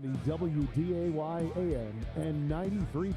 WDAY AM and 93.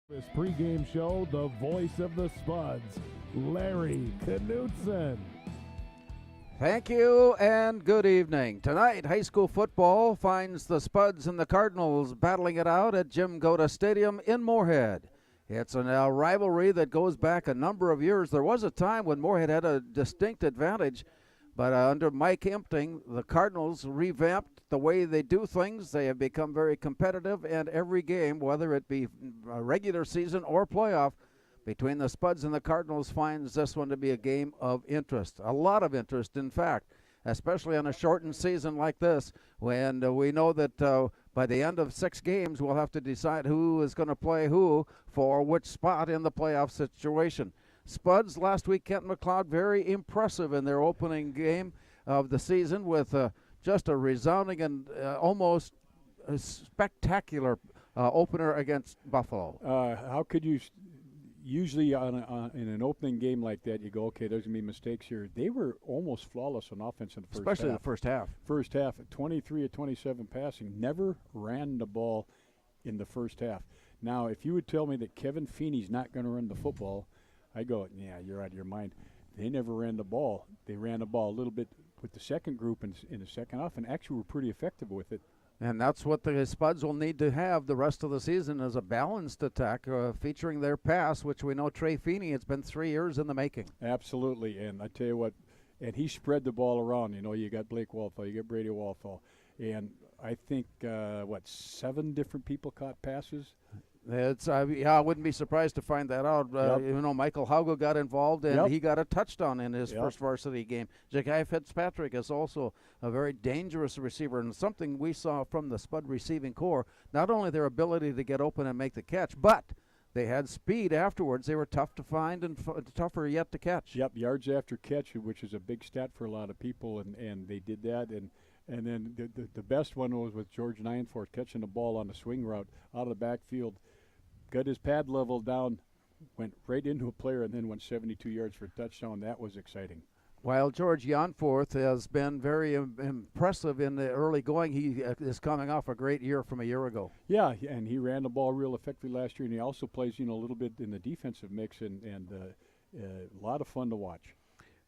This pregame show, the voice of the Spuds, Larry Knutson. Thank you and good evening. Tonight, high school football finds the Spuds and the Cardinals battling it out at Jim Goda Stadium in Moorhead. It's a rivalry that goes back a number of years. There was a time when Moorhead had a distinct advantage, but under Mike Empting, the Cardinals revamped the way they do things. They have become very competitive, and every game, whether it be a regular season or playoff, between the Spuds and the Cardinals finds this one to be a game of interest. A lot of interest, in fact, especially on a shortened season like this, when we know that by the end of 6 games, we'll have to decide who is going to play who for which spot in the playoff situation. Spuds last week, Kent McLeod, very impressive in their opening game of the season with just a resounding and almost a spectacular opener against Buffalo. How could you usually in an opening game like that, you go, okay, there's going to be mistakes here. They were almost flawless on offense in the first half. Especially the first half. First half, 23 of 27 passing, never ran the ball in the first half. Now, if you would tell me that Kevin Feeney's not going to run the football, I go, yeah, you're out of your mind. They never ran the ball. They ran the ball a little bit with the second group in the second half, and actually were pretty effective with it. And that's what the Spuds will need to have the rest of the season, is a balanced attack featuring their pass, which we know Trey Feeney, it's been 3 years in the making. Absolutely, and I tell you what, and he spread the ball around. You know, you got Blake Walthall, you got Brady Walthall, and I think, 7 different people caught passes? It's I wouldn't be surprised to find that out. Yep. You know, Michael Haugo got involved, and Yep. he got a touchdown in his Yep. first varsity game. Ja'Kai Fitzpatrick is also a very dangerous receiver, and something we saw from the Spud receiving core, not only their ability to get open and make the catch, but they had speed afterwards. They were tough to find and tougher yet to catch. Yep, yards after catch, which is a big stat for a lot of people, and they did that. And then the best one was with George Nineforth catching the ball on the swing route out of the backfield. Got his pad level down, went right into a player, and then went 72 yards for a touchdown. That was exciting. While George Janforth has been very impressive in the early going, he is coming off a great year from a year ago. Yeah, and he ran the ball real effectively last year, and he also plays, a little bit in the defensive mix, and a lot of fun to watch.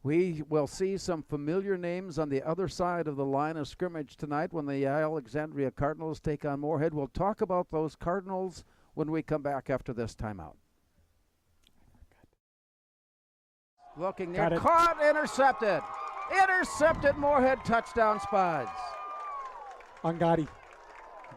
We will see some familiar names on the other side of the line of scrimmage tonight when the Alexandria Cardinals take on Moorhead. We'll talk about those Cardinals when we come back after this timeout. Looking near, caught, intercepted. Intercepted, Moorhead, touchdown Spuds. Angadi.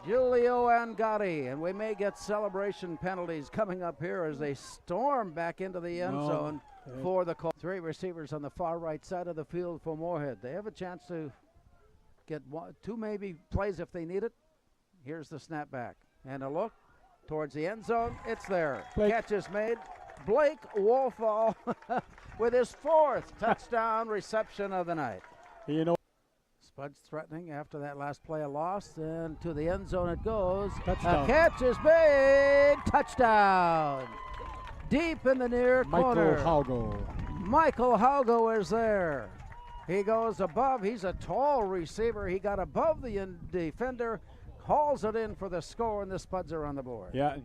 Giulio Angadi, and we may get celebration penalties coming up here as they storm back into the end zone for the call. 3 receivers on the far right side of the field for Moorhead. They have a chance to get 2 maybe plays if they need it. Here's the snap back and a look towards the end zone. It's there. Blake. Catch is made. Blake Wolfall with his 4th touchdown reception of the night. Spuds threatening after that last play, a loss, and to the end zone it goes. Touchdown. A catch is made. Touchdown. Deep in the near corner. Michael Haugo is there. He goes above. He's a tall receiver. He got above the defender, hauls it in for the score, and the Spuds are on the board. Yeah.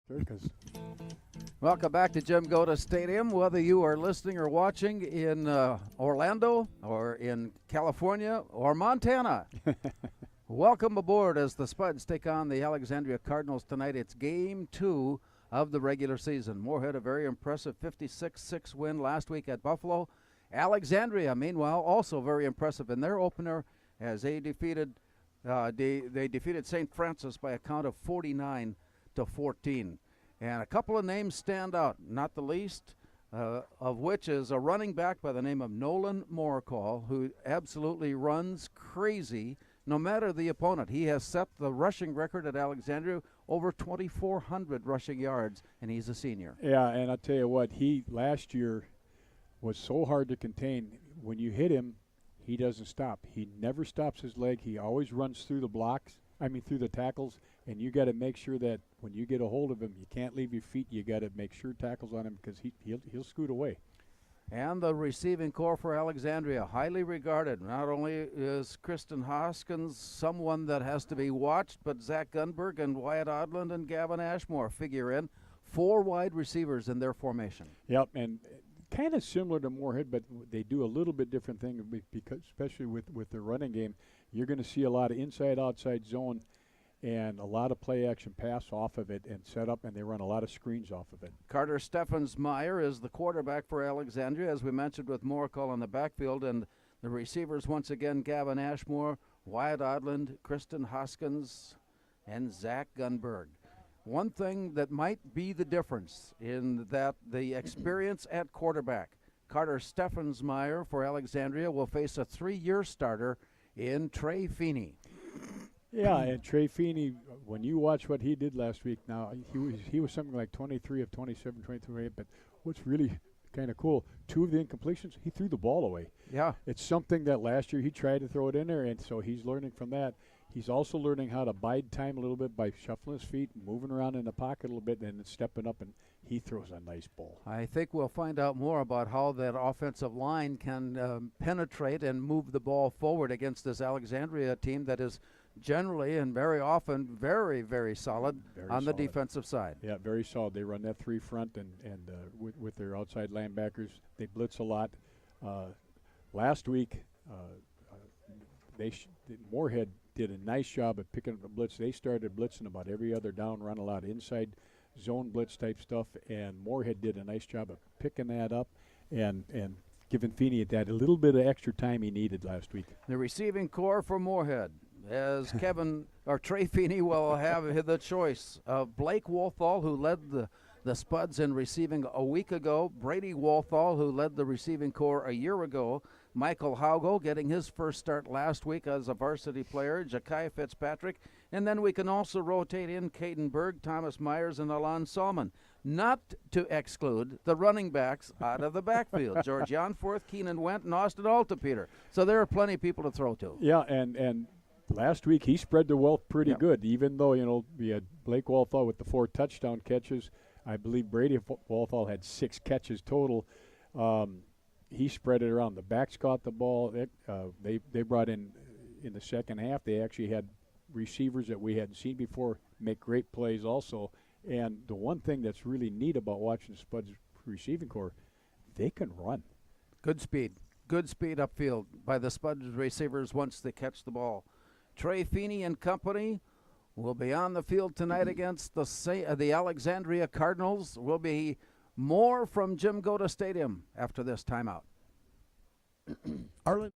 Sure, 'cause Welcome back to Jim Goda Stadium. Whether you are listening or watching in Orlando or in California or Montana, welcome aboard as the Spuds take on the Alexandria Cardinals tonight. It's game 2 of the regular season. Moorhead, a very impressive 56-6 win last week at Buffalo. Alexandria, meanwhile, also very impressive in their opener as they defeated St. Francis by a count of 49-14. And a couple of names stand out, not the least of which is a running back by the name of Nolan Moorhead, who absolutely runs crazy no matter the opponent. He has set the rushing record at Alexandria, over 2,400 rushing yards, and he's a senior. Yeah, and I'll tell you what, he last year was so hard to contain. When you hit him, he doesn't stop. He never stops his leg. He always runs through through the tackles, and you got to make sure that when you get a hold of him, you can't leave your feet. You got to make sure tackles on him because he'll scoot away. And the receiving corps for Alexandria, highly regarded. Not only is Kristen Hoskins someone that has to be watched, but Zach Gunberg and Wyatt Odland and Gavin Ashmore figure in. 4 wide receivers in their formation. Yep, and kind of similar to Moorhead, but they do a little bit different thing because, especially with their running game, you're going to see a lot of inside-outside zone and a lot of play-action pass off of it and set up, and they run a lot of screens off of it. Carter Steffensmeyer is the quarterback for Alexandria, as we mentioned, with Moorhead in the backfield, and the receivers once again Gavin Ashmore, Wyatt Odland, Kristen Hoskins, and Zach Gunberg. One thing that might be the difference in that the experience at quarterback, Carter Steffensmeyer for Alexandria will face a 3-year starter in Trey Feeney. Yeah, and Trey Feeney, when you watch what he did last week, now he was something like 23 of 27, 23, but what's really kind of cool, 2 of the incompletions, he threw the ball away. Yeah. It's something that last year he tried to throw it in there, and so he's learning from that. He's also learning how to bide time a little bit by shuffling his feet, moving around in the pocket a little bit, and then stepping up, and he throws a nice ball. I think we'll find out more about how that offensive line can penetrate and move the ball forward against this Alexandria team that is generally and very often very, very solid on the defensive side. Yeah, very solid. They run that 3 front, and with their outside linebackers, they blitz a lot. Last week, Moorhead did a nice job of picking up the blitz. They started blitzing about every other down, run a lot of inside zone blitz type stuff, and Moorhead did a nice job of picking that up and giving Feeney that a little bit of extra time he needed last week. The receiving corps for Moorhead, as Trey Feeney will have the choice of Blake Wolthall, who led the Spuds in receiving a week ago, Brady Wolthall, who led the receiving corps a year ago, Michael Haugo getting his first start last week as a varsity player, Ja'Kai Fitzpatrick, and then we can also rotate in Caden Berg, Thomas Myers, and Alon Salmon, not to exclude the running backs out of the backfield, George Janforth, Keenan Wendt, and Austin Altapeter. So there are plenty of people to throw to. Yeah, and last week he spread the wealth pretty good, even though, we had Blake Wolthall with the 4 touchdown catches. I believe Brady Wolthall had 6 catches total. He spread it around. The backs caught the ball. They brought in the second half. They actually had receivers that we hadn't seen before make great plays also. And the one thing that's really neat about watching the Spuds receiving corps, they can run. Good speed upfield by the Spuds receivers once they catch the ball. Trey Feeney and company will be on the field tonight against the Alexandria Cardinals. Will be more from Jim Goda Stadium after this timeout. Arlen.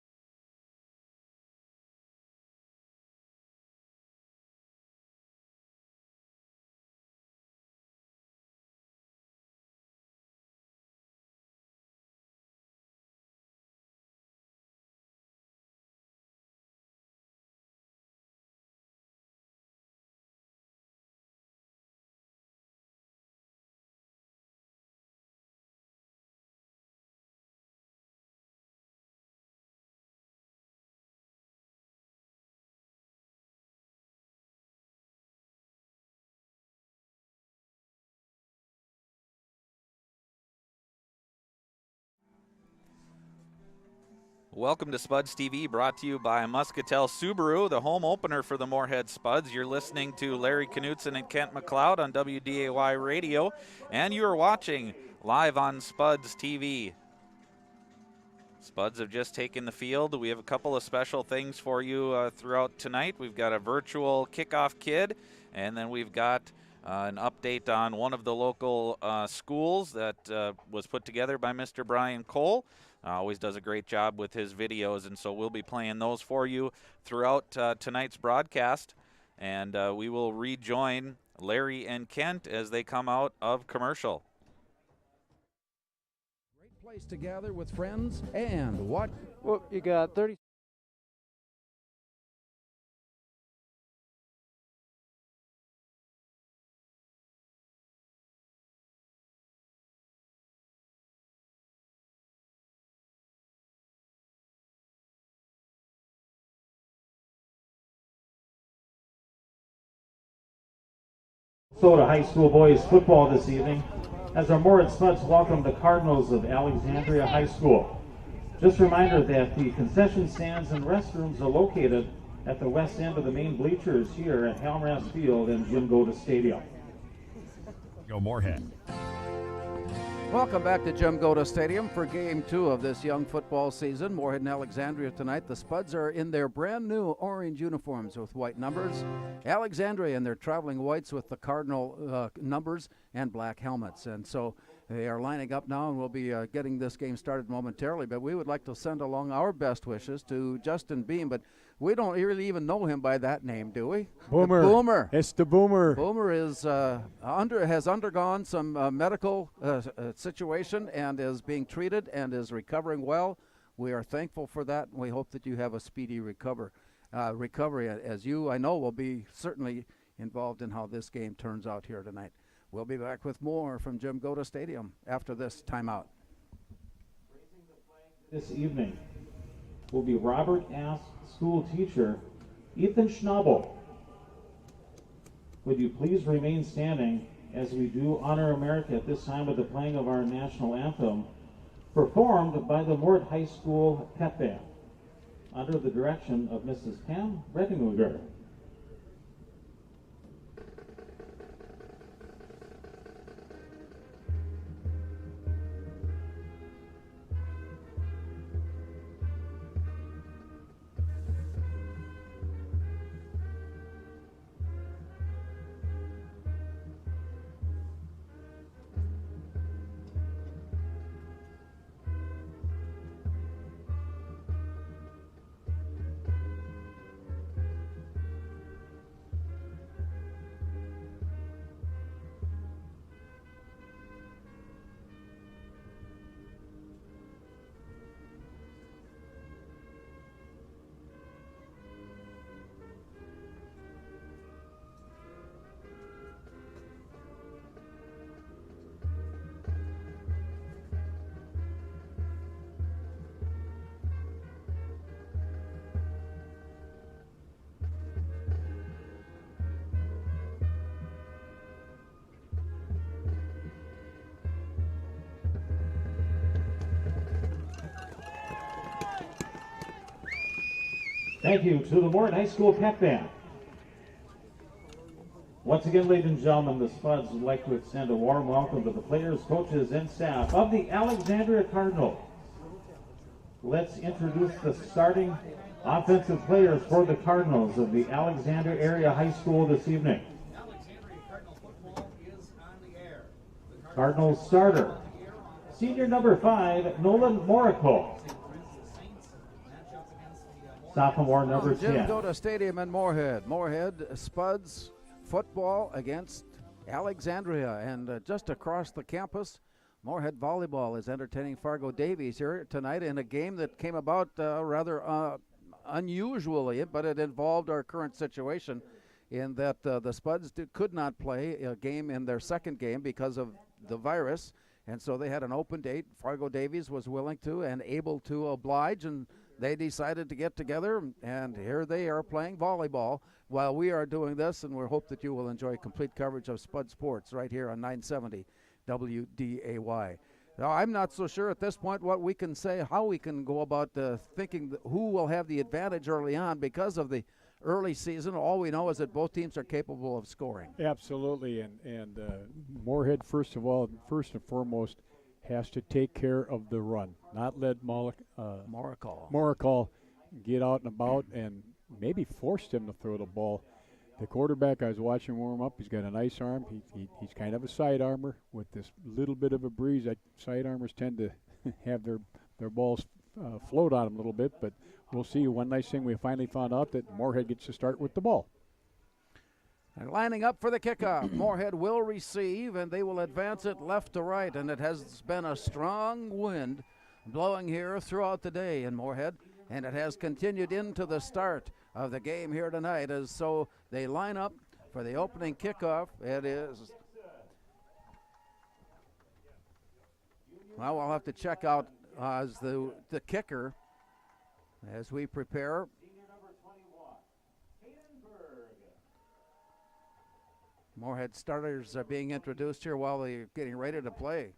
Welcome to Spuds TV, brought to you by Muscatel Subaru, the home opener for the Moorhead Spuds. You're listening to Larry Knutson and Kent McLeod on WDAY Radio, and you are watching live on Spuds TV. Spuds have just taken the field. We have a couple of special things for you throughout tonight. We've got a virtual kickoff kid, and then we've got an update on one of the local schools that was put together by Mr. Brian Cole. Always does a great job with his videos, and so we'll be playing those for you throughout tonight's broadcast. And we will rejoin Larry and Kent as they come out of commercial. Great place to gather with friends and what? Well, you got 30. Minnesota High School boys football this evening as our Moorhead Spuds welcome the Cardinals of Alexandria High School. Just a reminder that the concession stands and restrooms are located at the west end of the main bleachers here at Halmras Field and Jim Goda Stadium. Go Moorhead. Welcome back to Jim Goda Stadium for Game 2 of this young football season. Moorhead and Alexandria tonight. The Spuds are in their brand new orange uniforms with white numbers. Alexandria in their traveling whites with the cardinal numbers and black helmets. And so they are lining up now, and we'll be getting this game started momentarily. But we would like to send along our best wishes to Justin Beam, but we don't really even know him by that name, do we? Boomer. The Boomer. It's the Boomer. Boomer is has undergone some medical situation and is being treated and is recovering well. We are thankful for that, and we hope that you have a speedy recovery, as you, I know, will be certainly involved in how this game turns out here tonight. We'll be back with more from Jim Goda Stadium after this timeout. This evening will be Robert Ask school teacher Ethan Schnabel. Would you please remain standing as we do honor America at this time with the playing of our national anthem, performed by the Moorhead High School Pep Band, under the direction of Mrs. Pam Rettinguger. Thank you to the Moorhead High School Pep Band. Once again, ladies and gentlemen, the Spuds would like to extend a warm welcome to the players, coaches, and staff of the Alexandria Cardinals. Let's introduce the starting offensive players for the Cardinals of the Alexandria Area High School this evening. Cardinals starter, senior number 5, Nolan Morico. Sophomore number 10. Jim Goda Stadium in Moorhead. Moorhead Spuds football against Alexandria. And just across the campus, Moorhead volleyball is entertaining Fargo Davies here tonight in a game that came about rather unusually, but it involved our current situation in that the Spuds could not play a game in their second game because of the virus. And so they had an open date. Fargo Davies was willing to and able to oblige, and they decided to get together, and here they are playing volleyball while we are doing this, and we hope that you will enjoy complete coverage of Spud Sports right here on 970 WDAY. Now, I'm not so sure at this point what we can say, how we can go about thinking who will have the advantage early on because of the early season. All we know is that both teams are capable of scoring. Absolutely, and Moorhead, first and foremost, has to take care of the run, not let Morakal get out and about and maybe force him to throw the ball. The quarterback, I was watching warm up, he's got a nice arm. He's kind of a side armor with this little bit of a breeze. Side armors tend to have their balls float on them a little bit, but we'll see. One nice thing we finally found out that Moorhead gets to start with the ball. And lining up for the kickoff, Moorhead will receive, and they will advance it left to right, and it has been a strong wind blowing here throughout the day in Moorhead, and it has continued into the start of the game here tonight, as so they line up for the opening kickoff. It is, well, we'll have to check out as the kicker as we prepare. Moorhead starters are being introduced here while they're getting ready to play.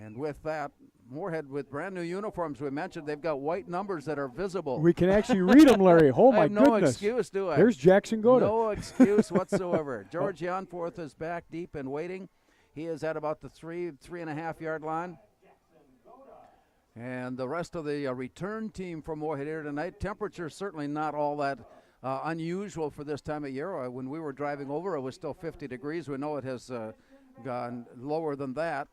And with that, Moorhead with brand new uniforms, we mentioned they've got white numbers that are visible. We can actually read them, Larry. Oh, my goodness. No excuse, do I? There's Jackson Goda. No excuse whatsoever. George Janforth is back deep and waiting. He is at about the 3.5 yard line. And the rest of the return team from Moorhead here tonight, temperature certainly not all that unusual for this time of year. When we were driving over, it was still 50 degrees. We know it has gone lower than that.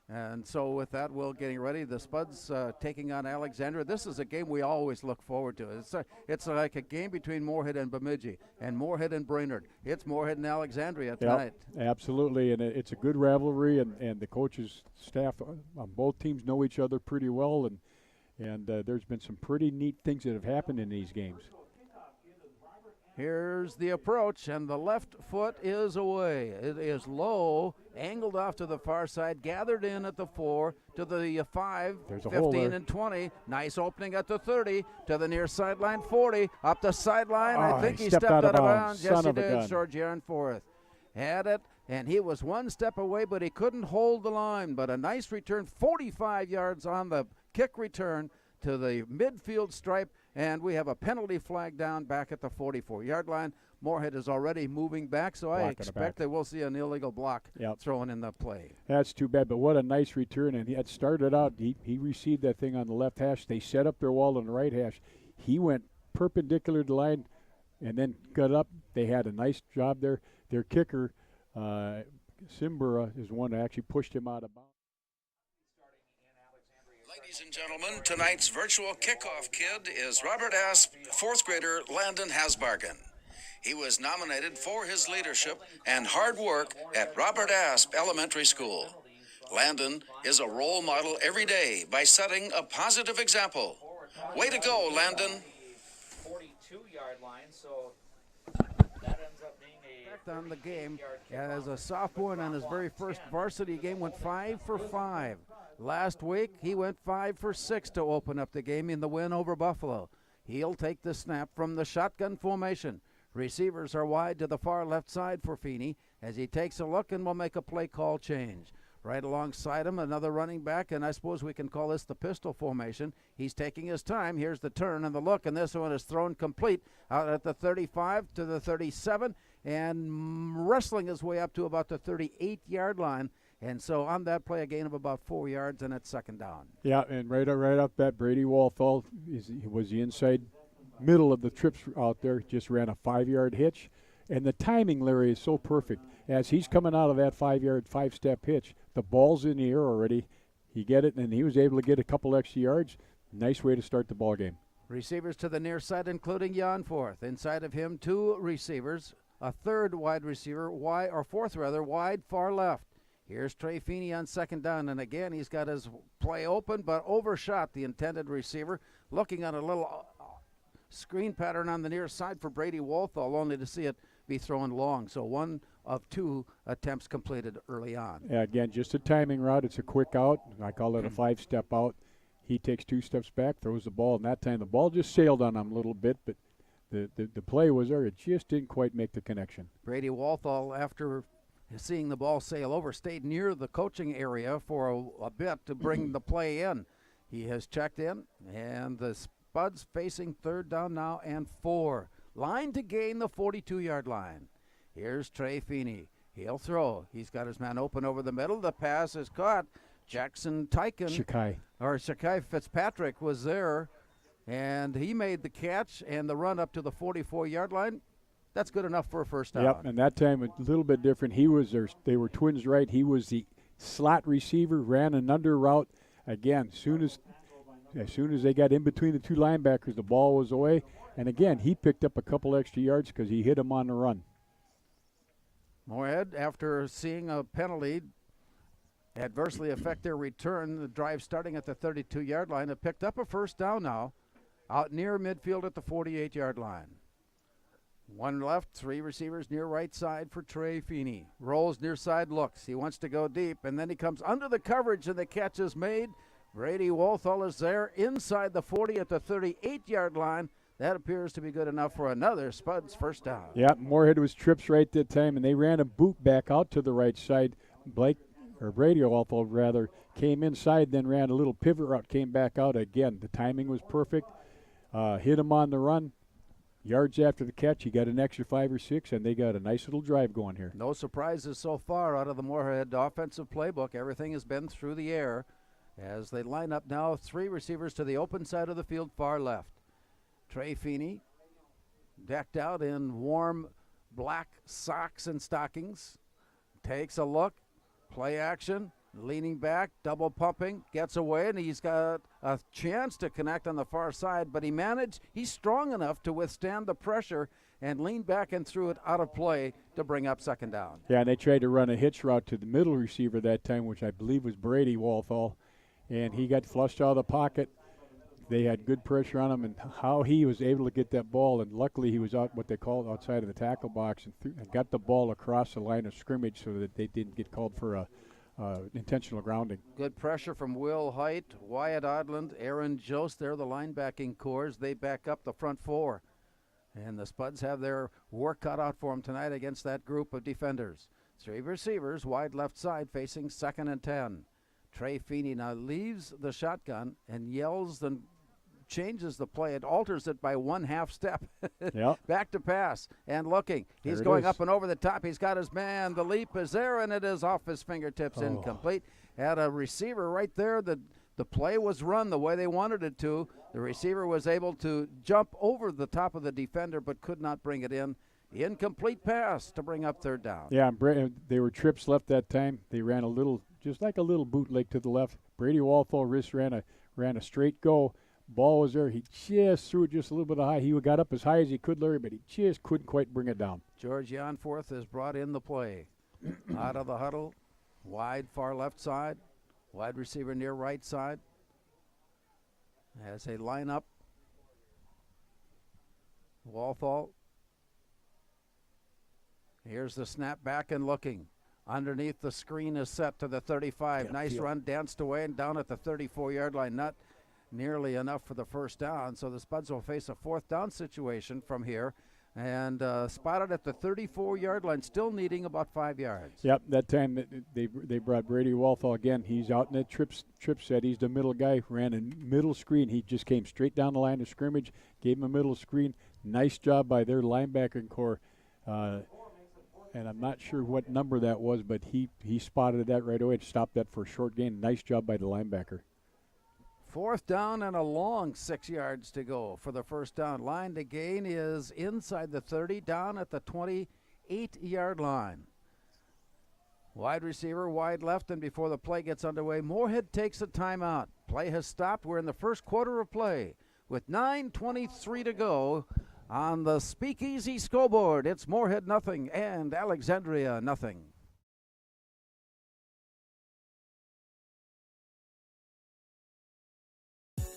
And so with that, we're getting ready. The Spuds taking on Alexandria. This is a game we always look forward to. It's like a game between Moorhead and Bemidji and Moorhead and Brainerd. It's Moorhead and Alexandria tonight. Yep, absolutely, and it's a good rivalry, and the coaches, staff on both teams know each other pretty well, and there's been some pretty neat things that have happened in these games. Here's the approach, and the left foot is away. It is low, angled off to the far side, gathered in at the 4, to the 5, There's a 15 and 20. Nice opening at the 30, to the near sideline 40, up the sideline. I think he stepped out of bounds. Yes, he did. George Janforth had it, and he was one step away, but he couldn't hold the line. But a nice return, 45 yards on the kick return to the midfield stripe. And we have a penalty flag down back at the 44-yard line. Moorhead is already moving back, so I expect that we'll see an illegal block thrown in the play. That's too bad, but what a nice return. And he had started out, he received that thing on the left hash. They set up their wall on the right hash. He went perpendicular to the line and then got up. They had a nice job there. Their kicker, Simbura, is one that actually pushed him out of bounds. Ladies and gentlemen, tonight's virtual kickoff kid is Robert Asp, 4th grader Landon Hasbargen. He was nominated for his leadership and hard work at Robert Asp Elementary School. Landon is a role model every day by setting a positive example. Way to go, Landon. 42-yard line, so that ends up being on the game as a sophomore, and on his very first varsity game went 5 for 5. Last week, he went 5 for 6 to open up the game in the win over Buffalo. He'll take the snap from the shotgun formation. Receivers are wide to the far left side for Feeney as he takes a look and will make a play call change. Right alongside him, another running back, and I suppose we can call this the pistol formation. He's taking his time. Here's the turn and the look, and this one is thrown complete out at the 35 to the 37 and wrestling his way up to about the 38-yard line. And so on that play, a gain of about 4 yards, and it's second down. Yeah, and right up that, Brady Walthall was the inside middle of the trips out there, just ran a 5-yard hitch. And the timing, Larry, is so perfect. As he's coming out of that 5-step hitch, the ball's in the air already. He get it, and he was able to get a couple extra yards. Nice way to start the ball game. Receivers to the near side, including Janforth. Inside of him, 2 receivers, a third wide receiver, fourth wide far left. Here's Trey Feeney on second down, and again he's got his play open but overshot the intended receiver. Looking at a little screen pattern on the near side for Brady Walthall, only to see it be thrown long. So 1 of 2 attempts completed early on. Yeah, again, just a timing route. It's a quick out. I call it a 5-step out. He takes 2 steps back, throws the ball, and that time the ball just sailed on him a little bit, but the play was there. It just didn't quite make the connection. Brady Walthall, after seeing the ball sail over, stayed near the coaching area for a bit to bring the play in. He has checked in, and the Spuds facing third down now and 4. Line to gain the 42-yard line. Here's Trey Feeney. He'll throw. He's got his man open over the middle. The pass is caught. Jackson Tyken, Shakai Fitzpatrick was there, and he made the catch and the run up to the 44-yard line. That's good enough for a first down. Yep, and that time a little bit different. They were twins, right? He was the slot receiver, ran an under route. Again, as soon as they got in between the two linebackers, the ball was away. And again, he picked up a couple extra yards because he hit him on the run. Moorhead, after seeing a penalty adversely affect their return, the drive starting at the 32-yard line, have picked up a first down now out near midfield at the 48-yard line. 1 left, 3 receivers near right side for Trey Feeney. Rolls near side, looks. He wants to go deep, and then he comes under the coverage, and the catch is made. Brady Walthall is there inside the 40 at the 38-yard line. That appears to be good enough for another Spuds first down. Yeah, Moorhead was trips right that time, and they ran a boot back out to the right side. Brady Walthall, rather, came inside, then ran a little pivot route, came back out again. The timing was perfect. Hit him on the run. Yards after the catch, he got an extra 5 or 6, and they got a nice little drive going here. No surprises so far out of the Moorhead offensive playbook. Everything has been through the air as they line up now 3 receivers to the open side of the field, far left. Trey Feeney, decked out in warm black socks and stockings, takes a look, play action, leaning back, double pumping, gets away, and he's got a chance to connect on the far side, but he's strong enough to withstand the pressure and lean back and threw it out of play to bring up second down. Yeah, and they tried to run a hitch route to the middle receiver that time, which I believe was Brady Walthall, and he got flushed out of the pocket. They had good pressure on him, and how he was able to get that ball, and luckily he was out what they called outside of the tackle box and got the ball across the line of scrimmage so that they didn't get called for a intentional grounding. Good pressure from Will Height, Wyatt Odland, Aaron Jost. They're the linebacking cores. They back up the front 4. And the Spuds have their work cut out for them tonight against that group of defenders. 3 receivers, wide left side, facing 2nd and 10. Trey Feeney now leaves the shotgun and yells and changes the play. It alters it by 1/2 step. Yep. Back to pass and looking. He's going up and over the top. He's got his man. The leap is there, and it is off his fingertips, incomplete. Had a receiver right there. The play was run the way they wanted it to. The receiver was able to jump over the top of the defender but could not bring it in. Incomplete pass to bring up third down. Yeah, they were trips left that time. They ran a little, just like a little bootleg to the left. Brady Walthall ran a straight go. Ball was there. He just threw it just a little bit high. He got up as high as he could, Larry, but he just couldn't quite bring it down. George Janforth has brought in the play. Out of the huddle, wide far left side, wide receiver near right side. As they line up, Walthall. Here's the snap back and looking. Underneath the screen is set to the 35. Yeah, nice run, danced away and down at the 34-yard line. Not nearly enough for the first down, so the Spuds will face a 4th down situation from here, and spotted at the 34-yard line, still needing about 5 yards. Yep, that time they brought Brady Walthall again. He's out in that trip set. He's the middle guy, ran a middle screen. He just came straight down the line of scrimmage, gave him a middle screen. Nice job by their linebacking core, and I'm not sure what number that was, but he spotted that right away and stopped that for a short gain. Nice job by the linebacker. 4th down and a long 6 yards to go for the first down. Line to gain is inside the 30, down at the 28-yard line. Wide receiver, wide left, and before the play gets underway, Moorhead takes a timeout. Play has stopped. We're in the first quarter of play with 9:23 to go on the Speakeasy scoreboard. It's Moorhead nothing and Alexandria nothing.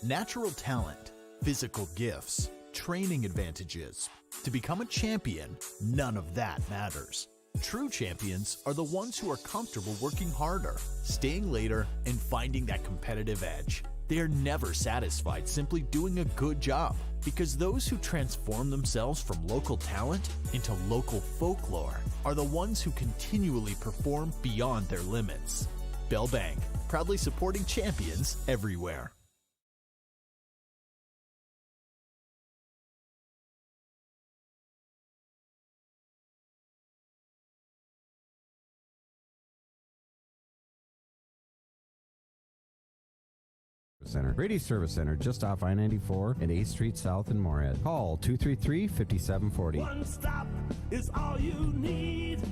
Natural talent, physical gifts, training advantages. To become a champion, none of that matters. True champions are the ones who are comfortable working harder, staying later, and finding that competitive edge. They are never satisfied simply doing a good job. Because those who transform themselves from local talent into local folklore are the ones who continually perform beyond their limits. Bell Bank, proudly supporting champions everywhere. Center. Brady Service Center, just off I-94 and 8th Street South in Moorhead. Call 233-5740. One stop is all you need.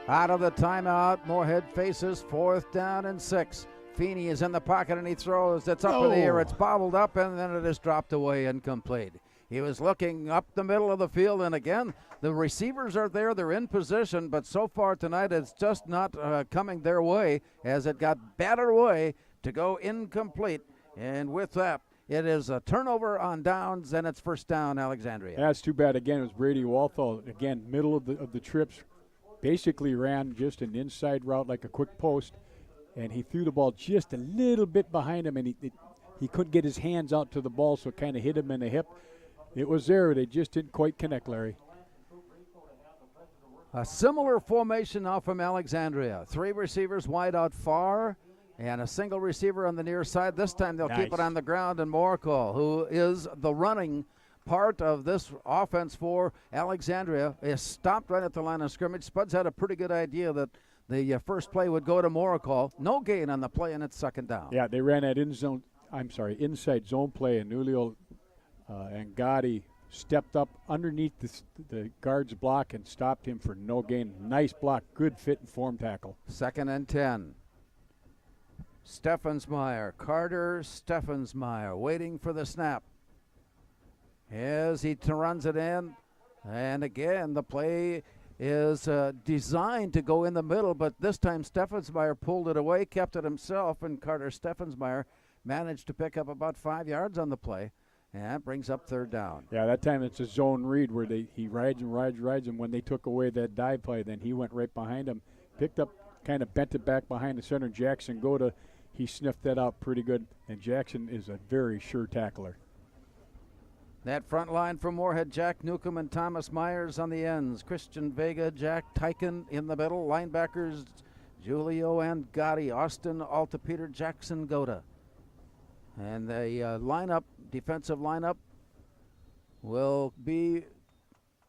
Out of the timeout, Moorhead faces 4th down and 6. Feeney is in the pocket and he throws. It's up in the air. It's bobbled up and then it is dropped away incomplete. He was looking up the middle of the field, and again, the receivers are there. They're in position, but so far tonight it's just not coming their way as it got battered away to go incomplete. And with that, it is a turnover on downs, and it's first down, Alexandria. That's too bad. Again, it was Brady Walthall. Again, middle of the trips, basically ran just an inside route like a quick post, and he threw the ball just a little bit behind him, and he couldn't get his hands out to the ball, so it kind of hit him in the hip. It was there. They just didn't quite connect, Larry. A similar formation now from Alexandria. 3 receivers wide out far and a single receiver on the near side. This time they'll keep it on the ground, and Moorhead, who is the running part of this offense for Alexandria, is stopped right at the line of scrimmage. Spuds had a pretty good idea that the first play would go to Moorhead. No gain on the play, and it's second down. Yeah, they ran that inside zone play, and Nulio and Gotti stepped up underneath the guard's block and stopped him for no gain. Nice block, good fit and form tackle. 2nd and 10. Carter Steffensmeyer waiting for the snap as he runs it in. And again, the play is designed to go in the middle, but this time Steffensmeyer pulled it away, kept it himself, and Carter Steffensmeyer managed to pick up about 5 yards on the play. And that brings up third down. Yeah, that time it's a zone read where he rides, and when they took away that dive play, then he went right behind him, picked up, kind of bent it back behind the center. Jackson he sniffed that out pretty good, and Jackson is a very sure tackler. That front line for Moorhead, Jack Newcomb and Thomas Myers on the ends. Christian Vega, Jack Tyken in the middle. Linebackers, Julio and Gotti, Austin Alta, Peter Jackson Goda. And the defensive lineup, will be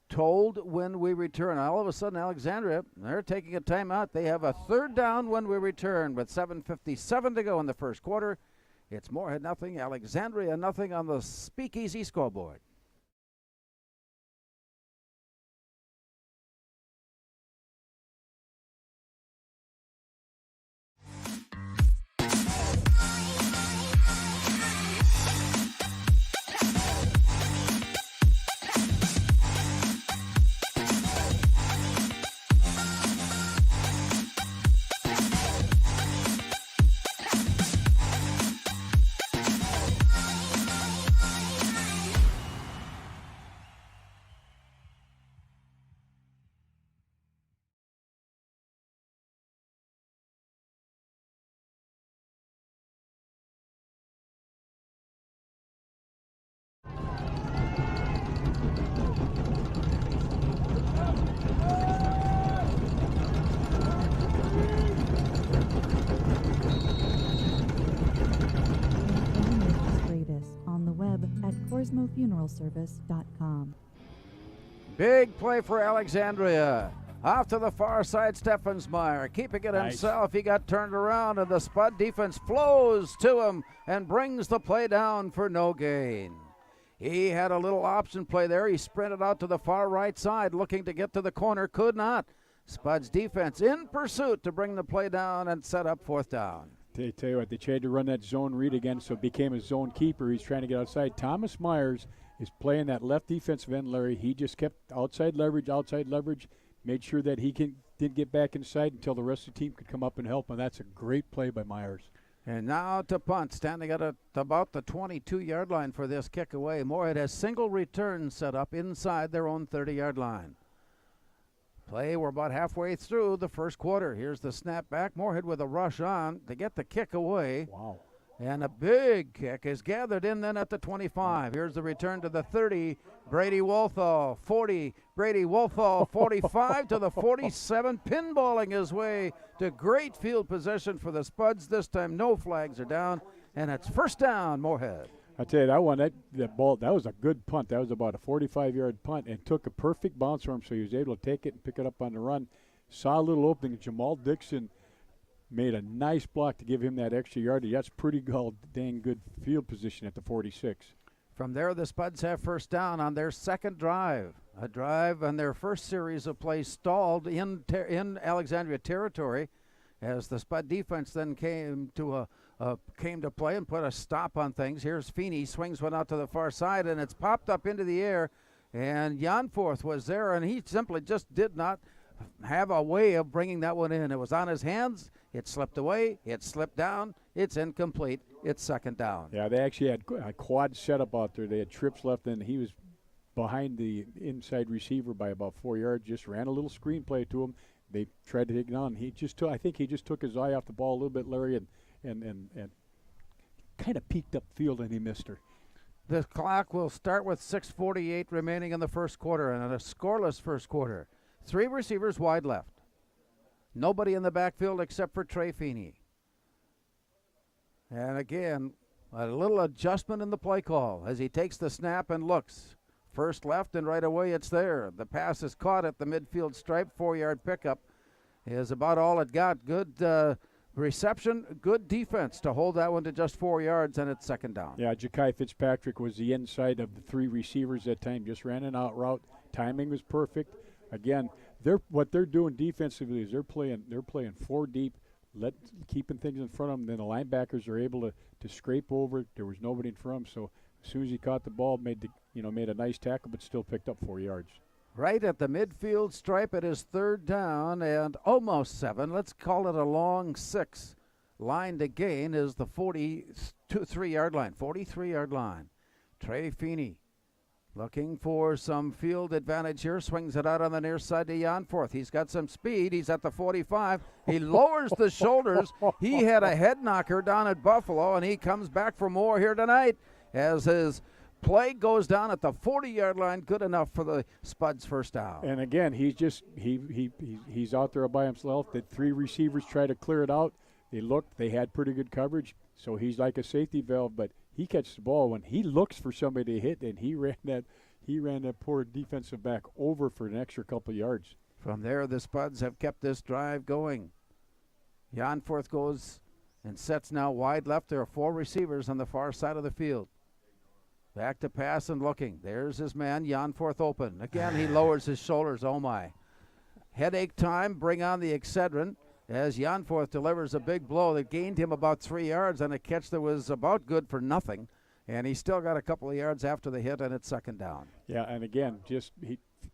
told when we return. All of a sudden, Alexandria, they're taking a timeout. They have a third down when we return with 7:57 to go in the first quarter. It's Moorhead nothing, Alexandria nothing on the Speakeasy scoreboard. CosmoFuneralService.com. Big play for Alexandria. Off to the far side, Steffensmeyer keeping it himself. He got turned around, and the Spud defense flows to him and brings the play down for no gain. He had a little option play there. He sprinted out to the far right side, looking to get to the corner, could not. Spud's defense in pursuit to bring the play down and set up fourth down. Tell you what, they tried to run that zone read again, so it became a zone keeper. He's trying to get outside. Thomas Myers is playing that left defensive end, Larry. He just kept outside leverage, made sure that he didn't get back inside until the rest of the team could come up and help, and that's a great play by Myers. And now to punt, standing at about the 22-yard line for this kick away. Moorhead has single return set up inside their own 30-yard line. We're about halfway through the first quarter. Here's the snap back. Moorhead with a rush on to get the kick away. Wow. And a big kick is gathered in then at the 25. Here's the return to the 30. Brady Wolthall, 40. Brady Wolthall, 45 to the 47. Pinballing his way to great field position for the Spuds. This time no flags are down, and it's first down, Moorhead. I tell you, that ball, that was a good punt. That was about a 45-yard punt and took a perfect bounce for him, so he was able to take it and pick it up on the run. Saw a little opening. Jamal Dixon made a nice block to give him that extra yardage. That's pretty dang good field position at the 46. From there, the Spuds have first down on their second drive. A drive on their first series of plays stalled in Alexandria territory as the Spud defense then came to play and put a stop on things. Here's Feeney, swings one out to the far side, and it's popped up into the air. And Janforth was there, and he simply just did not have a way of bringing that one in. It was on his hands. It slipped away. It slipped down. It's incomplete. It's second down. Yeah, they actually had a quad setup out there. They had trips left, and he was behind the inside receiver by about 4 yards. Just ran a little screenplay to him. They tried to take it on. I think he just took his eye off the ball a little bit, Larry, and kind of peeked up field, and he missed her. The clock will start with 6:48 remaining in the first quarter, and a scoreless first quarter. 3 receivers wide left. Nobody in the backfield except for Trey Feeney. And again, a little adjustment in the play call as he takes the snap and looks. First left, and right away it's there. The pass is caught at the midfield stripe. 4-yard pickup is about all it got. Good reception, good defense to hold that one to just 4 yards, and it's second down. Yeah, Ja'Kai Fitzpatrick was the inside of the 3 receivers that time. Just ran an out route. Timing was perfect. Again, what they're doing defensively is they're playing 4 deep, keeping things in front of them. Then the linebackers are able to scrape over. There was nobody in front of them, so as soon as he caught the ball, made a nice tackle, but still picked up 4 yards. Right at the midfield stripe, it is third down and almost 7. Let's call it a long 6. Line to gain is the 43-yard line. 43-yard line. Trey Feeney looking for some field advantage here. Swings it out on the near side to Janforth. He's got some speed. He's at the 45. He lowers the shoulders. He had a head knocker down at Buffalo, and he comes back for more here tonight as his play goes down at the 40-yard line. Good enough for the Spuds first down. And again, he's out there by himself. The 3 receivers try to clear it out. They looked. They had pretty good coverage. So he's like a safety valve, but he catches the ball when he looks for somebody to hit, and he ran that poor defensive back over for an extra couple yards. From there, the Spuds have kept this drive going. Janforth goes and sets now wide left. There are 4 receivers on the far side of the field. Back to pass and looking. There's his man, Janforth open. Again, he lowers his shoulders. Oh, my. Headache time. Bring on the Excedrin as Janforth delivers a big blow that gained him about 3 yards on a catch that was about good for nothing. And he still got a couple of yards after the hit, and it's second down. Yeah, and again,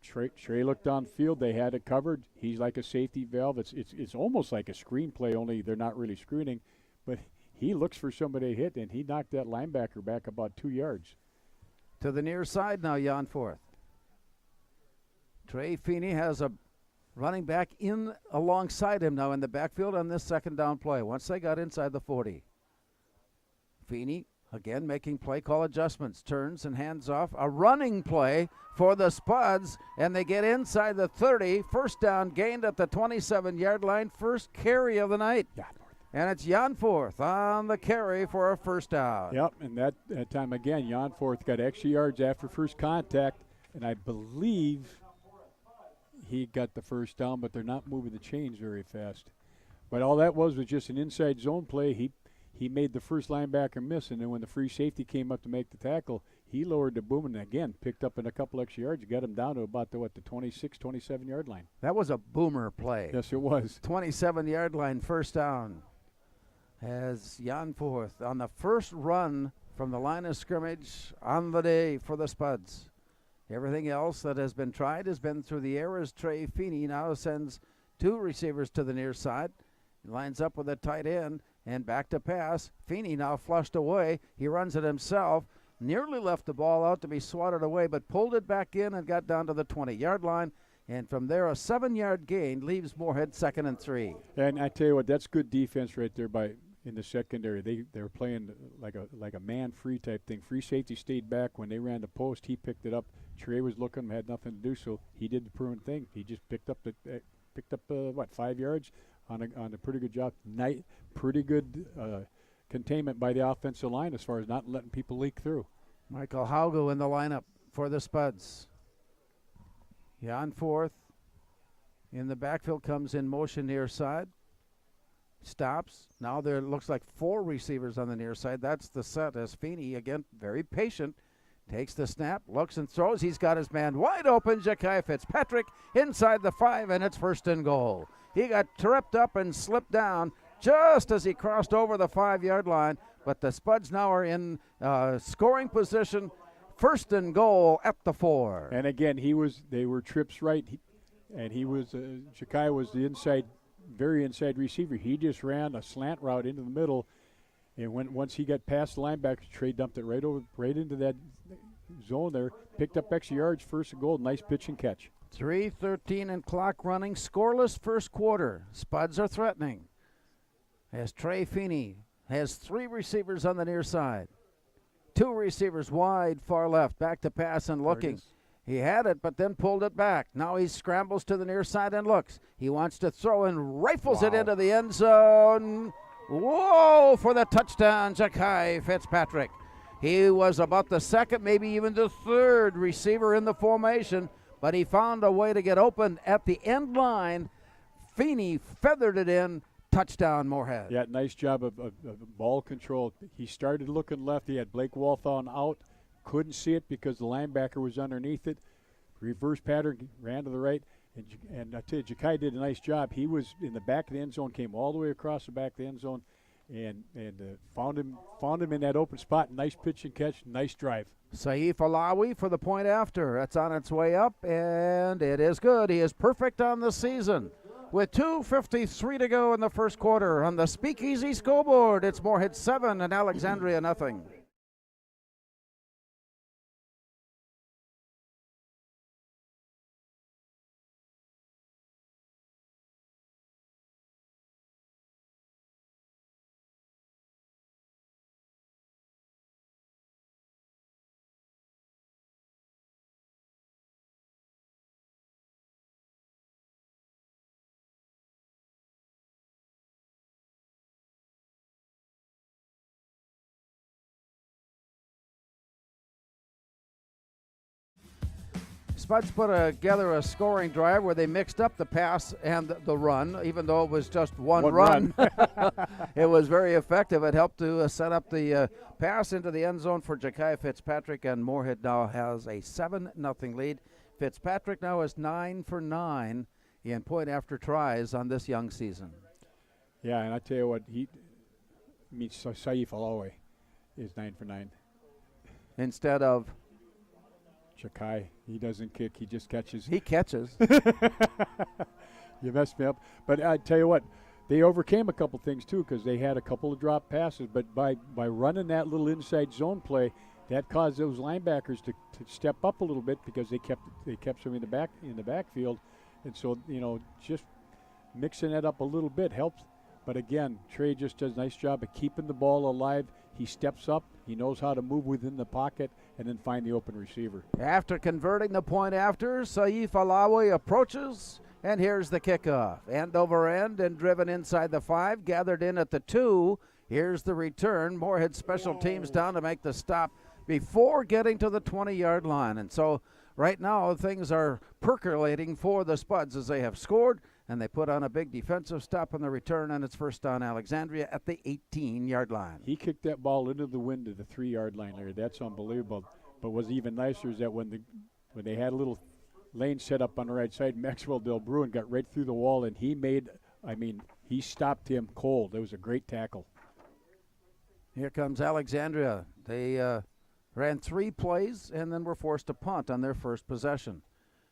Trey looked downfield. They had it covered. He's like a safety valve. It's almost like a screenplay, only they're not really screening. But he looks for somebody to hit, and he knocked that linebacker back about 2 yards. To the near side now, Janforth. Trey Feeney has a running back in alongside him now in the backfield on this second down play. Once they got inside the 40. Feeney again making play call adjustments, turns and hands off. A running play for the Spuds, and they get inside the 30. First down gained at the 27-yard line. First carry of the night. Yeah. And it's Janforth on the carry for a first down. Yep, and that time again, Janforth got extra yards after first contact, and I believe he got the first down, but they're not moving the chains very fast. But all that was just an inside zone play. He made the first linebacker miss, and then when the free safety came up to make the tackle, he lowered the boom and again picked up in a couple extra yards. Got him down to about the 26, 27-yard line. That was a boomer play. Yes, it was. 27-yard line, first down. As Janforth on the first run from the line of scrimmage on the day for the Spuds. Everything else that has been tried has been through the air as Trey Feeney now sends 2 receivers to the near side. He lines up with a tight end and back to pass. Feeney now flushed away. He runs it himself. Nearly left the ball out to be swatted away, but pulled it back in and got down to the 20-yard line. And from there, a 7-yard gain leaves Moorhead 2nd and 3. And I tell you what, that's good defense right there by in the secondary. They were playing like a man free type thing. Free safety stayed back. When they ran the post, he picked it up. Trey was looking, had nothing to do, so he did the prudent thing. He just picked up 5 yards on a pretty good job. Pretty good containment by the offensive line as far as not letting people leak through. Michael Haugo in the lineup for the Spuds. Jan Forth in the backfield, comes in motion near side. Stops. Now there looks like 4 receivers on the near side. That's the set as Feeney, again, very patient, takes the snap, looks and throws. He's got his man wide open, Ja'Kai Fitzpatrick, inside the 5, and it's 1st and goal. He got tripped up and slipped down just as he crossed over the 5-yard line, but the Spuds now are in scoring position, 1st and goal at the 4. And again, they were trips right, Ja'Kai was the very inside receiver. He just ran a slant route into the middle, and once he got past the linebacker, Trey dumped it right into that zone there, picked up extra yards, 1st and goal, nice pitch and catch. 3:13 and clock running, scoreless first quarter. Spuds are threatening as Trey Feeney has 3 receivers on the near side. 2 receivers wide, far left, back to pass and looking. He had it, but then pulled it back. Now he scrambles to the near side and looks. He wants to throw and rifles it into the end zone. Whoa, for the touchdown, Ja'Kai Fitzpatrick. He was about the 2nd, maybe even the 3rd receiver in the formation, but he found a way to get open at the end line. Feeney feathered it in. Touchdown, Moorhead. Yeah, nice job of ball control. He started looking left. He had Blake Walthon out. Couldn't see it because the linebacker was underneath it. Reverse pattern, ran to the right. And I tell you, Ja'Kai did a nice job. He was in the back of the end zone, came all the way across the back of the end zone, and found him in that open spot. Nice pitch and catch, nice drive. Saif Alawi for the point after. That's on its way up, and it is good. He is perfect on the season. With 2:53 to go in the first quarter on the Speakeasy scoreboard, it's Moorhead 7 and Alexandria nothing. Spuds put together a scoring drive where they mixed up the pass and the run, even though it was just one run. It was very effective. It helped to set up the pass into the end zone for Ja'Kai Fitzpatrick, and Moorhead now has a 7-0 lead. Fitzpatrick now is 9 for 9 in point after tries on this young season. Yeah, and I tell you what, Saif Alawi is 9 for 9. Instead of Ja'Kai, he doesn't kick, he just catches. He catches. You messed me up. But I tell you what, they overcame a couple things too, because they had a couple of drop passes. But by running that little inside zone play, that caused those linebackers to step up a little bit, because they kept some in the backfield, and so just mixing that up a little bit helps. But again, Trey just does a nice job of keeping the ball alive. He steps up. He knows how to move within the pocket and then find the open receiver. After converting the point after, Saif Alawi approaches, and here's the kickoff. End over end and driven inside the 5, gathered in at the 2. Here's the return. Moorhead special teams down to make the stop before getting to the 20-yard line. And so right now things are percolating for the Spuds as they have scored, and they put on a big defensive stop on the return, and it's first down Alexandria at the 18-yard line. He kicked that ball into the wind to the 3-yard line there. That's unbelievable. But what's even nicer is that when they had a little lane set up on the right side, Maxwell Del Bruin got right through the wall, and he stopped him cold. It was a great tackle. Here comes Alexandria. They ran 3 plays and then were forced to punt on their first possession.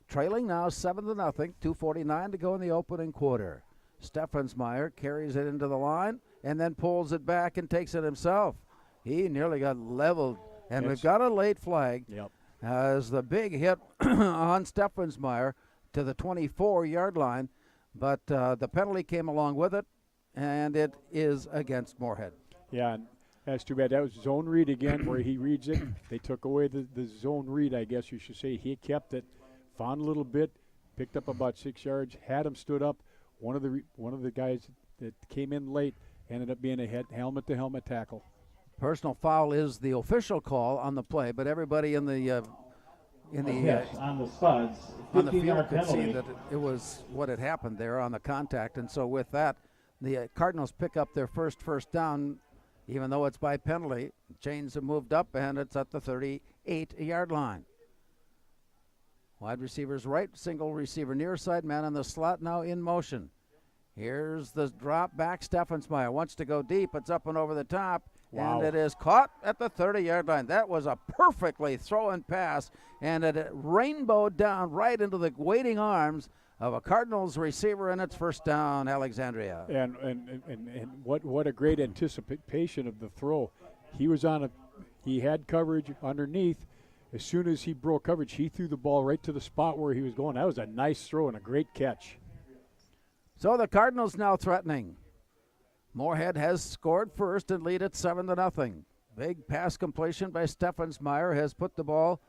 Trailing now 7-0, 2:49 to go in the opening quarter. Steffensmeyer carries it into the line and then pulls it back and takes it himself. He nearly got leveled, and we've got a late flag. Yep. As the big hit on Steffensmeyer to the 24-yard line, but the penalty came along with it, and it is against Moorhead. Yeah, and that's too bad. That was zone read again, where he reads it. They took away the zone read, I guess you should say. He kept it, found a little bit, picked up about 6 yards, had him stood up. One of the guys that came in late ended up being a helmet-to-helmet tackle. Personal foul is the official call on the play, but everybody in the Yes, on the Spuds, on the field 15-yard could see penalty. that it was what had happened there on the contact, and so with that, the Cardinals pick up their first down, even though it's by penalty. Chains have moved up, and it's at the 38-yard line. Wide receivers right, single receiver near side, man on the slot now in motion. Here's the drop back. Steffensmeyer wants to go deep. It's up and over the top, and it is caught at the 30-yard line. That was a perfectly thrown pass, and it rainbowed down right into the waiting arms of a Cardinals receiver, and it's first down, Alexandria. And what a great anticipation of the throw. He had coverage underneath. As soon as he broke coverage, he threw the ball right to the spot where he was going. That was a nice throw and a great catch. So the Cardinals now threatening. Moorhead has scored first and lead at 7-0. Big pass completion by Steffensmeyer has put the ball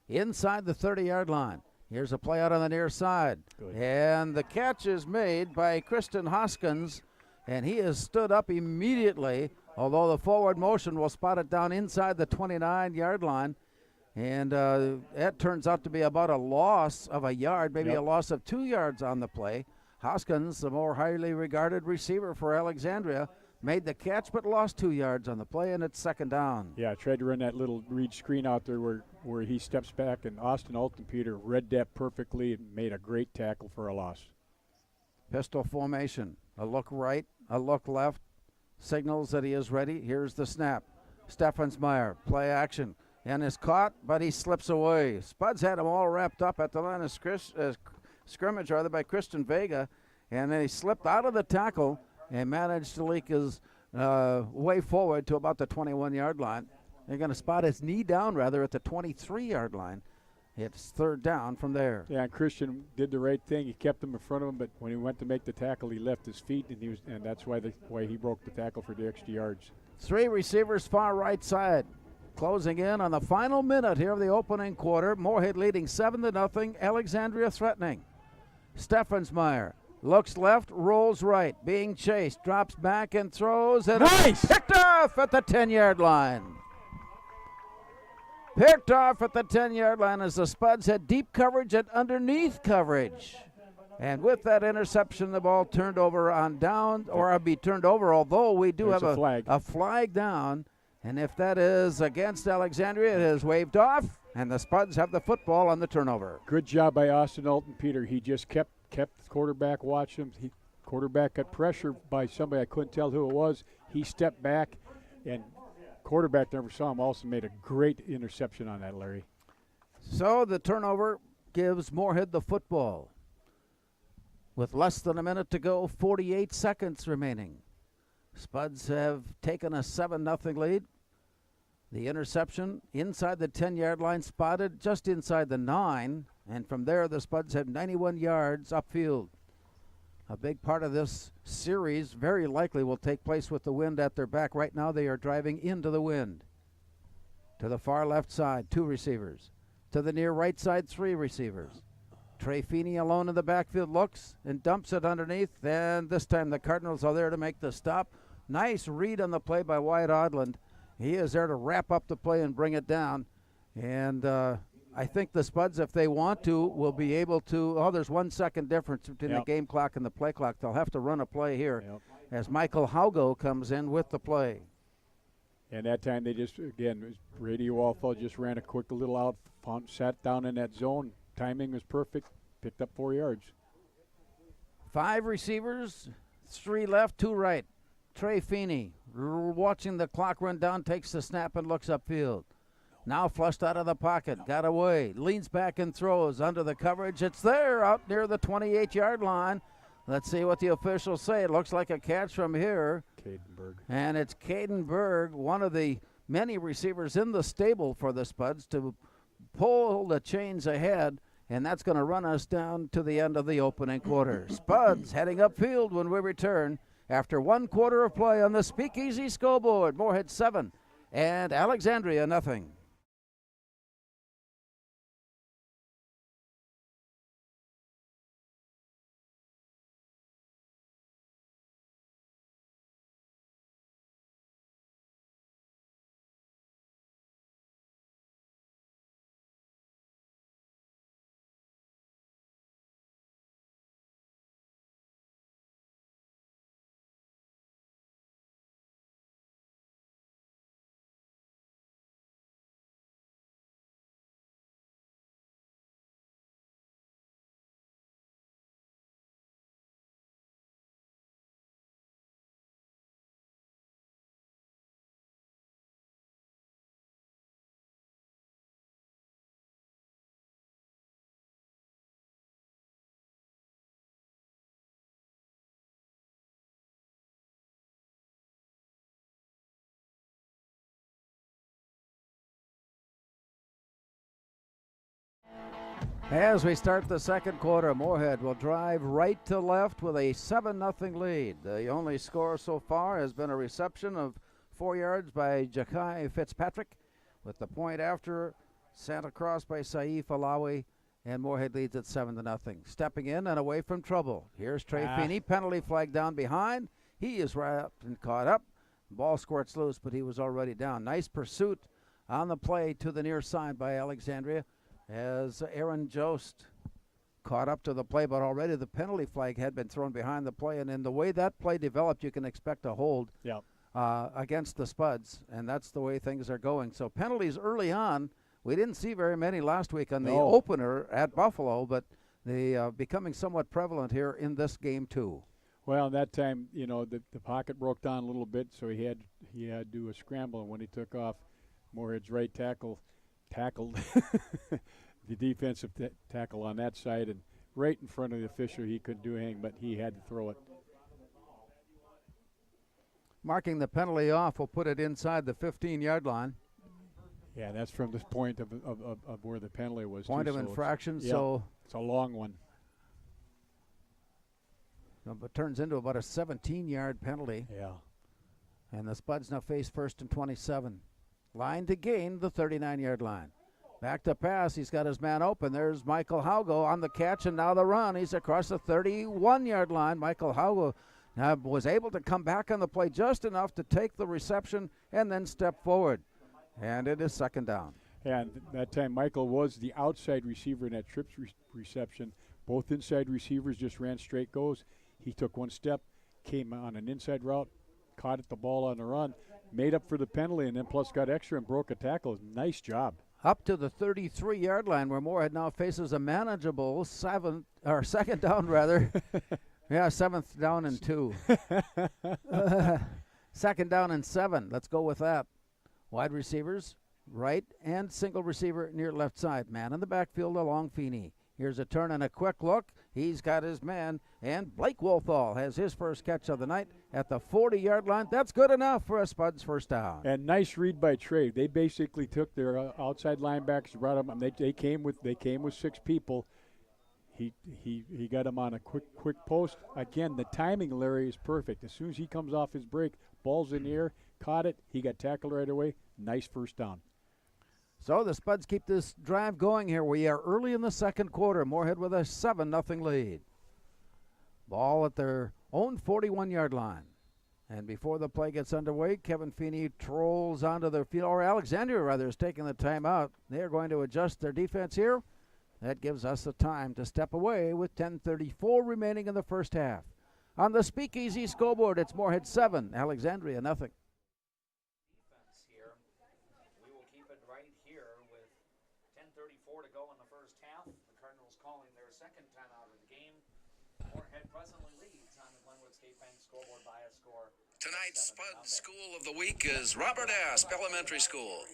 inside the 30-yard line. Here's a play out on the near side. Good. And the catch is made by Kristen Hoskins, and he has stood up immediately, although the forward motion will spot it down inside the 29-yard line. And that turns out to be about a loss of a yard, maybe a loss of 2 yards on the play. Hoskins, the more highly regarded receiver for Alexandria, made the catch but lost 2 yards on the play, and it's second down. Yeah, tried to run that little read screen out there where he steps back, and Austin Altenpeter read that perfectly and made a great tackle for a loss. Pistol formation, a look right, a look left, signals that he is ready. Here's the snap. Steffensmeyer, play action, and is caught, but he slips away. Spuds had him all wrapped up at the line of scrimmage by Christian Vega, and then he slipped out of the tackle and managed to leak his way forward to about the 21-yard line. They're going to spot his knee down, rather, at the 23-yard line. It's third down from there. Yeah, and Christian did the right thing. He kept him in front of him, but when he went to make the tackle, he left his feet, and that's why he broke the tackle for the extra yards. 3 receivers far right side. Closing in on the final minute here of the opening quarter. Moorhead leading 7-0. Alexandria threatening. Steffensmeyer looks left, rolls right, being chased, drops back and throws, and nice! Picked off at the 10-yard line. Picked off at the 10-yard line as the Spuds had deep coverage and underneath coverage. And with that interception, the ball turned over on down, or be turned over, although we do have a flag down. And if that is against Alexandria, it is waved off, and the Spuds have the football on the turnover. Good job by Austin Altenpeter. He just kept the quarterback watching him. Quarterback got pressure by somebody. I couldn't tell who it was. He stepped back, and quarterback never saw him. Also made a great interception on that, Larry. So the turnover gives Moorhead the football. With less than a minute to go, 48 seconds remaining. Spuds have taken a 7-0 lead. The interception inside the 10-yard line, spotted just inside the 9. And from there, the Spuds have 91 yards upfield. A big part of this series very likely will take place with the wind at their back. Right now, they are driving into the wind. To the far left side, 2 receivers. To the near right side, 3 receivers. Trey Feeney alone in the backfield looks and dumps it underneath. And this time, the Cardinals are there to make the stop. Nice read on the play by Wyatt Odland. He is there to wrap up the play and bring it down. And I think the Spuds, if they want to, will be able to. There's 1 second difference between the game clock and the play clock. They'll have to run a play here as Michael Haugo comes in with the play. And that time they just, again, Brady Walthall just ran a quick little out, sat down in that zone. Timing was perfect, picked up 4 yards. 5 receivers, 3 left, 2 right. Trey Feeney, watching the clock run down, takes the snap and looks upfield. Now flushed out of the pocket, got away, leans back and throws under the coverage. It's there out near the 28-yard line. Let's see what the officials say. It looks like a catch from here. Cadenberg. And it's Cadenberg, one of the many receivers in the stable for the Spuds, to pull the chains ahead, and that's going to run us down to the end of the opening quarter. Spuds heading upfield when we return after 1 quarter of play on the Speakeasy scoreboard. Moorhead 7 and Alexandria nothing. As we start the second quarter, Moorhead will drive right to left with a 7-0 lead. The only score so far has been a reception of 4 yards by Ja'Kai Fitzpatrick, with the point after sent across by Saif Alawi, and Moorhead leads at 7-0. Stepping in and away from trouble. Here's Trey Feeney, penalty flag down behind. He is wrapped and caught up. Ball squirts loose, but he was already down. Nice pursuit on the play to the near side by Alexandria, as Aaron Jost caught up to the play, but already the penalty flag had been thrown behind the play, and in the way that play developed, you can expect a hold against the Spuds, and that's the way things are going. So penalties early on, we didn't see very many last week on the opener at Buffalo, but they becoming somewhat prevalent here in this game too. Well, that time, you know, the pocket broke down a little bit, so he had to do a scramble, and when he took off, Moorhead's right tackle tackled the defensive tackle on that side, and right in front of the official. He couldn't do anything, but he had to throw it. Marking the penalty off will put it inside the 15-yard line. Yeah, that's from this point of where the penalty was. Point of infraction, so it's a long one. But turns into about a 17-yard penalty. Yeah. And the Spuds now face 1st and 27. Line to gain the 39-yard line. Back to pass. He's got his man open. There's Michael Haugo on the catch, and now the run. He's across the 31-yard line. Michael Haugo was able to come back on the play just enough to take the reception and then step forward. And it is 2nd down. And that time Michael was the outside receiver in that trips reception. Both inside receivers just ran straight goes. He took one step, came on an inside route, caught the ball on the run, made up for the penalty, and then plus got extra and broke a tackle. Nice job. Up to the 33-yard line, where Moorhead now faces a manageable 2nd down rather. Yeah, 7th down and 2. 2nd down and 7. Let's go with that. Wide receivers, right, and single receiver near left side. Man in the backfield along Feeney. Here's a turn and a quick look. He's got his man, and Blake Wolfall has his first catch of the night at the 40-yard line. That's good enough for a Spuds first down. And nice read by Trey. They basically took their outside linebackers, brought them. They came with 6 people. He got him on a quick post. Again, the timing, Larry, is perfect. As soon as he comes off his break, ball's in the air, caught it. He got tackled right away. Nice first down. So the Spuds keep this drive going here. We are early in the second quarter. Moorhead with a 7-0 lead. Ball at their own 41-yard line. And before the play gets underway, Kevin Feeney trolls onto their field, or Alexandria rather is taking the timeout. They are going to adjust their defense here. That gives us the time to step away with 10:34 remaining in the first half. On the Speakeasy scoreboard, it's Moorhead 7, Alexandria nothing. To go in the first half. The Cardinals calling their second timeout of the game. Moorhead presently leads on the Glenwood State Bank scoreboard by a score. Tonight's Spud School of the Week is Robert Asp Elementary School.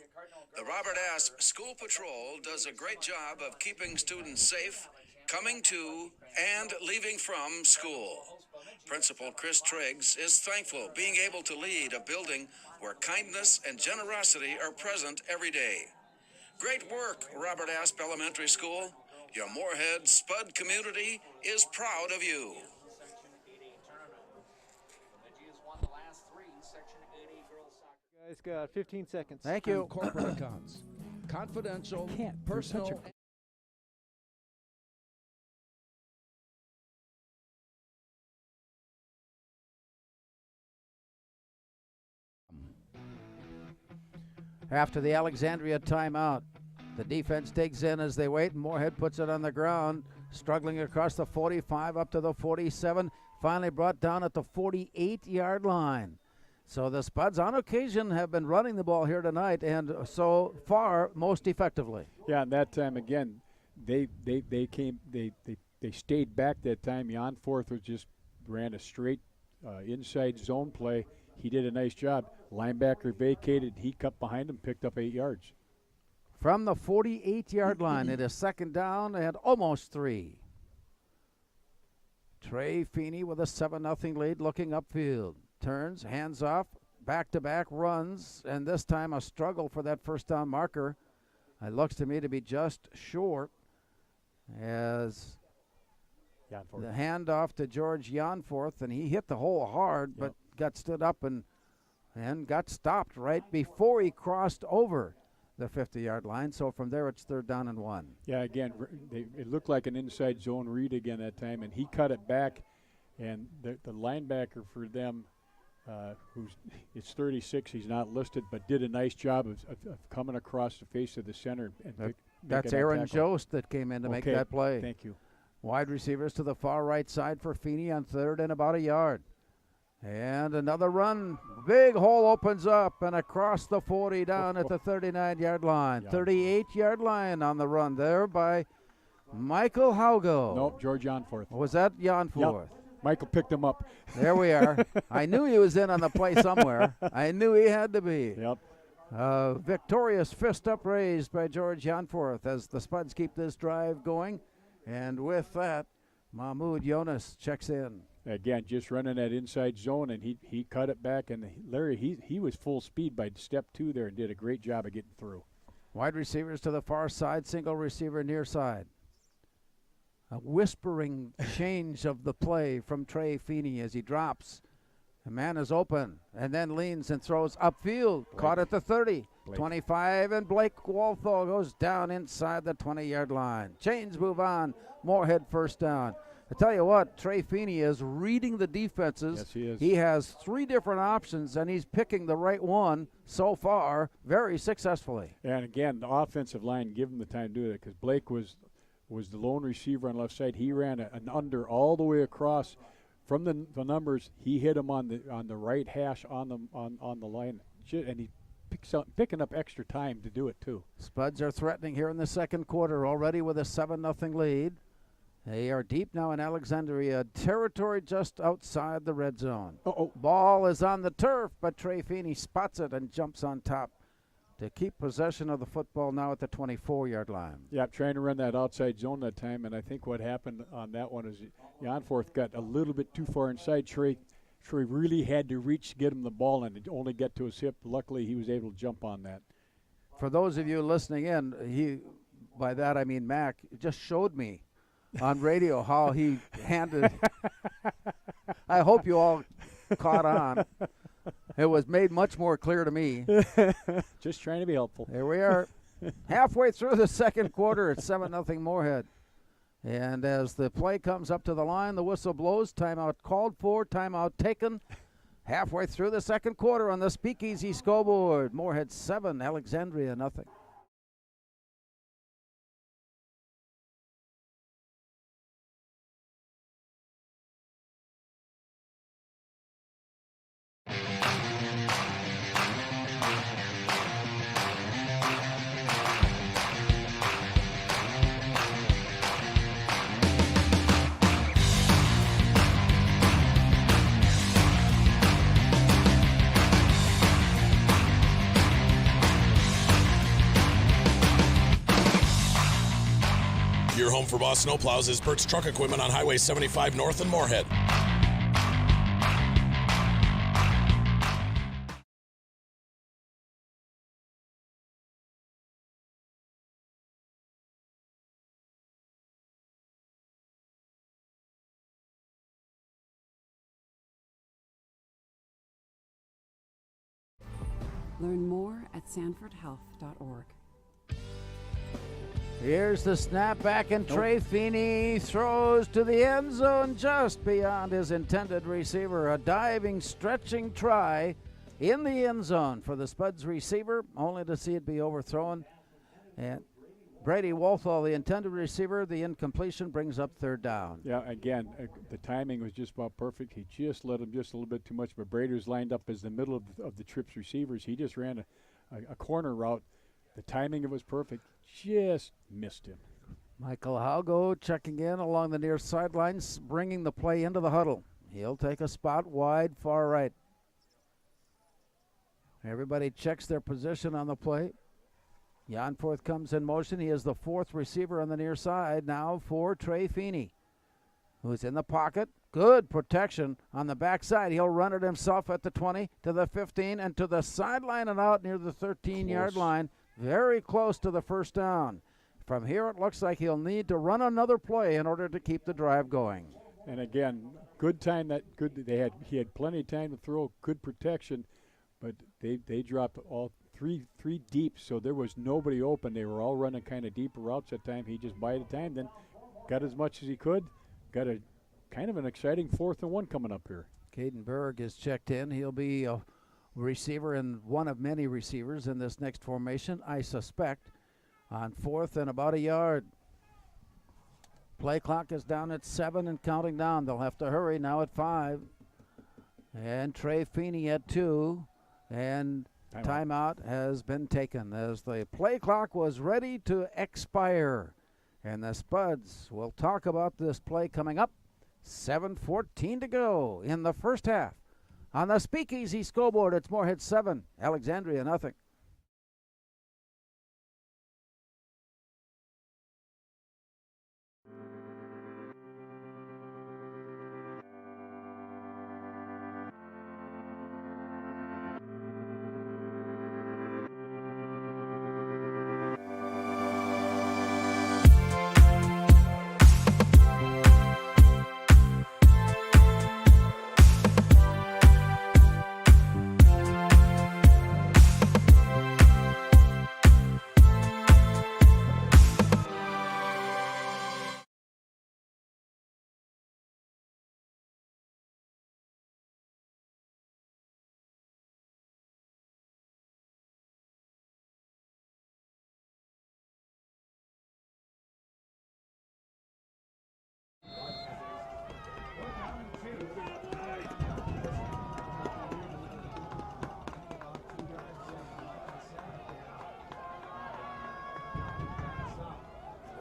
The Robert Asp School Patrol does a great job of keeping students safe, coming to and leaving from school. Principal Chris Triggs is thankful being able to lead a building where kindness and generosity are present every day. Great work, Robert Asp Elementary School. Your Moorhead Spud community is proud of you. Section 8A tournament. It's got 15 seconds. Thank you. Corporate accounts. Confidential, personal. After the Alexandria timeout, the defense digs in as they wait, and Moorhead puts it on the ground, struggling across the 45 up to the 47, finally brought down at the 48-yard line. So the Spuds on occasion have been running the ball here tonight, and so far most effectively. Yeah, and that time again, they stayed back that time. Jan Forth was just ran a straight inside zone play. He did a nice job. Linebacker vacated. He cut behind him, picked up 8 yards. From the 48-yard line, it is second down and almost 3. Trey Feeney with a 7-0 lead, looking upfield. Turns, hands off, back-to-back runs, and this time a struggle for that first down marker. It looks to me to be just short as the handoff to George Janforth, and he hit the hole hard, but got stood up and got stopped right before he crossed over the 50-yard line. So from there, it's third down and 1. Yeah, again, it looked like an inside zone read again that time, and he cut it back, and the linebacker for them, it's 36, he's not listed, but did a nice job of coming across the face of the center. And that's Aaron Jost that came in to make that play. Thank you. Wide receivers to the far right side for Feeney on third and about a yard. And another run. Big hole opens up and across the 40 down at the 39-yard line. 38-yard line on the run there by Michael Haugo. Nope, George Janforth. Was that Janforth? Yep. Michael picked him up. There we are. I knew he was in on the play somewhere. I knew he had to be. Yep. Victorious fist upraised by George Janforth as the Spuds keep this drive going. And with that, Mahmoud Jonas checks in. Again, just running that inside zone, and he cut it back. And Larry, he was full speed by step 2 there and did a great job of getting through. Wide receivers to the far side, single receiver near side. A whispering change of the play from Trey Feeney as he drops. The man is open and then leans and throws upfield. Caught at the 30. 25, and Blake Walthall goes down inside the 20-yard line. Chains move on. Moorhead first down. I tell you what, Trey Feeney is reading the defenses. Yes, he is. He has 3 different options, and he's picking the right one so far very successfully. And again, the offensive line give him the time to do that because Blake was the lone receiver on the left side. He ran an under all the way across. From the numbers, he hit him on the right hash on the line, and he picking up extra time to do it too. Spuds are threatening here in the second quarter already with a 7-0 lead. They are deep now in Alexandria territory just outside the red zone. Ball is on the turf, but Trey Feeney spots it and jumps on top to keep possession of the football now at the 24-yard line. Yeah, trying to run that outside zone that time, and I think what happened on that one is Janforth got a little bit too far inside. Trey really had to reach to get him the ball and only get to his hip. Luckily, he was able to jump on that. For those of you listening in, by that I mean Mac, just showed me on radio how he handed. I hope you all caught on. It was made much more clear to me. Just trying to be helpful. There we are. Halfway through the second quarter, it's 7-0 Moorhead. And as the play comes up to the line, the whistle blows. Timeout called for, timeout taken. Halfway through the second quarter on the Speakeasy scoreboard. Moorhead 7, Alexandria nothing. Your home for Boss Snowplows is Burt's Truck Equipment on Highway 75 North in Moorhead. Learn more at sanfordhealth.org. Here's the snap back, and Trey Feeney throws to the end zone just beyond his intended receiver. A diving, stretching try in the end zone for the Spuds receiver, only to see it be overthrown. And Brady Wolthall, the intended receiver, the incompletion brings up third down. Yeah, again, the timing was just about perfect. He just let him just a little bit too much, but Brady was lined up as the middle of the Trips receivers. He just ran a corner route. The timing was perfect. Just missed him. Michael Halgo checking in along the near sidelines, bringing the play into the huddle. He'll take a spot wide, far right. Everybody checks their position on the play. Janforth comes in motion. He is the fourth receiver on the near side now for Trey Feeney, who's in the pocket. Good protection on the backside. He'll run it himself at the 20, to the 15, and to the sideline and out near the 13-yard line. Very close to the first down. From here, it looks like he'll need to run another play in order to keep the drive going. And again, good time. He had plenty of time to throw. Good protection, but they dropped all three deep, so there was nobody open. They were all running kind of deeper routes at time. He just bided time, then got as much as he could. Got a kind of an exciting 4th and 1 coming up here. Caden Berg is checked in. He'll be a receiver and one of many receivers in this next formation, I suspect, on 4th and about a yard. Play clock is down at 7 and counting down. They'll have to hurry now at 5. And Trey Feeney at 2. And timeout has been taken as the play clock was ready to expire. And the Spuds will talk about this play coming up. 7:14 to go in the first half. On the Speakeasy scoreboard, it's Moorhead 7, Alexandria nothing.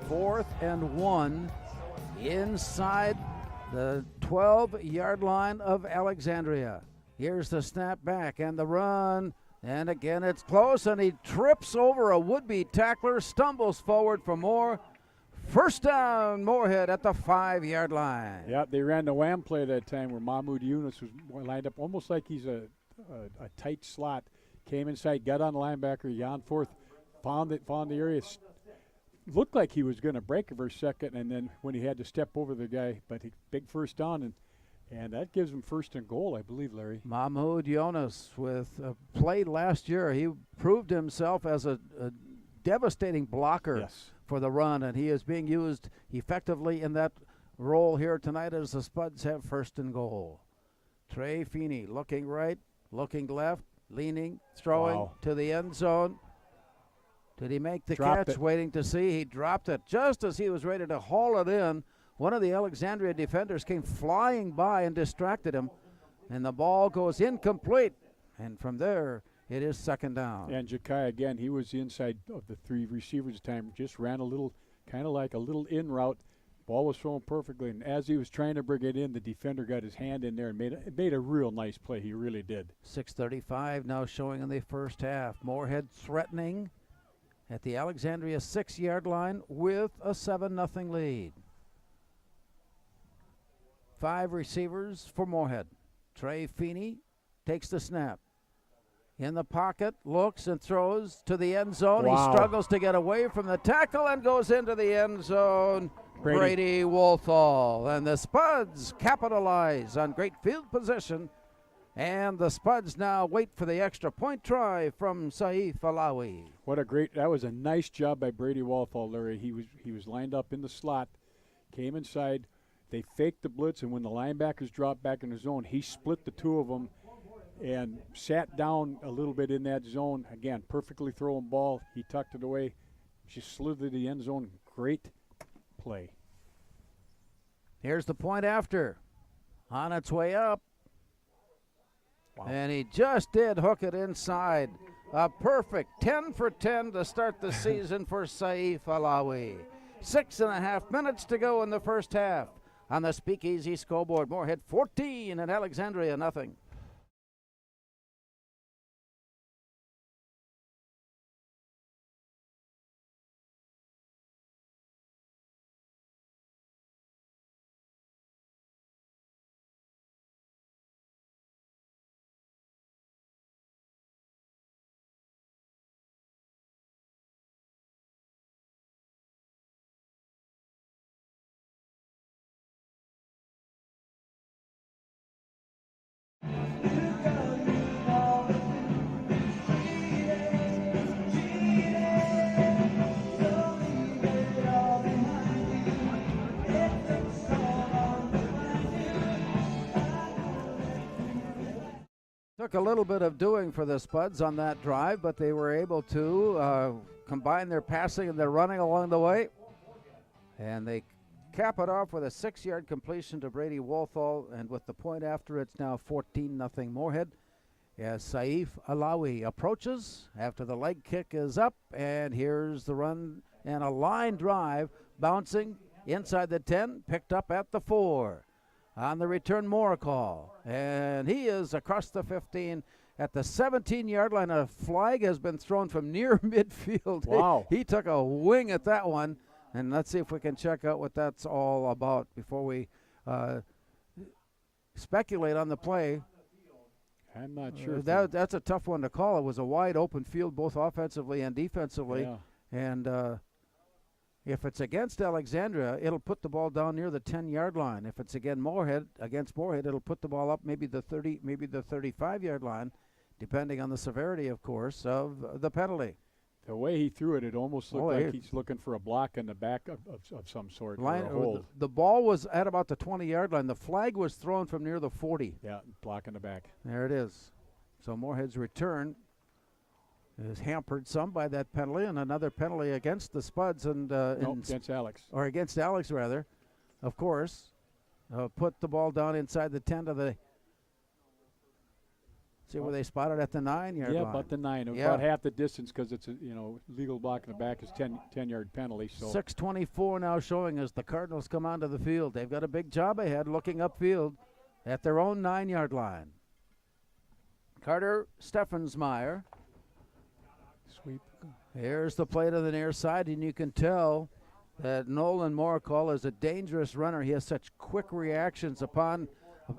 Fourth and 1 inside the 12-yard line of Alexandria. Here's the snap back and the run. And again, it's close, and he trips over a would-be tackler, stumbles forward for more. First down, Moorhead at the 5-yard line. Yeah, they ran the wham play that time where Mahmoud Yunus was lined up almost like he's a tight slot. Came inside, got on the linebacker, Janforth, found the area. Looked like he was going to break it for a second, and then when he had to step over the guy, but big first down, and that gives him first and goal, I believe, Larry. Mahmoud Yunus with a play last year. He proved himself as a devastating blocker for the run, and he is being used effectively in that role here tonight as the Spuds have first and goal. Trey Feeney looking right, looking left, leaning, throwing to the end zone. Did he make the catch? Waiting to see. He dropped it just as he was ready to haul it in. One of the Alexandria defenders came flying by and distracted him, and the ball goes incomplete. And from there, it is second down. And Jakai, again, he was inside of the 3 receivers at the time. Just ran a little, kind of like a little in route. Ball was thrown perfectly, and as he was trying to bring it in, the defender got his hand in there and made a real nice play. He really did. 6:35 now showing in the first half. Moorhead threatening at the Alexandria 6-yard line with a 7-0 lead. 5 receivers for Moorhead. Trey Feeney takes the snap. In the pocket, looks and throws to the end zone. He struggles to get away from the tackle and goes into the end zone. Brady Wolthall. And the Spuds capitalize on great field position And the Spuds now wait for the extra point try from Saif Alawi. That was a nice job by Brady Walthall, Larry. He was lined up in the slot, came inside. They faked the blitz, and when the linebackers dropped back in the zone, he split the two of them and sat down a little bit in that zone. Again, perfectly thrown ball. He tucked it away. Just slid to the end zone. Great play. Here's the point after. On its way up. Wow. And he just did hook it inside. A perfect 10 for 10 to start the season for Saif Alawi. 6.5 minutes to go in the first half. On the Speakeasy scoreboard, Moorhead 14 and Alexandria nothing. Took a little bit of doing for the Spuds on that drive, but they were able to combine their passing and their running along the way. And they cap it off with a 6-yard completion to Brady Walthall, and with the point after, it's now 14-0 Moorhead. As Saif Alawi approaches after the leg kick is up, and here's the run and a line drive bouncing inside the 10, picked up at the 4. On the return, Moorcall, and he is across the 15 at the 17-yard line. A flag has been thrown from near midfield. Wow. He took a wing at that one, and let's see if we can check out what that's all about before we speculate on the play. I'm not sure. That's a tough one to call. It was a wide open field, both offensively and defensively. Yeah. And if it's against Alexandria, it'll put the ball down near the 10-yard line. If it's against Moorhead, it'll put the ball up maybe the 30, maybe the 35-yard line, depending on the severity, of course, of the penalty. The way he threw it, it almost looked like he's looking for a block in the back of some sort. Or a hold. The ball was at about the 20-yard line. The flag was thrown from near the 40. Yeah, block in the back. There it is. So Moorhead's return is hampered some by that penalty, and another penalty against the Spuds and against Alex. Or against Alex, rather, of course. Put the ball down inside the 10 to the. See where they spotted at the 9-yard line. Yeah, about the 9. About half the distance, because it's a legal block in the back is 10-yard penalty. So 6:24 now showing as the Cardinals come onto the field. They've got a big job ahead, looking upfield at their own 9-yard line. Carter Steffensmeyer. Sweep. Here's the play to the near side, and you can tell that Nolan Moorcall is a dangerous runner. He has such quick reactions upon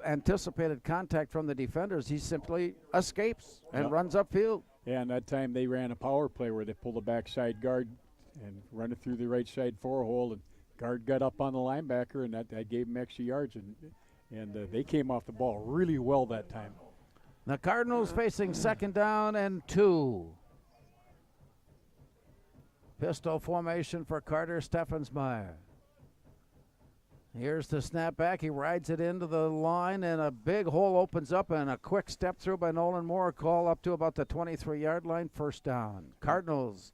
anticipated contact from the defenders. He simply escapes and runs upfield. Yeah, and that time they ran a power play where they pulled the backside guard and run it through the right side 4-hole, and guard got up on the linebacker, and that gave him extra yards, and they came off the ball really well that time. The Cardinals facing 2nd down and 2. Pistol formation for Carter Steffensmeyer. Here's the snap back. He rides it into the line, and a big hole opens up, and a quick step through by Nolan Moorcall up to about the 23-yard line. 1st down. Cardinals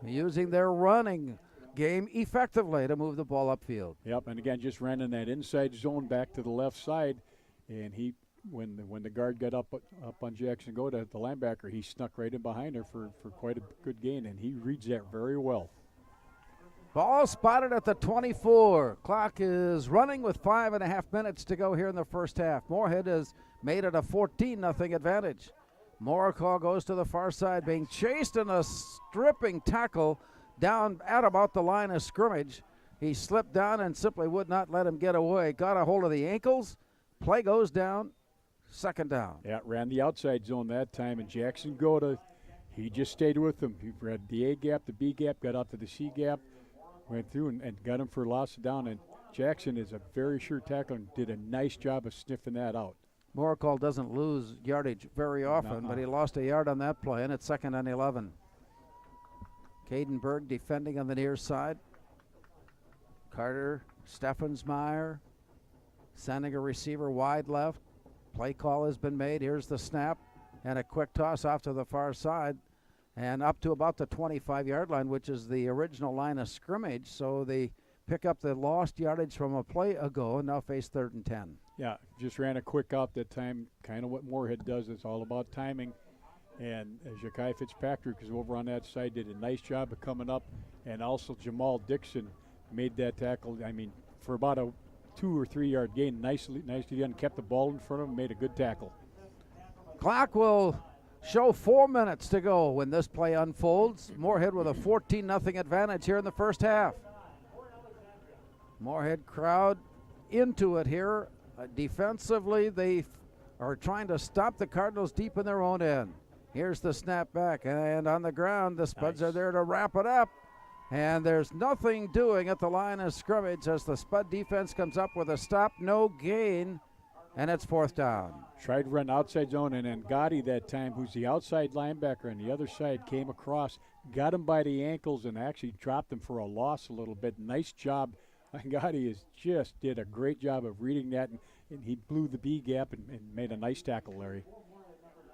using their running game effectively to move the ball upfield. Yep, and again, just ran in that inside zone back to the left side, and he, when the guard got up on Jackson Goda, the linebacker, he snuck right in behind her for quite a good gain, and he reads that very well. Ball spotted at the 24. Clock is running with 5.5 minutes to go here in the first half. Moorhead has made it a 14-0 advantage. Moorcall goes to the far side, being chased in a stripping tackle down at about the line of scrimmage. He slipped down and simply would not let him get away. Got a hold of the ankles. Play goes down. 2nd down. Yeah, ran the outside zone that time, and Jackson Goda, he just stayed with him. He read the A gap, the B gap, got out to the C gap, went through and got him for a loss of down. And Jackson is a very sure tackler and did a nice job of sniffing that out. Moorhead doesn't lose yardage very often, but he lost a yard on that play, and it's 2nd and 11. Cadenberg defending on the near side. Carter, Steffensmeyer sending a receiver wide left. Play call has been made. Here's the snap and a quick toss off to the far side and up to about the 25-yard line, which is the original line of scrimmage. So they pick up the lost yardage from a play ago and now face 3rd and 10. Yeah, just ran a quick out that time, kind of what Moorhead does. It's all about timing. And Ja'Kai Fitzpatrick is over on that side, did a nice job of coming up. And also Jamal Dixon made that tackle, I mean, for about a 2 or 3 yard gain. Nicely done, kept the ball in front of him, made a good tackle. Clock will show 4 minutes to go when this play unfolds. Moorhead with a 14-0 advantage here in the first half. Moorhead crowd into it here. Defensively, they are trying to stop the Cardinals deep in their own end. Here's the snap back, and on the ground, the Spuds are there to wrap it up. And there's nothing doing at the line of scrimmage as the Spud defense comes up with a stop, no gain, and it's 4th down. Tried to run outside zone, and then Gotti that time, who's the outside linebacker on the other side, came across, got him by the ankles, and actually dropped him for a loss a little bit. Nice job. Gotti just did a great job of reading that, and he blew the B gap and made a nice tackle, Larry.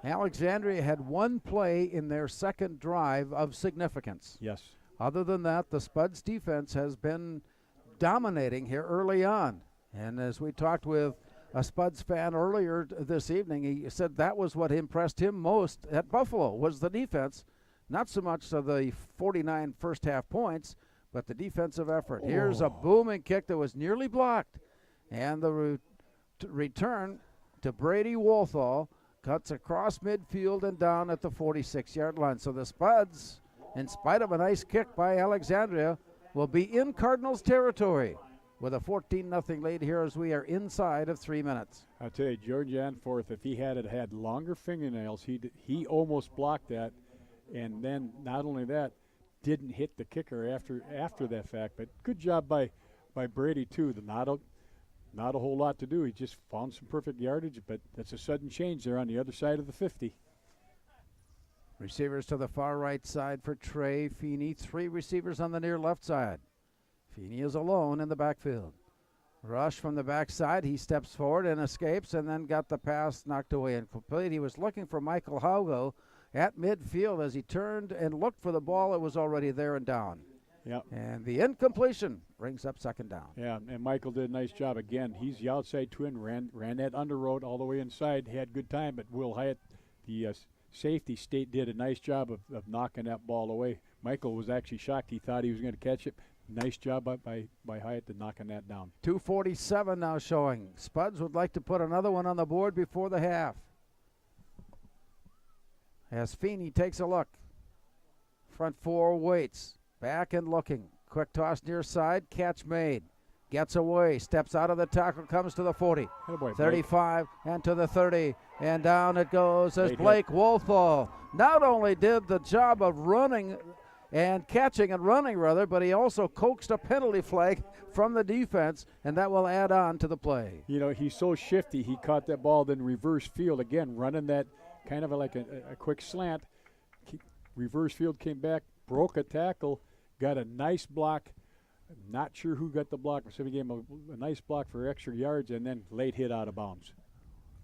Alexandria had one play in their second drive of significance. Yes. Other than that, the Spuds defense has been dominating here early on. And as we talked with a Spuds fan earlier this evening, he said that was what impressed him most at Buffalo was the defense, not so much of the 49 first half points, but the defensive effort. Oh. Here's a booming kick that was nearly blocked. And the return to Brady Wolthall cuts across midfield and down at the 46-yard line. So the Spuds, in spite of a nice kick by Alexandria, will be in Cardinals territory with a 14-0 lead here as we are inside of 3 minutes. I'll tell you, George Anforth, if he had longer fingernails, he almost blocked that. And then not only that, didn't hit the kicker after that fact. But good job by Brady, too. Not a whole lot to do. He just found some perfect yardage, but that's a sudden change there on the other side of the 50. Receivers to the far right side for Trey Feeney. 3 receivers on the near left side. Feeney is alone in the backfield. Rush from the backside. He steps forward and escapes and then got the pass knocked away incomplete. He was looking for Michael Haugo at midfield. As he turned and looked for the ball, it was already there and down. Yep. And the incompletion brings up 2nd down. Yeah, and Michael did a nice job again. He's the outside twin, ran that under road all the way inside, had good time, but Will Hyatt, the safety, did a nice job of knocking that ball away. Michael was actually shocked. He thought he was going to catch it. Nice job by Hyatt to knocking that down. 2:47 now showing. Spuds would like to put another one on the board before the half. As Feeney takes a look. Front 4 waits. Back and looking. Quick toss near side. Catch made. Gets away. Steps out of the tackle. Comes to the 40. Oh boy, 35 and to the 30. And down it goes as Blake Wolthall not only did the job of running and catching and running, rather, but he also coaxed a penalty flag from the defense, and that will add on to the play. You know, he's so shifty. He caught that ball, then reverse field again, running that kind of like a quick slant. Reverse field came back, broke a tackle, got a nice block. I'm not sure who got the block. So he gave him a nice block for extra yards and then late hit out of bounds.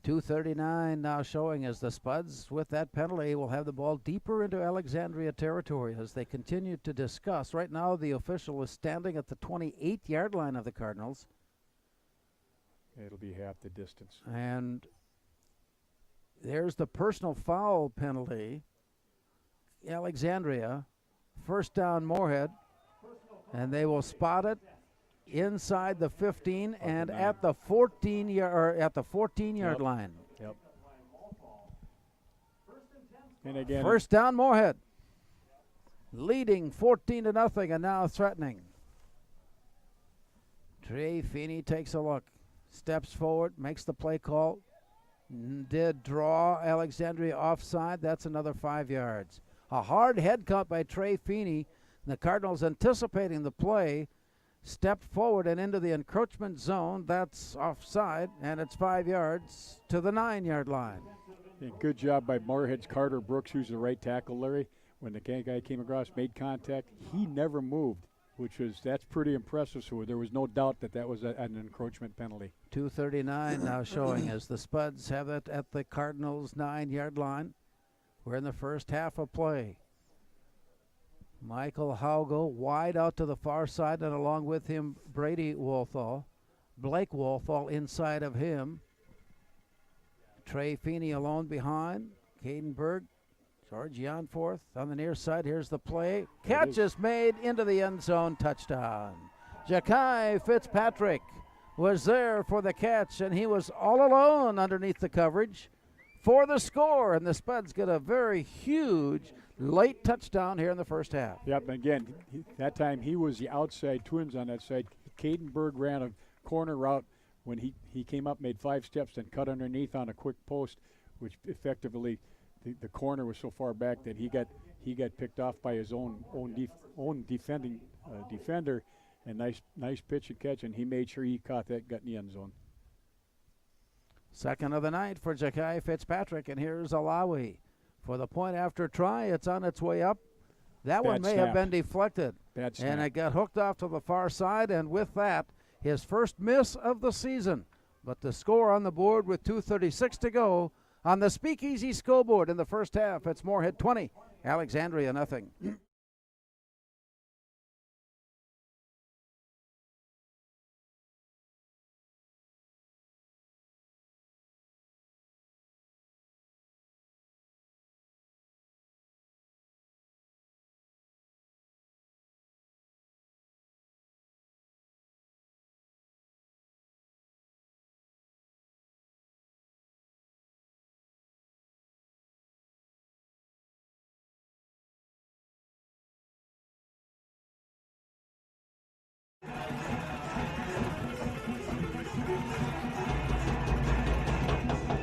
2:39 now showing as the Spuds, with that penalty, will have the ball deeper into Alexandria territory as they continue to discuss. Right now the official is standing at the 28-yard line of the Cardinals. It'll be half the distance. And there's the personal foul penalty. Alexandria, first down Moorhead, and they will spot it inside the 15 and at the 14-yard line. Yep. And again, first down Moorhead, leading 14-0 and now threatening. Trey Feeney takes a look, steps forward, makes the play call. Did draw Alexandria offside. That's another 5 yards. A hard head cut by Trey Feeney. The Cardinals anticipating the play stepped forward and into the encroachment zone. That's offside, and it's 5 yards to the 9-yard line. Yeah, good job by Moorhead's Carter Brooks, who's the right tackle, Larry. When the guy came across, made contact, he never moved, that's pretty impressive. So there was no doubt that was an encroachment penalty. 2:39 now showing as the Spuds have it at the Cardinals' 9-yard line. We're in the first half of play. Michael Haugo wide out to the far side, and along with him, Blake Wolfall inside of him. Trey Feeney alone behind. Caden Berg, George Janforth on the near side. Here's the play. Catch is made into the end zone. Touchdown. Ja'Kai Fitzpatrick was there for the catch, and he was all alone underneath the coverage for the score. And the Spuds get a very huge late touchdown here in the first half. Yep, and again, that time he was the outside twins on that side. Caden Berg ran a corner route when he came up, made 5 steps, and cut underneath on a quick post, which effectively the corner was so far back that he got picked off by his own defending defender, and nice pitch and catch, and he made sure he caught that, got in the end zone. Second of the night for Ja'Kai Fitzpatrick, and here's Alawi for the point after try. It's on its way up. That one may have been deflected. Bad snap. And it got hooked off to the far side, and with that, his first miss of the season. But the score on the board with 2:36 to go on the Speakeasy scoreboard in the first half. It's Moorhead 20, Alexandria nothing.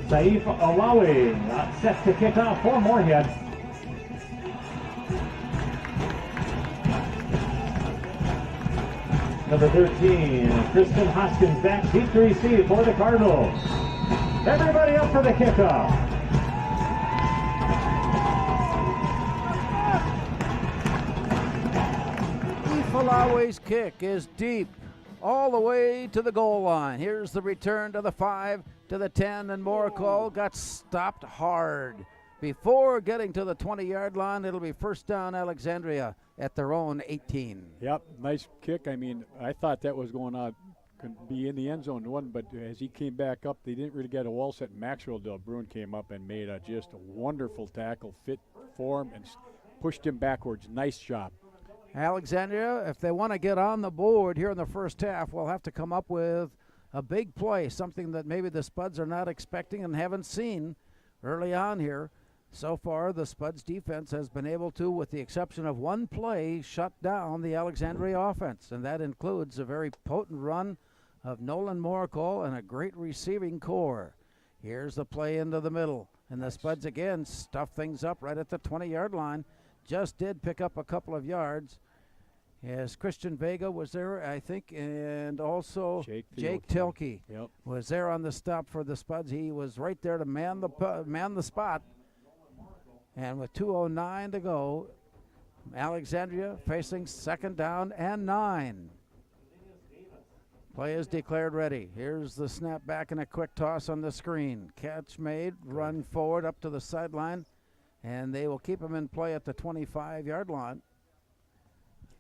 Saif Alawi set to kick off for Moorhead. Number 13, Kristen Hoskins back deep to receive for the Cardinals. Everybody up for the kickoff. Alawi's kick is deep all the way to the goal line. Here's the return to the 5, to the 10, and Moorhead got stopped hard. Before getting to the 20-yard line, it'll be first down Alexandria at their own 18. Yep, nice kick. I mean, I thought that was going on, could be in the end zone one, but as he came back up, they didn't really get a wall set. Maxwell Del Bruin came up and made just a wonderful tackle, fit for him, and pushed him backwards. Nice job. Alexandria, if they want to get on the board here in the first half, will have to come up with a big play, something that maybe the Spuds are not expecting and haven't seen early on here. So far, the Spuds defense has been able to, with the exception of one play, shut down the Alexandria offense, and that includes a very potent run of Nolan Moorhead and a great receiving core. Here's the play into the middle, and the Spuds again stuff things up right at the 20-yard line. Just did pick up a couple of yards. As Christian Vega was there, I think, and also Jake Tilke was there on the stop for the Spuds. He was right there to man the spot. And with 2:09 to go, Alexandria facing second down and 9. Play is declared ready. Here's the snap back and a quick toss on the screen. Catch made, run forward up to the sideline, and they will keep him in play at the 25-yard line.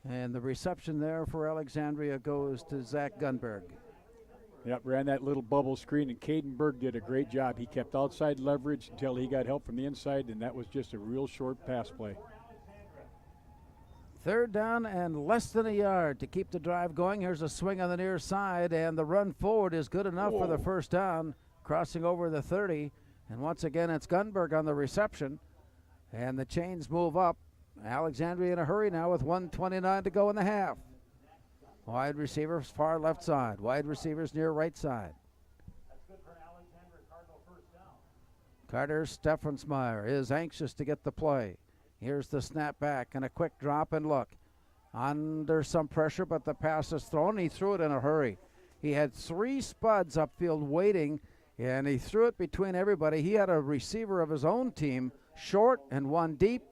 And the reception there for Alexandria goes to Zach Gunberg. Yep, ran that little bubble screen, and Caden Berg did a great job. He kept outside leverage until he got help from the inside, and that was just a real short pass play. Third down and less than a yard to keep the drive going. Here's a swing on the near side, and the run forward is good enough for the first down, crossing over the 30. And once again, it's Gunberg on the reception, and the chains move up. Alexandria in a hurry now with 1:29 to go in the half. Wide receivers far left side. Wide receivers near right side. Carter Steffensmeyer is anxious to get the play. Here's the snap back and a quick drop and look. under some pressure, but the pass is thrown. He threw it in a hurry. He had 3 Spuds upfield waiting, and he threw it between everybody. He had a receiver of his own team short and one deep.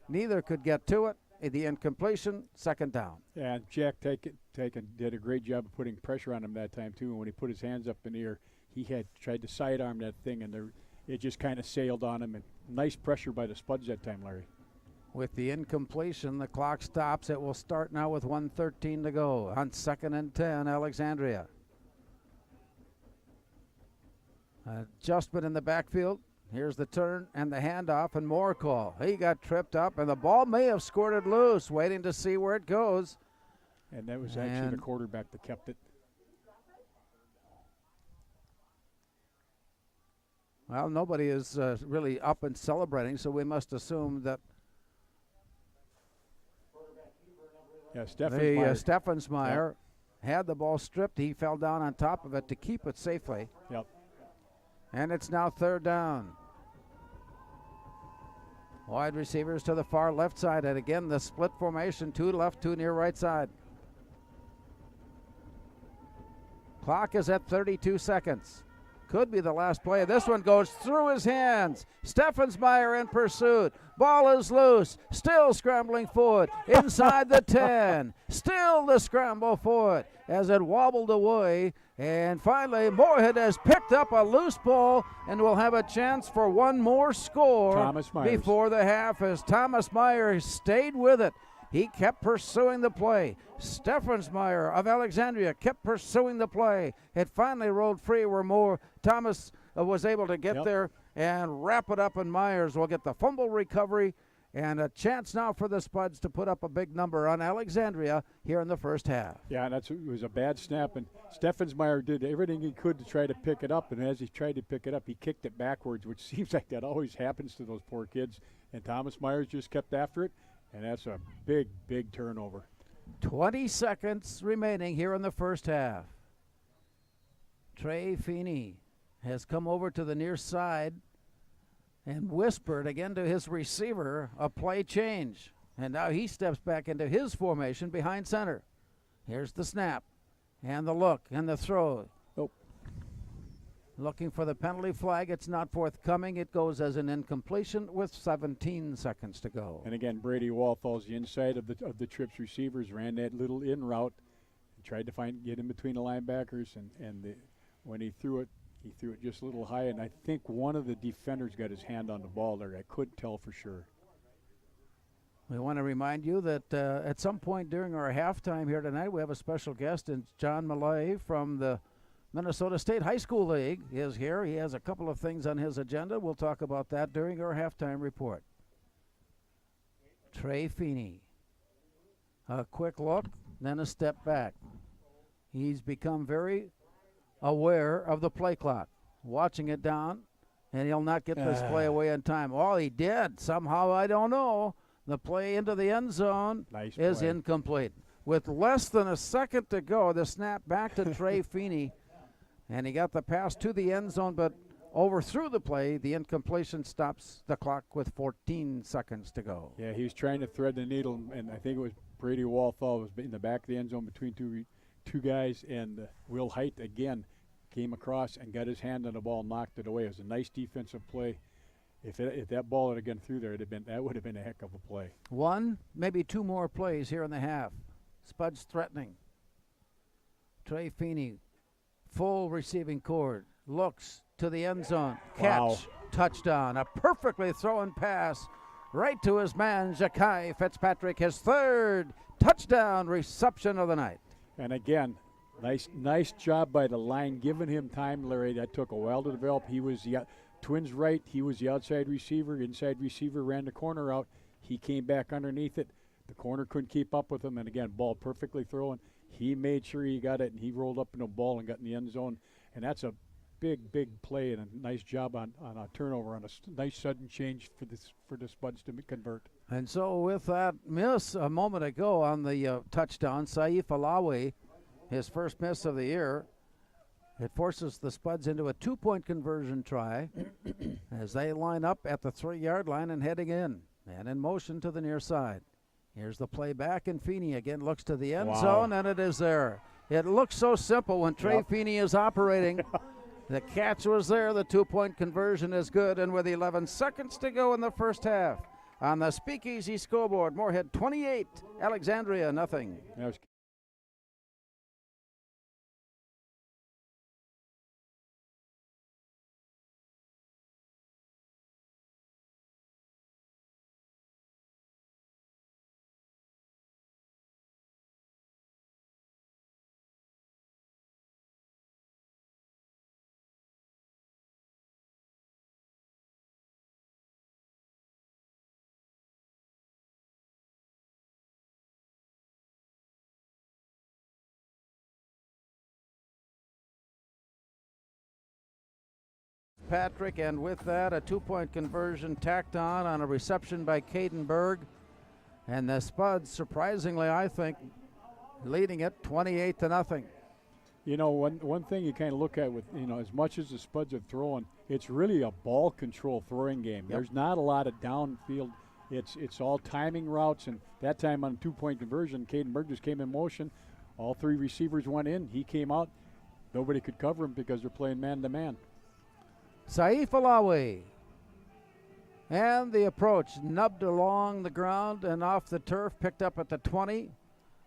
Neither could get to it. The incompletion, second down. Yeah, and Jack did a great job of putting pressure on him that time, too. And when he put his hands up in the air, he had tried to sidearm that thing, and it just kind of sailed on him. And nice pressure by the Spuds that time, Larry. With the incompletion, the clock stops. It will start now with 1:13 to go on 2nd and 10, Alexandria. Adjustment in the backfield. Here's the turn and the handoff and more call. He got tripped up, and the ball may have squirted loose, waiting to see where it goes. And that was actually the quarterback that kept it. Well, nobody is really up and celebrating, so we must assume that Steffensmeyer had the ball stripped. He fell down on top of it to keep it safely. Yep. And it's now 3rd down. Wide receivers to the far left side, and again the split formation, 2 left, 2 near right side. Clock is at 32 seconds. Could be the last play. This one goes through his hands. Steffensmeyer in pursuit. Ball is loose. Still scrambling forward. Inside the 10. Still the scramble forward as it wobbled away. And finally, Moorhead has picked up a loose ball and will have a chance for one more score before the half as Thomas Meyer stayed with it. He kept pursuing the play. Steffensmeyer of Alexandria kept pursuing the play. It finally rolled free where Thomas was able to get there and wrap it up, and Myers will get the fumble recovery and a chance now for the Spuds to put up a big number on Alexandria here in the first half. Yeah, it was a bad snap, and Steffensmeyer did everything he could to try to pick it up, and as he tried to pick it up, he kicked it backwards, which seems like that always happens to those poor kids, and Thomas Myers just kept after it. And that's a big, big turnover. 20 seconds remaining here in the first half. Trey Feeney has come over to the near side and whispered again to his receiver a play change. And now he steps back into his formation behind center. Here's the snap and the look and the throw. Looking for the penalty flag. It's not forthcoming. It goes as an incompletion with 17 seconds to go. And again, Brady Walthall's the inside of the Trips receivers, ran that little in route, and tried to get in between the linebackers, and when he threw it just a little high, and I think one of the defenders got his hand on the ball there. I couldn't tell for sure. We want to remind you that at some point during our halftime here tonight, we have a special guest, and John Millay from the Minnesota State High School League is here. He has a couple of things on his agenda. We'll talk about that during our halftime report. Trey Feeney. A quick look, then a step back. He's become very aware of the play clock, watching it down, and he'll not get this play away in time. All he did, somehow, I don't know, the play into the end zone is incomplete. With less than a second to go, the snap back to Trey Feeney. And he got the pass to the end zone, but overthrew the play. The incompletion stops the clock with 14 seconds to go. Yeah, he was trying to thread the needle, and I think it was Brady Walthall was in the back of the end zone between two guys, and Will Height again came across and got his hand on the ball and knocked it away. It was a nice defensive play. If that ball had gone through there, that would have been a heck of a play. One, maybe 2 more plays here in the half. Spuds threatening. Trey Feeney. Full receiving cord, looks to the end zone, catch, touchdown, a perfectly thrown pass right to his man, Ja'Kai Fitzpatrick, his 3rd touchdown reception of the night. And again, nice job by the line, giving him time, Larry. That took a while to develop. He was the Twins right, he was the outside receiver, inside receiver ran the corner out. He came back underneath it. The corner couldn't keep up with him, and again, ball perfectly thrown. He made sure he got it, and he rolled up in the ball and got in the end zone. And that's a big, big play and a nice job on a turnover, on a nice sudden change for the Spuds to convert. And so with that miss a moment ago on the touchdown, Saif Alawi, his first miss of the year, it forces the Spuds into a 2-point conversion try as they line up at the 3-yard line and heading in. And in motion to the near side. Here's the play back, and Feeney again looks to the end Wow. zone, and it is there. It looks so simple when Trey Feeney is operating. The catch was there. The 2-point conversion is good, and with 11 seconds to go in the first half, on the Speakeasy scoreboard, Moorhead 28, Alexandria nothing. Patrick, and with that, a 2-point conversion tacked on a reception by Caden Berg. And the Spuds, surprisingly, I think, leading it 28-0. You know, one thing you kind of look at with, as much as the Spuds are throwing, it's really a ball control throwing game. Yep. There's not a lot of downfield. It's all timing routes, and that time on a 2-point conversion, Caden Berg just came in motion. All 3 receivers went in. He came out. Nobody could cover him because they're playing man-to-man. Saif Alawi. And the approach nubbed along the ground and off the turf, picked up at the 20.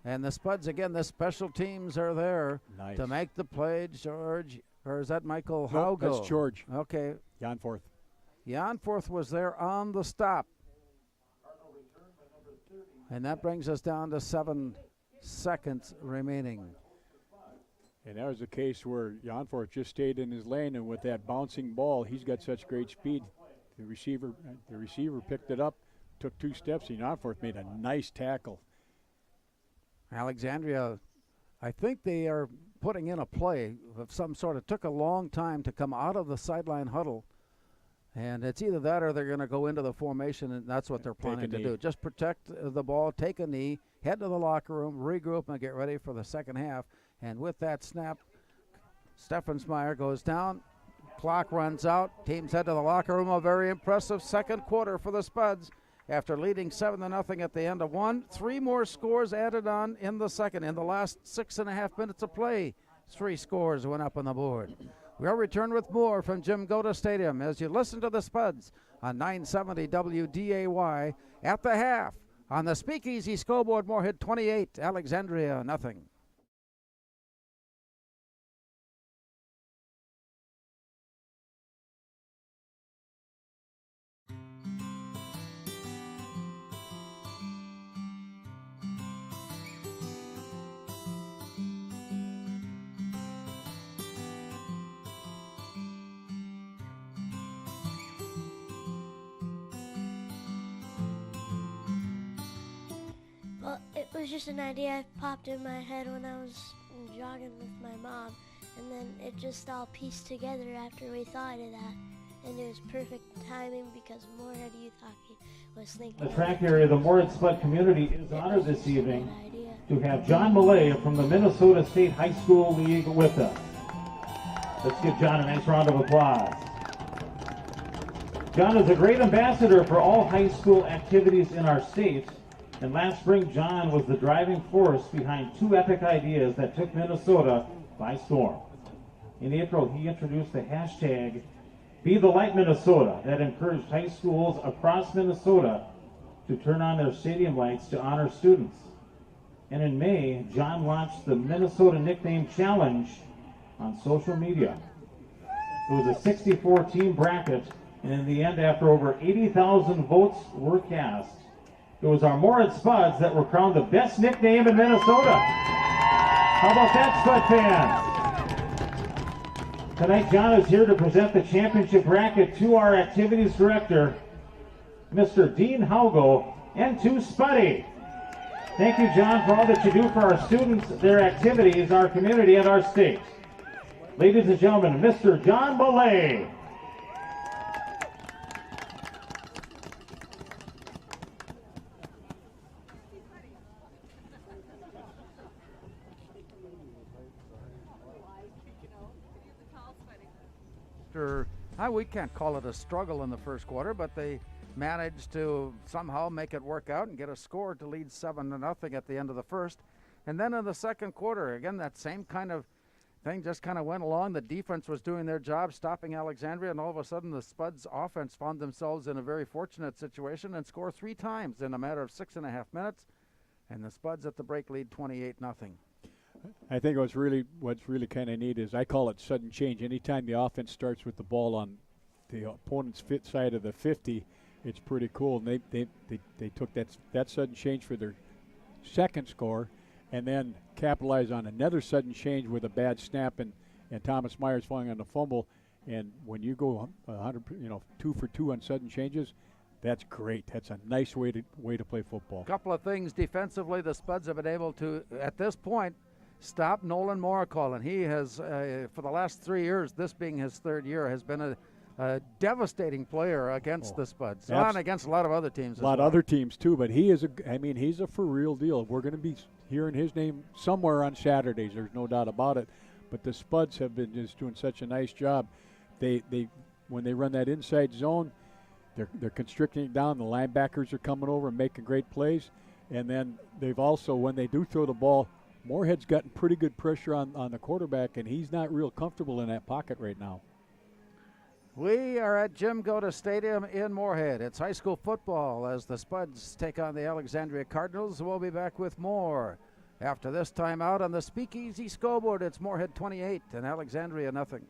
And the Spuds, again, the special teams are there to make the play. George, or is that Michael Haugo? That's George. Okay. Janforth. Janforth was there on the stop. And that brings us down to 7 seconds remaining. And that was a case where Janforth just stayed in his lane, and with that bouncing ball, he's got such great speed. The receiver picked it up, took 2 steps, and Janforth made a nice tackle. Alexandria, I think they are putting in a play of some sort. It took a long time to come out of the sideline huddle, and it's either that or they're going to go into the formation, and that's what they're planning to do. Just protect the ball, take a knee, head to the locker room, regroup, and get ready for the second half. And with that snap, Steffensmeyer goes down. Clock runs out. Teams head to the locker room. A very impressive second quarter for the Spuds. After leading 7-0 at the end of one, 3 more scores added on in the second. In the last 6.5 minutes of play, 3 scores went up on the board. We'll return with more from Jim Goda Stadium as you listen to the Spuds on 970 WDAY at the half on the Speakeasy scoreboard. Moorhead 28, Alexandria nothing. Well, it was just an idea I popped in my head when I was jogging with my mom, and then it just all pieced together after we thought of that. And it was perfect timing because Moorhead Youth Hockey was thinking. The track area of the Moorhead Spud community is honored this evening to have John Millay from the Minnesota State High School League with us. Let's give John a nice round of applause. John is a great ambassador for all high school activities in our state. And last spring, John was the driving force behind 2 epic ideas that took Minnesota by storm. In April, he introduced the hashtag Be the Light Minnesota that encouraged high schools across Minnesota to turn on their stadium lights to honor students. And in May, John launched the Minnesota Nickname Challenge on social media. It was a 64-team bracket, and in the end, after over 80,000 votes were cast, it was our Moorhead Spuds that were crowned the best nickname in Minnesota. How about that, Spud fans? Tonight, John is here to present the championship bracket to our activities director, Mr. Dean Haugo, and to Spuddy. Thank you, John, for all that you do for our students, their activities, our community, and our state. Ladies and gentlemen, Mr. John Millay. We can't call it a struggle in the first quarter, but they managed to somehow make it work out and get a score to lead 7-0 at the end of the first. And then in the second quarter, again, that same kind of thing just kind of went along. The defense was doing their job, stopping Alexandria, and all of a sudden the Spuds offense found themselves in a very fortunate situation and scored 3 times in a matter of 6.5 minutes. And the Spuds at the break lead 28-0. I think what's really kind of neat is I call it sudden change. Anytime the offense starts with the ball on the opponent's side of the 50, it's pretty cool. And they took that sudden change for their second score, and then capitalize on another sudden change with a bad snap and Thomas Myers falling on the fumble. And when you go 100, 2 for 2 on sudden changes, that's great. That's a nice way to play football. A couple of things defensively, the Spuds have been able to, at this point, stop Nolan Moorhead. He has, for the last 3 years, this being his third year, has been a devastating player against the Spuds, and against a lot of other teams. A lot of other teams too, but he's a for real deal. We're going to be hearing his name somewhere on Saturdays. There's no doubt about it. But the Spuds have been just doing such a nice job. They when they run that inside zone, they're constricting it down. The linebackers are coming over and making great plays. And then they've also, when they do throw the ball, Moorhead's gotten pretty good pressure on the quarterback, and he's not real comfortable in that pocket right now. We are at Jim Goda Stadium in Moorhead. It's high school football as the Spuds take on the Alexandria Cardinals. We'll be back with more after this timeout on the Speakeasy scoreboard. It's Moorhead 28 and Alexandria nothing.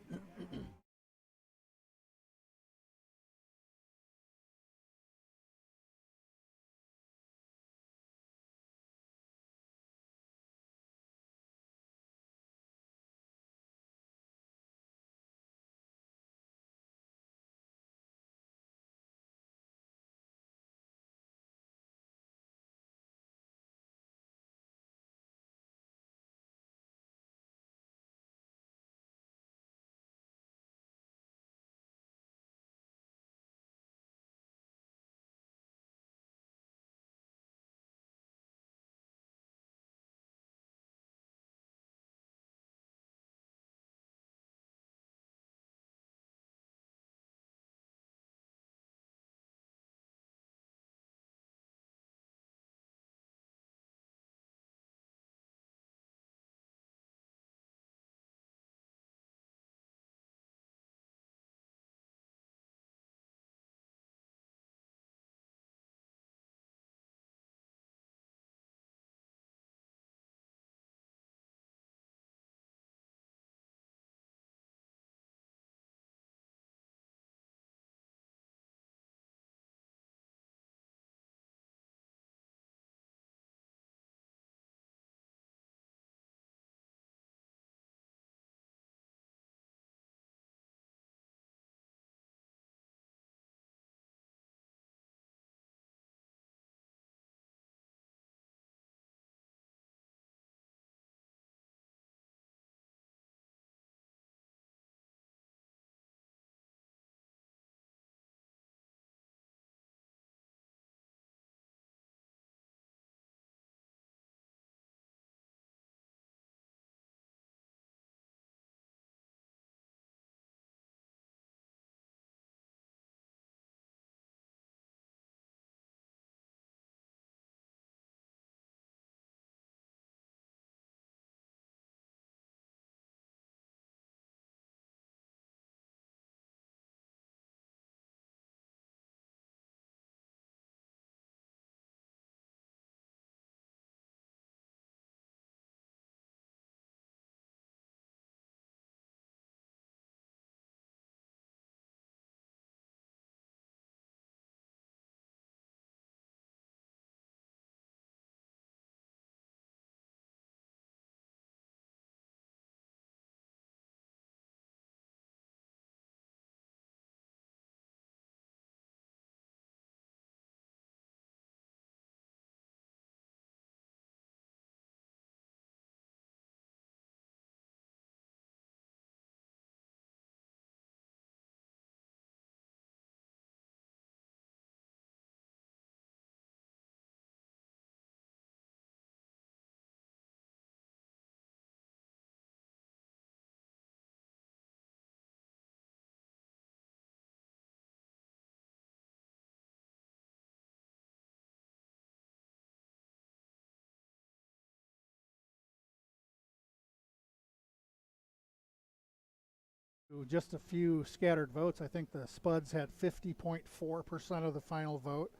Just a few scattered votes. I think the Spuds had 50.4% of the final vote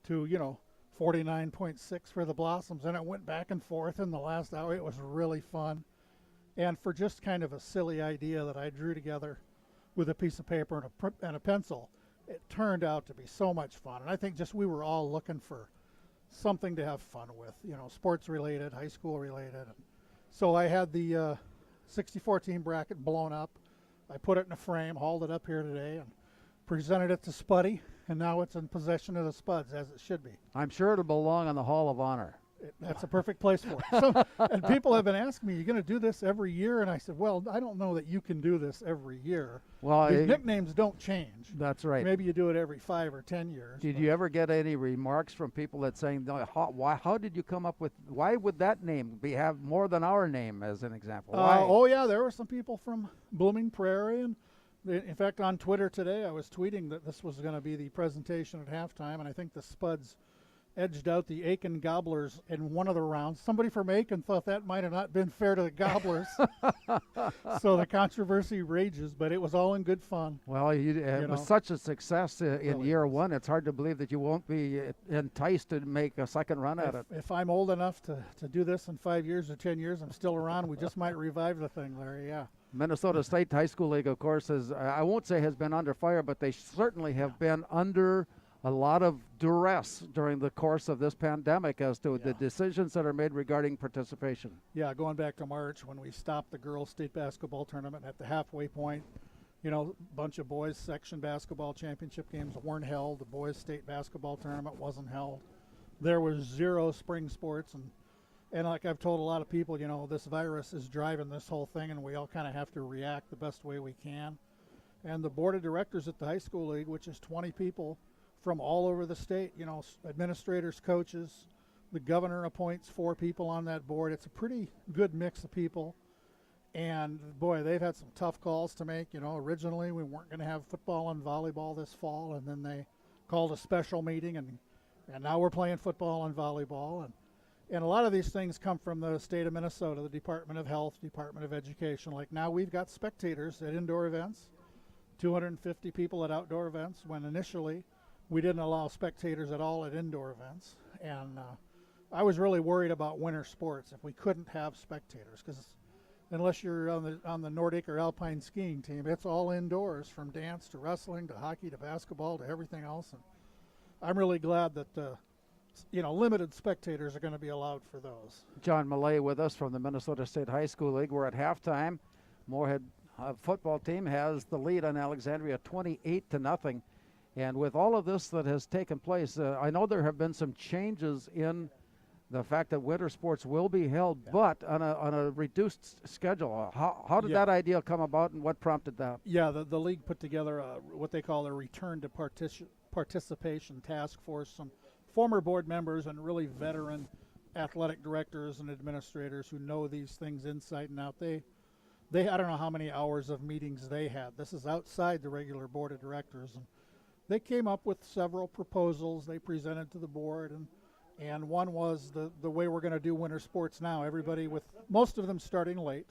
to, 49.6 for the Blossoms, and it went back and forth in the last hour. It was really fun. And for just kind of a silly idea that I drew together with a piece of paper and a pencil, it turned out to be so much fun. And I think just we were all looking for something to have fun with, sports related, high school related. And so I had the 64 team bracket blown up. I put it in a frame, hauled it up here today, and presented it to Spuddy, and now it's in possession of the Spuds, as it should be. I'm sure it'll belong on the Hall of Honor. That's a perfect place for it. So, and people have been asking me, "You're going to do this every year?" And I said, "Well, I don't know that you can do this every year. Well, your nicknames don't change. That's right. Maybe you do it every 5 or 10 years." Did you ever get any remarks from people that saying, how did you come up with, why would that name have more than our name, as an example? Why? Oh, yeah, there were some people from Blooming Prairie. And in fact, on Twitter today, I was tweeting that this was going to be the presentation at halftime, and I think the Spuds edged out the Aiken Gobblers in one of the rounds. Somebody from Aiken thought that might have not been fair to the Gobblers. So the controversy rages, but it was all in good fun. Well, it was such a success in year one. It's hard to believe that you won't be enticed to make a second run at it. If I'm old enough to do this in 5 years or 10 years, I'm still around. We just might revive the thing, Larry, yeah. Minnesota State High School League, of course, I won't say has been under fire, but they certainly have been under a lot of duress during the course of this pandemic as to the decisions that are made regarding participation. Yeah, going back to March when we stopped the girls' state basketball tournament at the halfway point, a bunch of boys section basketball championship games weren't held. The boys' state basketball tournament wasn't held. There was 0 spring sports, and like I've told a lot of people, this virus is driving this whole thing, and we all kind of have to react the best way we can. And the board of directors at the high school league, which is 20 people from all over the state, administrators, coaches. The governor appoints 4 people on that board. It's a pretty good mix of people. And boy, they've had some tough calls to make. Originally we weren't going to have football and volleyball this fall, and then they called a special meeting, and now we're playing football and volleyball. And a lot of these things come from the state of Minnesota, the Department of Health, Department of Education. Like now we've got spectators at indoor events, 250 people at outdoor events, when initially we didn't allow spectators at all at indoor events. And I was really worried about winter sports if we couldn't have spectators, because unless you're on the Nordic or Alpine skiing team, it's all indoors, from dance to wrestling to hockey to basketball to everything else. And I'm really glad that limited spectators are going to be allowed for those. John Millay with us from the Minnesota State High School League. We're at halftime. Moorhead football team has the lead on Alexandria 28-0. And with all of this that has taken place, I know there have been some changes in the fact that winter sports will be held, but on a reduced schedule. How did that idea come about, and what prompted that? Yeah, the league put together what they call a return to participation task force. Some former board members and really veteran athletic directors and administrators who know these things inside and out. They I don't know how many hours of meetings they had. This is outside the regular board of directors, and they came up with several proposals they presented to the board, and one was the way we're going to do winter sports now. Everybody with, most of them starting late,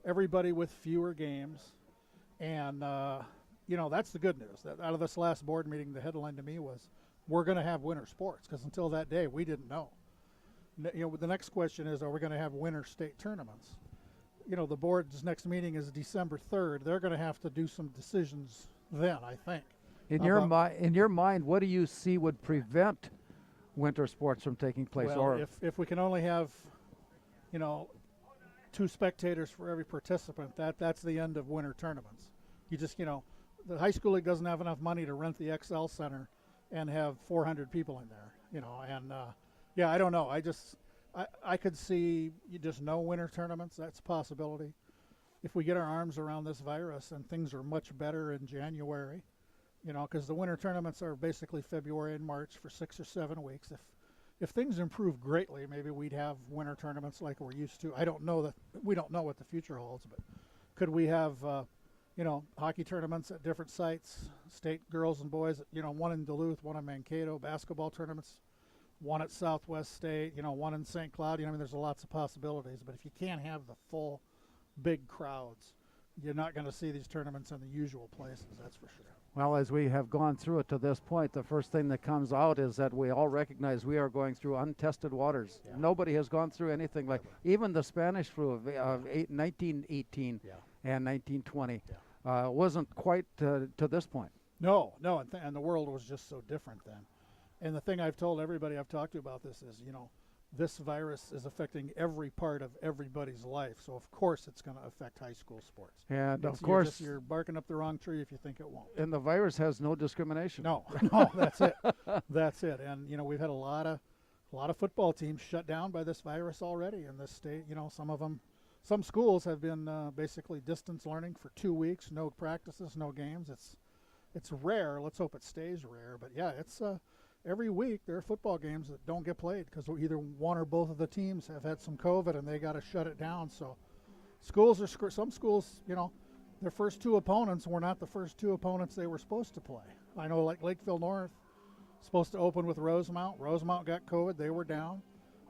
everybody with fewer games, and that's the good news. That out of this last board meeting, the headline to me was, we're going to have winter sports, because until that day we didn't know. The next question is, are we going to have winter state tournaments? The board's next meeting is December 3rd. They're going to have to do some decisions then, I think. In your mind, what do you see would prevent winter sports from taking place? Well, or if we can only have, 2 spectators for every participant, that's the end of winter tournaments. You just, the high school league doesn't have enough money to rent the XL Center and have 400 people in there, and I don't know. I could see just no winter tournaments. That's a possibility. If we get our arms around this virus and things are much better in January, because the winter tournaments are basically February and March for 6 or 7 weeks. If things improve greatly, maybe we'd have winter tournaments like we're used to. We don't know what the future holds, but could we have, hockey tournaments at different sites, state girls and boys, one in Duluth, one in Mankato, basketball tournaments, one at Southwest State, one in St. Cloud. There's lots of possibilities, but if you can't have the full big crowds, you're not going to see these tournaments in the usual places, that's for sure. Well, as we have gone through it to this point, the first thing that comes out is that we all recognize we are going through untested waters. Yeah. Nobody has gone through anything like even the Spanish flu of 1918 and 1920 wasn't quite to this point. No, and the world was just so different then. And the thing I've told everybody I've talked to about this is, this virus is affecting every part of everybody's life. So, of course, it's going to affect high school sports. And, of course, you're barking up the wrong tree if you think it won't. And the virus has no discrimination. No, that's it. That's it. And, we've had a lot of football teams shut down by this virus already in this state. Some schools have been basically distance learning for 2 weeks, no practices, no games. It's rare. Let's hope it stays rare. But, yeah, it's every week there are football games that don't get played because either one or both of the teams have had some COVID and they got to shut it down. So some schools, their first 2 opponents were not the first 2 opponents they were supposed to play. I know like Lakeville North supposed to open with Rosemount. Rosemount got COVID. They were down.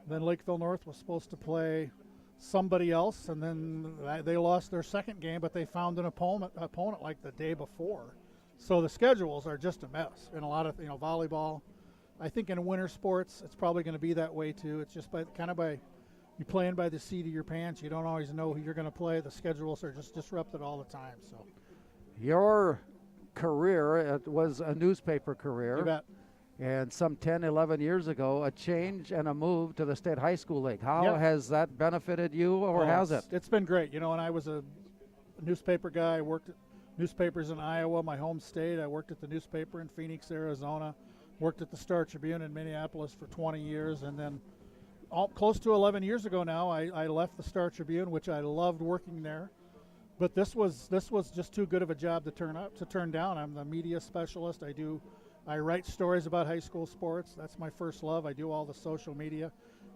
Then Lakeville North was supposed to play somebody else, and then they lost their second game, but they found an opponent like the day before. So the schedules are just a mess. And a lot of, volleyball, I think in winter sports, it's probably going to be that way too. It's just by you playing by the seat of your pants. You don't always know who you're going to play. The schedules are just disrupted all the time. So, your career, it was a newspaper career. You bet. And some 10, 11 years ago, a change and a move to the State High School League. How has that benefited you, or has it? It's been great. And I was a newspaper guy. I worked at newspapers in Iowa, my home state. I worked at the newspaper in Phoenix, Arizona. Worked at the Star Tribune in Minneapolis for 20 years. And then close to 11 years ago now, I left the Star Tribune, which I loved working there. But this was just too good of a job to turn down. I'm the media specialist. I write stories about high school sports. That's my first love. I do all the social media.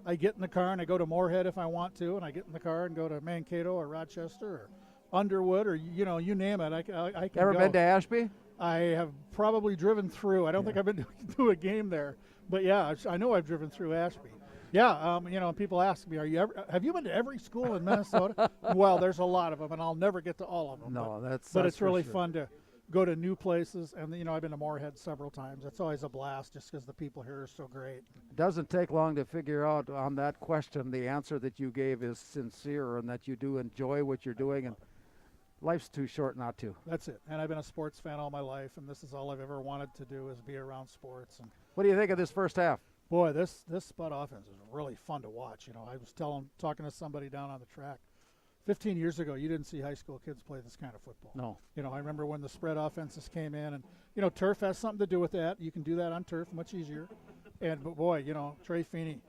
I get in the car and I go to Moorhead if I want to, and I get in the car and go to Mankato or Rochester or Underwood or you name it. I can Ever go. Been to Ashby? I have probably driven through. I don't think I've been to a game there, but yeah, I know I've driven through Ashby. Yeah, people ask me, have you been to every school in Minnesota? Well, there's a lot of them, and I'll never get to all of them. No, but it's really fun to go to new places, and I've been to Moorhead several times. It's always a blast just because the people here are so great. It doesn't take long to figure out on that question. The answer that you gave is sincere and that you do enjoy what you're doing, and life's too short not to. That's it. And I've been a sports fan all my life, and this is all I've ever wanted to do is be around sports. And what do you think of this first half? Boy, this Spud offense is really fun to watch. I was talking to somebody down on the track. 15 years ago, you didn't see high school kids play this kind of football. No. I remember when the spread offenses came in, and, turf has something to do with that. You can do that on turf much easier. But boy, Trey Feeney,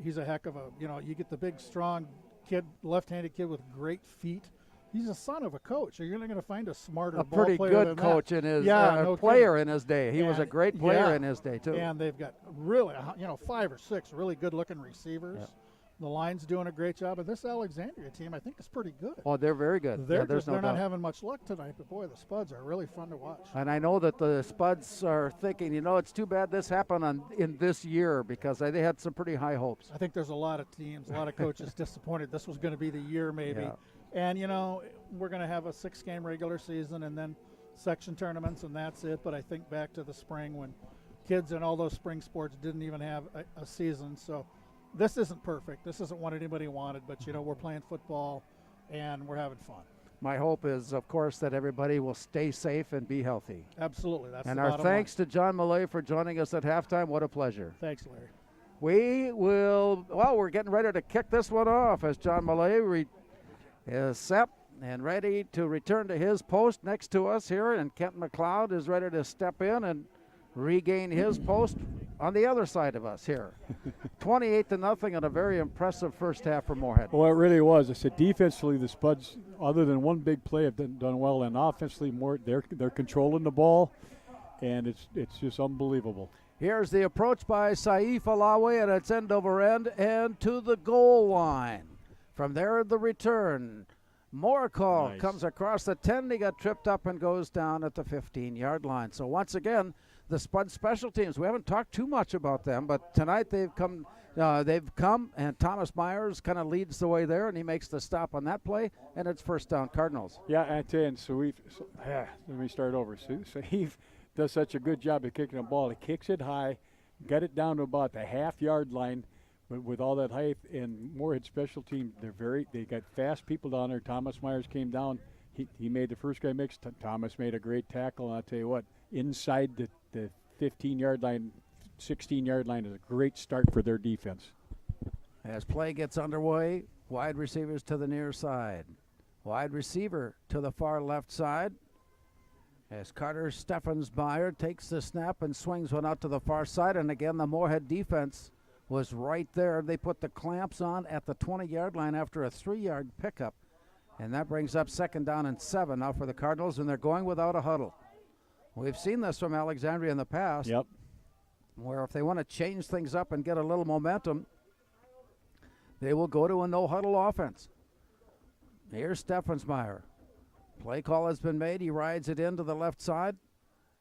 he's a heck of a, you get the big, strong kid, left-handed kid with great feet. He's a son of a coach. You're not going to find a smarter ball player pretty good than coach that. in his player in his day. He was a great player in his day, too. And they've got really, 5 or 6 really good-looking receivers. Yeah. The line's doing a great job, and this Alexandria team, I think, is pretty good. Oh, they're very good. They're not having much luck tonight, but boy, the Spuds are really fun to watch. And I know that the Spuds are thinking, it's too bad this happened in this year because they had some pretty high hopes. I think there's a lot of teams, a lot of coaches disappointed. This was going to be the year, maybe. Yeah. And we're going to have a 6-game regular season and then section tournaments, and that's it. But I think back to the spring when kids in all those spring sports didn't even have a season, so. This isn't perfect. This isn't what anybody wanted, but, we're playing football, and we're having fun. My hope is, of course, that everybody will stay safe and be healthy. Absolutely. That's and our thanks to John Millay for joining us at halftime. What a pleasure. Thanks, Larry. We're getting ready to kick this one off as John Millay is set and ready to return to his post next to us here, and Kent McLeod is ready to step in and regain his post on the other side of us here. 28-0 and a very impressive first half for Moorhead. Well, it really was. I said defensively, the Spuds, other than one big play, have done well, and offensively, they're controlling the ball, and it's just unbelievable. Here's the approach by Saif Alawi, and it's end over end and to the goal line. From there, the return. Moorhead comes across the 10. He got tripped up and goes down at the 15-yard line. So once again, the Spud special teams, we haven't talked too much about them, but tonight they've come, and Thomas Myers kind of leads the way there, and he makes the stop on that play, and it's first down Cardinals. Yeah, I tell you, and let me start over. So he does such a good job of kicking the ball. He kicks it high, got it down to about the half-yard line. With all that height, and Moorhead special team, they got fast people down there. Thomas Myers came down. He made the first guy mix. Thomas made a great tackle, and I'll tell you what, inside the 15-yard line, 16-yard line is a great start for their defense. As play gets underway, wide receivers to the near side. Wide receiver to the far left side. As Carter Steffensmeyer takes the snap and swings one out to the far side, and again the Moorhead defense was right there. They put the clamps on at the 20-yard line after a 3-yard pickup. And that brings up second down and 7 now for the Cardinals, and they're going without a huddle. We've seen this from Alexandria in the past. Yep. Where if they want to change things up and get a little momentum, they will go to a no-huddle offense. Here's Steffensmeyer. Play call has been made. He rides it into the left side.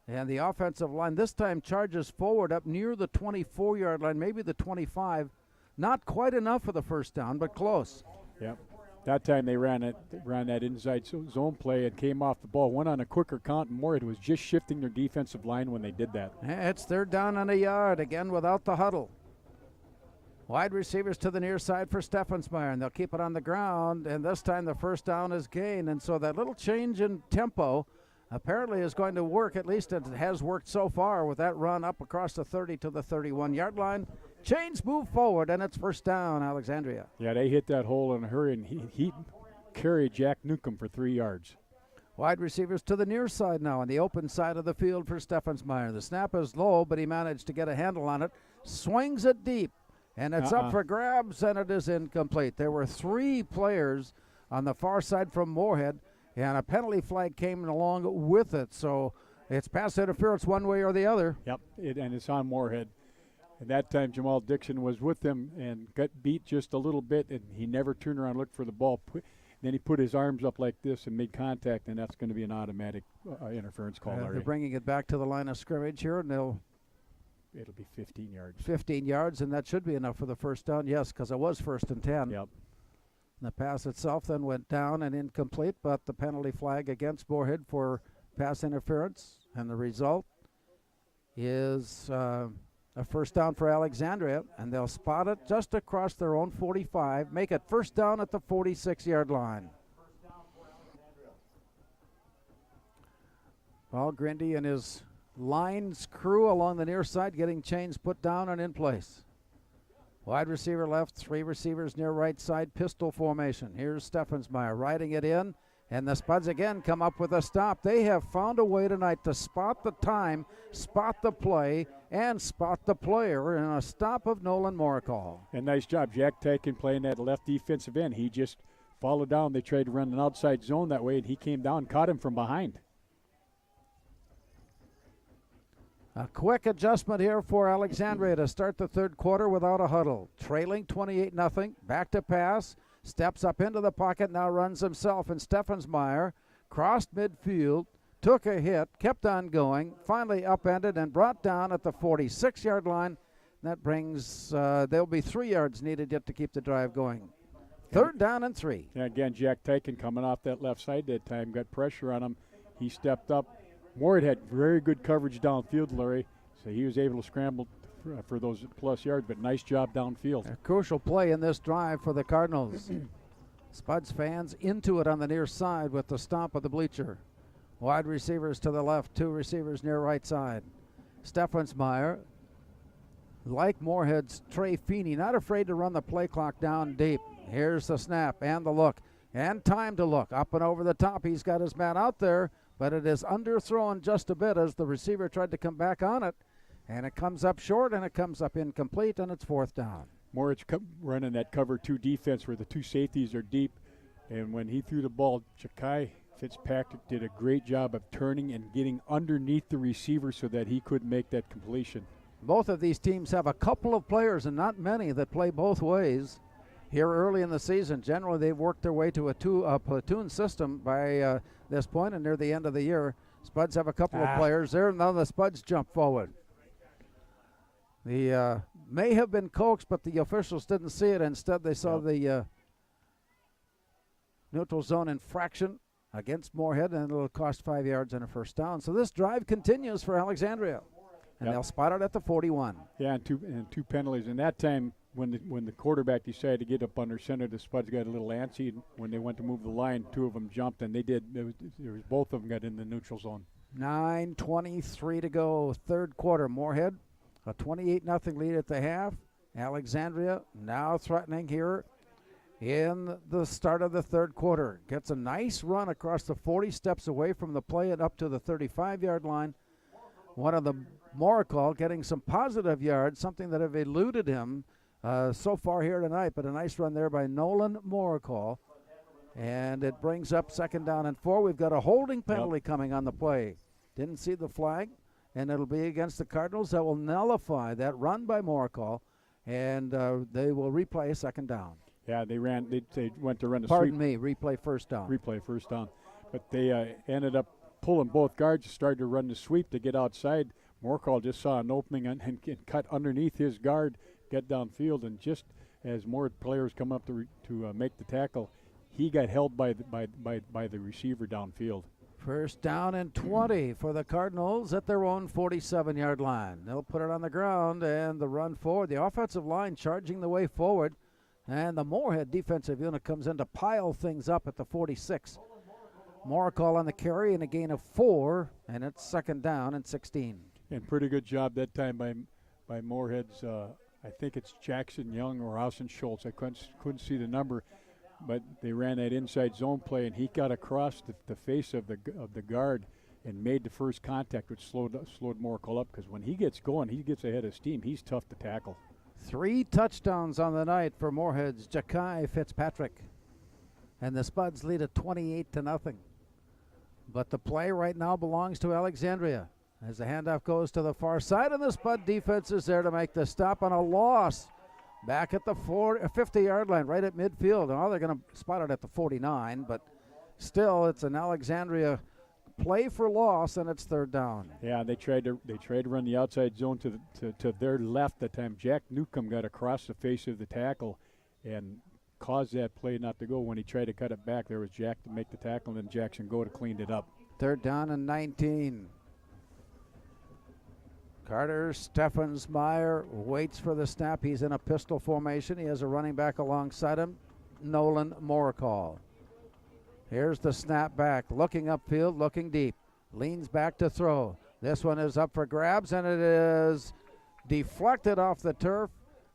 And the offensive line this time charges forward up near the 24-yard line, maybe the 25. Not quite enough for the first down, but close. Yep. That time they ran that inside zone play and came off the ball. Went on a quicker count, and Moorhead was just shifting their defensive line when they did that. It's third down and a yard, again without the huddle. Wide receivers to the near side for Steffensmeyer, and they'll keep it on the ground, and this time the first down is gained. And so that little change in tempo apparently is going to work. At least it has worked so far with that run up across the 30 to the 31-yard line. Chains move forward, and it's first down, Alexandria. Yeah, they hit that hole in a hurry, and he carried Jack Newcomb for 3 yards. Wide receivers to the near side now on the open side of the field for Steffensmeyer. The snap is low, but he managed to get a handle on it. Swings it deep, and it's up for grabs, and it is incomplete. There were 3 players on the far side from Moorhead, and a penalty flag came along with it. So it's pass interference one way or the other. Yep, and it's on Moorhead. And that time Jamal Dixon was with them and got beat just a little bit, and he never turned around and looked for the ball. Then he put his arms up like this and made contact, and that's going to be an automatic interference call. They're bringing it back to the line of scrimmage here, and it'll be 15 yards. 15 yards, and that should be enough for the first down. Yes, because it was 1st and 10. Yep. The pass itself then went down and incomplete, but the penalty flag against Moorhead for pass interference, and the result is a first down for Alexandria, and they'll spot it just across their own 45, make it first down at the 46-yard line. Paul Grindy and his lines crew along the near side getting chains put down and in place. Wide receiver left, 3 receivers near right side, pistol formation. Here's Steffensmeyer riding it in, and the Spuds again come up with a stop. They have found a way tonight to spot the time, spot the play, and spot the player in a stop of Nolan Moorhead. And nice job, Jack Tykin playing that left defensive end. He just followed down. They tried to run an outside zone that way, and he came down and caught him from behind. A quick adjustment here for Alexandria to start the third quarter without a huddle. Trailing 28-0, back to pass, steps up into the pocket, now runs himself, and Steffensmeyer crossed midfield, took a hit, kept on going, finally upended and brought down at the 46-yard line. That brings, there'll be 3 yards needed yet to keep the drive going. Third down and 3. Yeah, again, Jack Tykin coming off that left side that time, got pressure on him. He stepped up. Moorhead had very good coverage downfield, Larry, so he was able to scramble for those plus yards, but nice job downfield. A crucial play in this drive for the Cardinals. Spuds fans into it on the near side with the stomp of the bleacher. Wide receivers to the left, 2 receivers near right side. Steffensmeyer, like Moorhead's Trey Feeney, not afraid to run the play clock down deep. Here's the snap and the look, and time to look. Up and over the top, he's got his man out there, but it is underthrown just a bit as the receiver tried to come back on it, and it comes up short, and it comes up incomplete, and it's 4th down. Moritz running that cover 2 defense where the 2 safeties are deep, and when he threw the ball, Ja'Kai Fitzpatrick did a great job of turning and getting underneath the receiver so that he could make that completion. Both of these teams have a couple of players, and not many, that play both ways. here early in the season. Generally, they've worked their way to a platoon system by this point and near the end of the year. Spuds have a couple of players there. Now the Spuds jump forward. The may have been coaxed, but the officials didn't see it. Instead, they saw the neutral zone infraction against Moorhead, and it'll cost 5 yards and a first down. So this drive continues for Alexandria, and they'll spot it at the 41. Yeah, and two penalties. And that time, when the quarterback decided to get up under center, the Spuds got a little antsy. When they went to move the line, two of them jumped, and they did. Both of them got in the neutral zone. 9:23 to go, third quarter. Moorhead, a 28-0 lead at the half. Alexandria now threatening here in the start of the third quarter. Gets a nice run across the 40, steps away from the play and up to the 35-yard line. One of the Moorhead getting some positive yards, something that have eluded him so far here tonight, but a nice run there by Nolan Moorhead. And it brings up 2nd down and 4. We've got a holding penalty coming on the play. Didn't see the flag, and it'll be against the Cardinals. That will nullify that run by Moorhead, and they will replay 2nd down. Yeah, they went to run a sweep. Pardon me, replay first down. Replay first down. But they ended up pulling both guards, started to run the sweep to get outside. Moorhead just saw an opening and cut underneath his guard, get downfield, and just as more players come up to make the tackle, he got held by the receiver downfield. First down and 20 for the Cardinals at their own 47-yard line. They'll put it on the ground and the run forward. The offensive line charging the way forward, and the Moorhead defensive unit comes in to pile things up at the 46. Moorhead on the carry and a gain of 4, and it's 2nd down and 16. And pretty good job that time by Moorhead's. I think it's Jackson Young or Austin Schultz. I couldn't see the number, but they ran that inside zone play, and he got across the face of the guard and made the first contact, which slowed Moorhead up, because when he gets going, he gets ahead of steam. He's tough to tackle. 3 touchdowns on the night for Moorhead's Ja'Kai Fitzpatrick, and the Spuds lead at 28-0. But the play right now belongs to Alexandria as the handoff goes to the far side, and the Spud defense is there to make the stop on a loss back at the 50-yard line, right at midfield. Now they're going to spot it at the 49, but still it's an Alexandria play for loss, and it's 3rd down. Yeah, they tried to run the outside zone to their left that time. Jack Newcomb got across the face of the tackle and caused that play not to go. When he tried to cut it back, there was Jack to make the tackle, and then Jackson Goda cleaned it up. 3rd down and 19. Carter Steffensmeyer waits for the snap. He's in a pistol formation. He has a running back alongside him, Nolan Moorhead. Here's the snap back, looking upfield, looking deep. Leans back to throw. This one is up for grabs, and it is deflected off the turf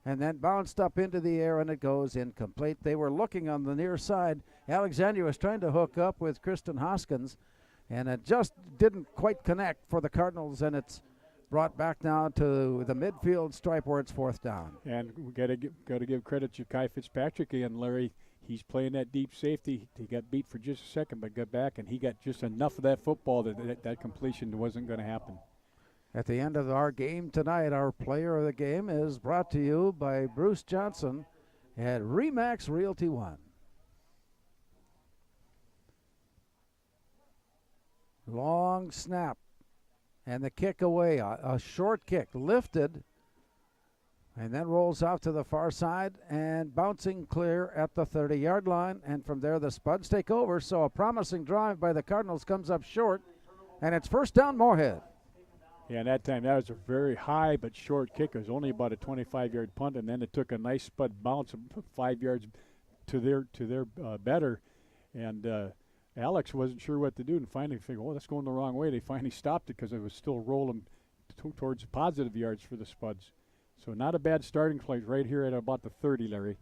and then bounced up into the air, and it goes incomplete. They were looking on the near side. Alexandria was trying to hook up with Kristen Hoskins, and it just didn't quite connect for the Cardinals, and it's brought back now to the midfield stripe where it's 4th down. And we got to give credit to Ja'Kai Fitzpatrick again, Larry. He's playing that deep safety. He got beat for just a second, but got back, and he got just enough of that football that completion wasn't going to happen. At the end of our game tonight, our player of the game is brought to you by Bruce Johnson at Remax Realty One. Long snap, and the kick away, a short kick, lifted, and then rolls off to the far side and bouncing clear at the 30-yard line. And from there, the Spuds take over. So a promising drive by the Cardinals comes up short, and it's 1st down Moorhead. Yeah, and that time that was a very high but short kick. It was only about a 25-yard punt, and then it took a nice Spud bounce 5 yards to their better. And Alex wasn't sure what to do, and finally figured, oh, that's going the wrong way. They finally stopped it because it was still rolling towards positive yards for the Spuds. So not a bad starting place right here at about the 30, Larry.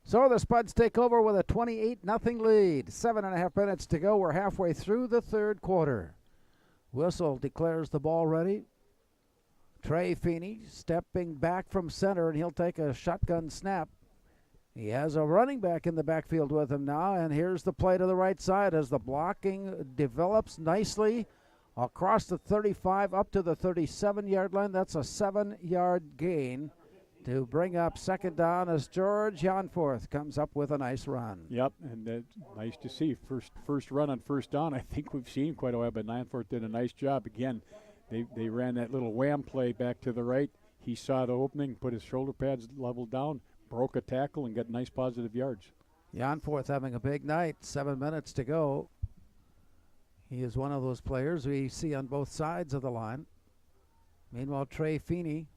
So the Spuds take over with a 28-0 lead. 7.5 minutes to go. We're halfway through the 3rd quarter. Whistle declares the ball ready. Trey Feeney stepping back from center, and he'll take a shotgun snap. He has a running back in the backfield with him now, and here's the play to the right side as the blocking develops nicely across the 35 up to the 37-yard line. That's a 7-yard gain to bring up second down as George Janforth comes up with a nice run. Yep, and that's nice to see. First run on first down I think we've seen quite a while, but Janforth did a nice job. Again, they ran that little wham play back to the right. He saw the opening, put his shoulder pads leveled down, broke a tackle, and got nice positive yards. Janforth having a big night, 7 minutes to go. He is one of those players we see on both sides of the line. Meanwhile, Trey Feeney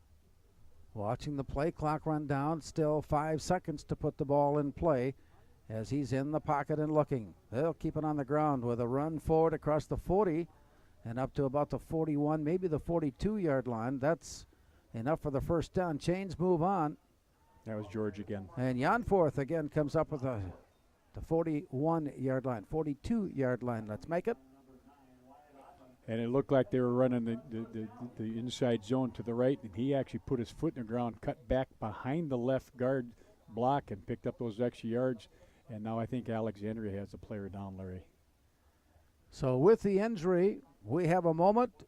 watching the play clock run down, still 5 seconds to put the ball in play as he's in the pocket and looking. They'll keep it on the ground with a run forward across the 40 and up to about the 41, maybe the 42-yard line. That's enough for the first down. Chains move on. That was George again. And Janforth again comes up with the 41-yard line, 42-yard line. Let's make it. And it looked like they were running the inside zone to the right, and he actually put his foot in the ground, cut back behind the left guard block, and picked up those extra yards. And now I think Alexandria has the player down, Larry. So with the injury, we have a moment,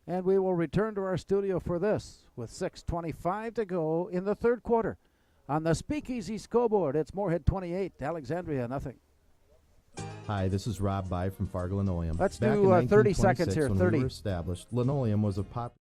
and we will return to our studio for this with 6:25 to go in the third quarter. On the Speakeasy scoreboard, it's Moorhead 28, Alexandria nothing. Hi, this is Rob By from Fargo Linoleum. Let's Back do in 30 seconds here, when 30. we were established, linoleum was a pop.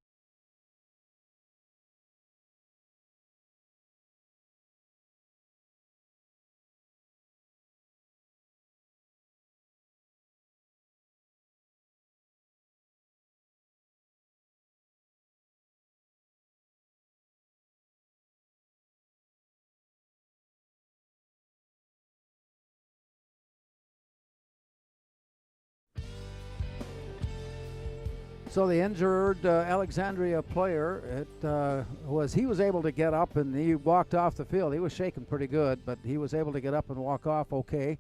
So the injured Alexandria player, he was able to get up and he walked off the field. He was shaking pretty good, but he was able to get up and walk off okay.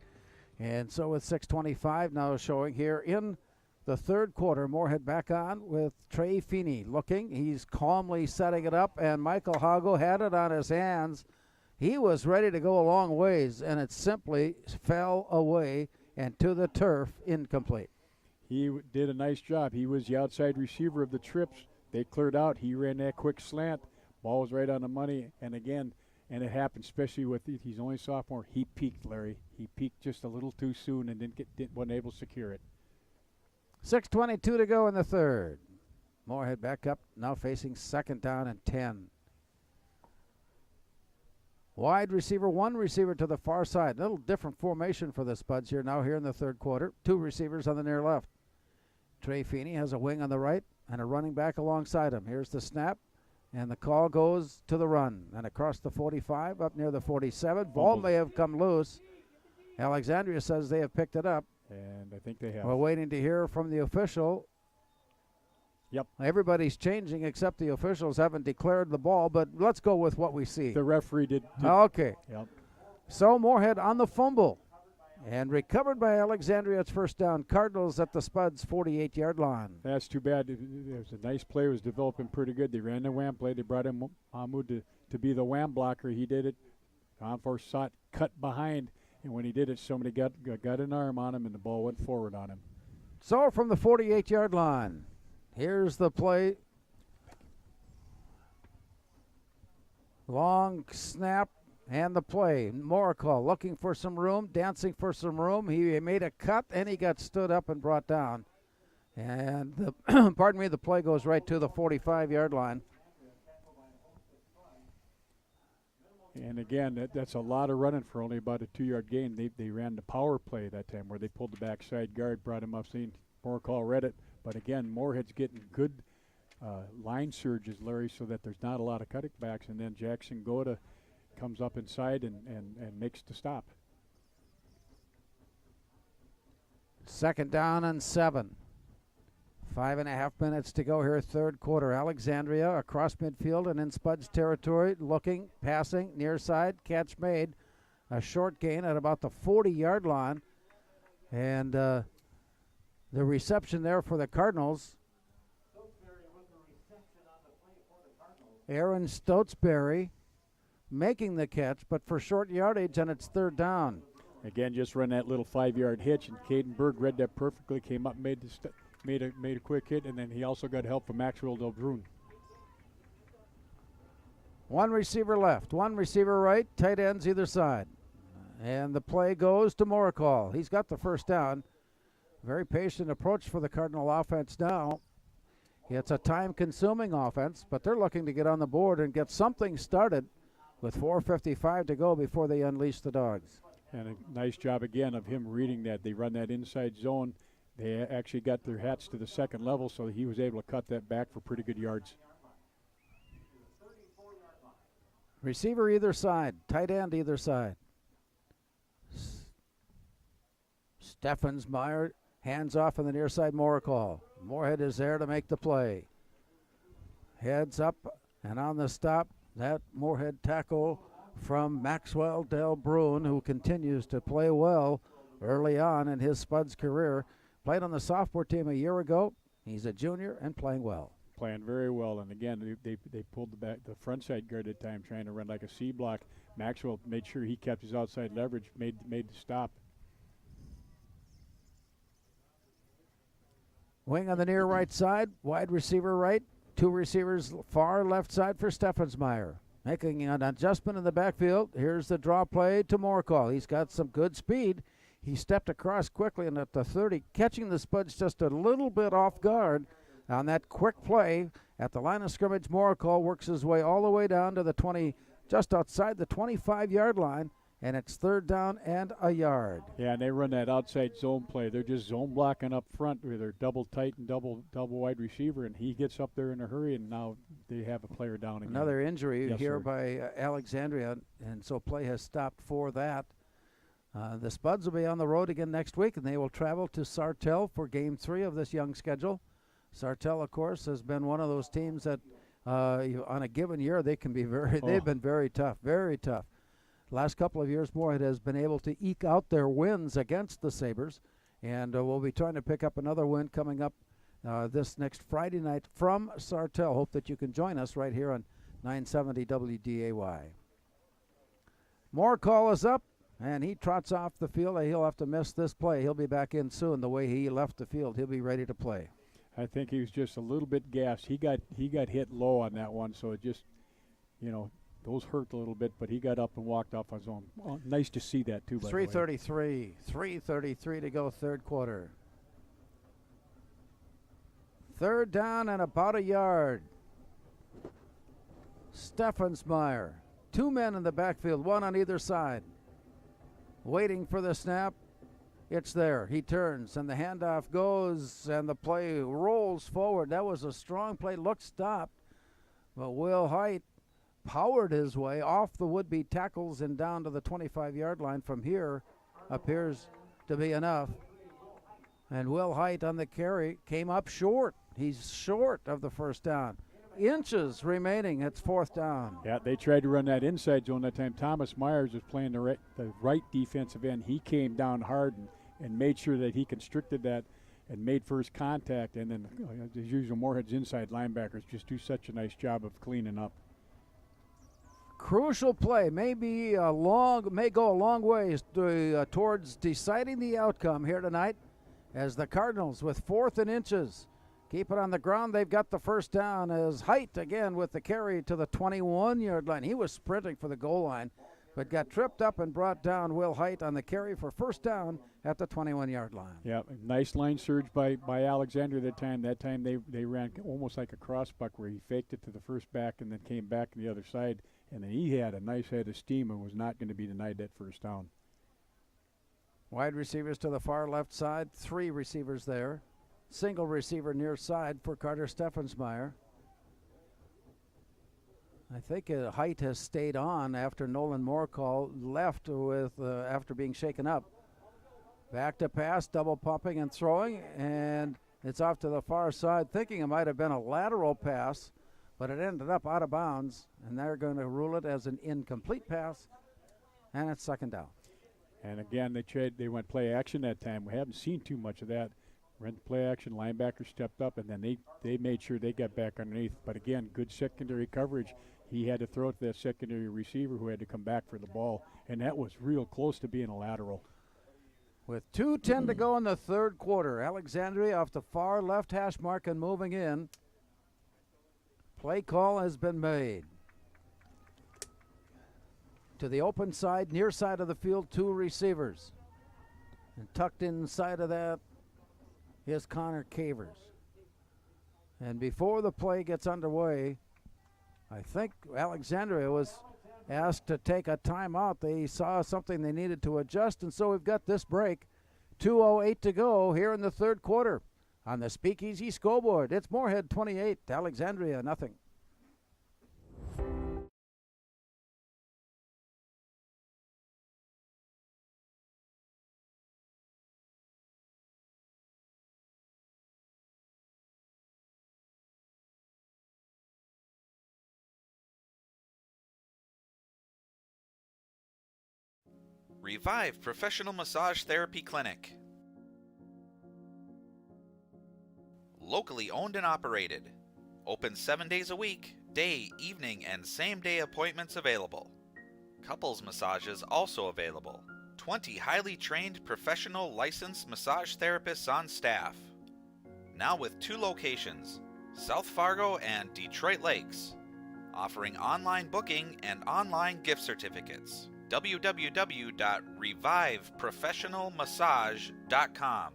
And so with 6:25 now showing here in the third quarter, Moorhead back on with Trey Feeney looking. He's calmly setting it up, and Michael Hago had it on his hands. He was ready to go a long ways, and it simply fell away and to the turf, incomplete. He did a nice job. He was the outside receiver of the trips. They cleared out. He ran that quick slant. Ball was right on the money. And again, and it happened, especially with he's only sophomore. He peaked, Larry. He peaked just a little too soon and wasn't able to secure it. 6:22 to go in the third. Moorhead back up, now facing second down and 10. Wide receiver, one receiver to the far side. A little different formation for the Spuds here now here in the third quarter. Two receivers on the near left. Trey Feeney has a wing on the right and a running back alongside him. Here's the snap, and the call goes to the run. And across the 45, up near the 47. Ball may have come loose. Alexandria says they have picked it up. And I think they have. We're waiting to hear from the official. Yep. Everybody's changing except the officials haven't declared the ball, but let's go with what we see. The referee did. Okay. Yep. So Moorhead on the fumble and recovered by Alexandria. It's first down. Cardinals at the Spuds' 48-yard line. That's too bad. It was a nice play. It was developing pretty good. They ran the wham play. They brought in Mahmoud to be the wham blocker. He did it. Janforth saw it cut behind, and when he did it, somebody got an arm on him, and the ball went forward on him. So from the 48-yard line, here's the play. Long snap and the play. Moorhead looking for some room, dancing for some room. He made a cut and he got stood up and brought down. And the the play goes right to the 45-yard line. And again, that's a lot of running for only about a 2-yard gain. They ran the power play that time where they pulled the backside guard, brought him up, seen Moorhead read it. But again, Moorhead's getting good line surges, Larry, so that there's not a lot of cutting backs. And then Jackson Goda comes up inside and makes the stop. Second down and 7. 5.5 minutes to go here, third quarter. Alexandria across midfield and in Spuds territory, looking, passing, near side, catch made. A short gain at about the 40-yard line. And the reception there for the Cardinals. Aaron Stotesbury making the catch, but for short yardage, and it's third down. Again, just run that little 5-yard hitch, and Caden Berg read that perfectly, came up, made a quick hit, and then he also got help from Maxwell Delbrun. One receiver left, one receiver right, tight ends either side. And the play goes to Moorhead. He's got the first down. Very patient approach for the Cardinal offense now. It's a time-consuming offense, but they're looking to get on the board and get something started with 4:55 to go before they unleash the Dogs. And a nice job again of him reading that. They run that inside zone. They actually got their hats to the second level, so he was able to cut that back for pretty good yards. Receiver either side, tight end either side. Steffensmeyer hands off on the near side, Moorhead. Moorhead is there to make the play. Heads up and on the stop, that Moorhead tackle from Maxwell Del Bruin, who continues to play well early on in his Spuds career. Played on the sophomore team a year ago. He's a junior and playing well. Playing very well, and again, they pulled the front side guard at the time, trying to run like a C block. Maxwell made sure he kept his outside leverage, made the stop. Wing on the near right side, wide receiver right, two receivers far left side for Steffensmeyer. Making an adjustment in the backfield. Here's the draw play to Moorhead. He's got some good speed. He stepped across quickly and at the 30, catching the Spuds just a little bit off guard on that quick play. At the line of scrimmage, Moorhead works his way all the way down to the 20, just outside the 25-yard line, and it's 3rd down and a yard. Yeah, and they run that outside zone play. They're just zone blocking up front with their double tight and double wide receiver, and he gets up there in a hurry, and now they have a player down again. Another injury here sir. by Alexandria, and so play has stopped for that. The Spuds will be on the road again next week, and they will travel to Sartell for Game 3 of this young schedule. Sartell, of course, has been one of those teams that on a given year they've been very tough, very tough. Last couple of years, Moorhead has been able to eke out their wins against the Sabres, and we'll be trying to pick up another win coming up this next Friday night from Sartell. Hope that you can join us right here on 970 WDAY. Moorhead is up, and he trots off the field. He'll have to miss this play. He'll be back in soon. The way he left the field, he'll be ready to play. I think he was just a little bit gassed. He got hit low on that one, so it just, those hurt a little bit, but he got up and walked off his own. Oh, nice to see that, too, by the way. 3:33 to go, third quarter. 3rd down and about a yard. Steffensmeyer. 2 men in the backfield, one on either side. Waiting for the snap. It's there. He turns, and the handoff goes, and the play rolls forward. That was a strong play. Looked stopped, but Will Height powered his way off the would-be tackles and down to the 25-yard line. From here appears to be enough. And Will Height on the carry came up short. He's short of the first down. Inches remaining. It's 4th down. Yeah, they tried to run that inside zone that time. Thomas Myers was playing the right defensive end. He came down hard and made sure that he constricted that and made first contact. And then, as usual, Moorhead's inside linebackers just do such a nice job of cleaning up. Crucial play, may go a long ways towards deciding the outcome here tonight, as the Cardinals with 4th and inches keep it on the ground. They've got the first down as Height again with the carry to the 21-yard line. He was sprinting for the goal line, but got tripped up and brought down. Will Height on the carry for first down at the 21-yard line. Yeah, nice line surge by Alexandria that time. That time they ran almost like a cross buck where he faked it to the first back and then came back on the other side. And then he had a nice head of steam and was not going to be denied that first down. Wide receivers to the far left side, 3 receivers there. Single receiver near side for Carter Steffensmeyer. I think Height has stayed on after Nolan Moorhead left after being shaken up. Back to pass, double pumping and throwing, and it's off to the far side, thinking it might have been a lateral pass, but it ended up out of bounds, and they're going to rule it as an incomplete pass, and it's 2nd down. And again, they went play action that time. We haven't seen too much of that. Went play action, linebacker stepped up, and then they made sure they got back underneath. But again, good secondary coverage. He had to throw it to that secondary receiver who had to come back for the ball, and that was real close to being a lateral. With 2:10 to go in the 3rd quarter, Alexandria off the far left hash mark and moving in. Play call has been made. To the open side, near side of the field, 2 receivers. And tucked inside of that is Connor Cavers. And before the play gets underway, I think Alexandria was asked to take a timeout. They saw something they needed to adjust, and so we've got this break. 2:08 to go here in the third quarter. On the Speakeasy scoreboard, it's Moorhead 28, Alexandria nothing. Revive Professional Massage Therapy Clinic. Locally owned and operated. Open 7 days a week, day, evening, and same-day appointments available. Couples massages also available. 20 highly trained professional licensed massage therapists on staff. Now with 2 locations, South Fargo and Detroit Lakes. Offering online booking and online gift certificates. www.reviveprofessionalmassage.com.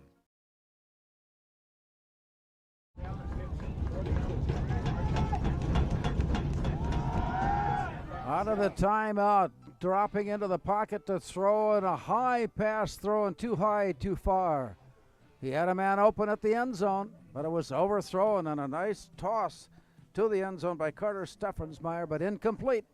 Out of the timeout, dropping into the pocket to throw, and a high pass throw, and too high, too far. He had a man open at the end zone, but it was overthrown, and a nice toss to the end zone by Carter Steffensmeyer, but incomplete.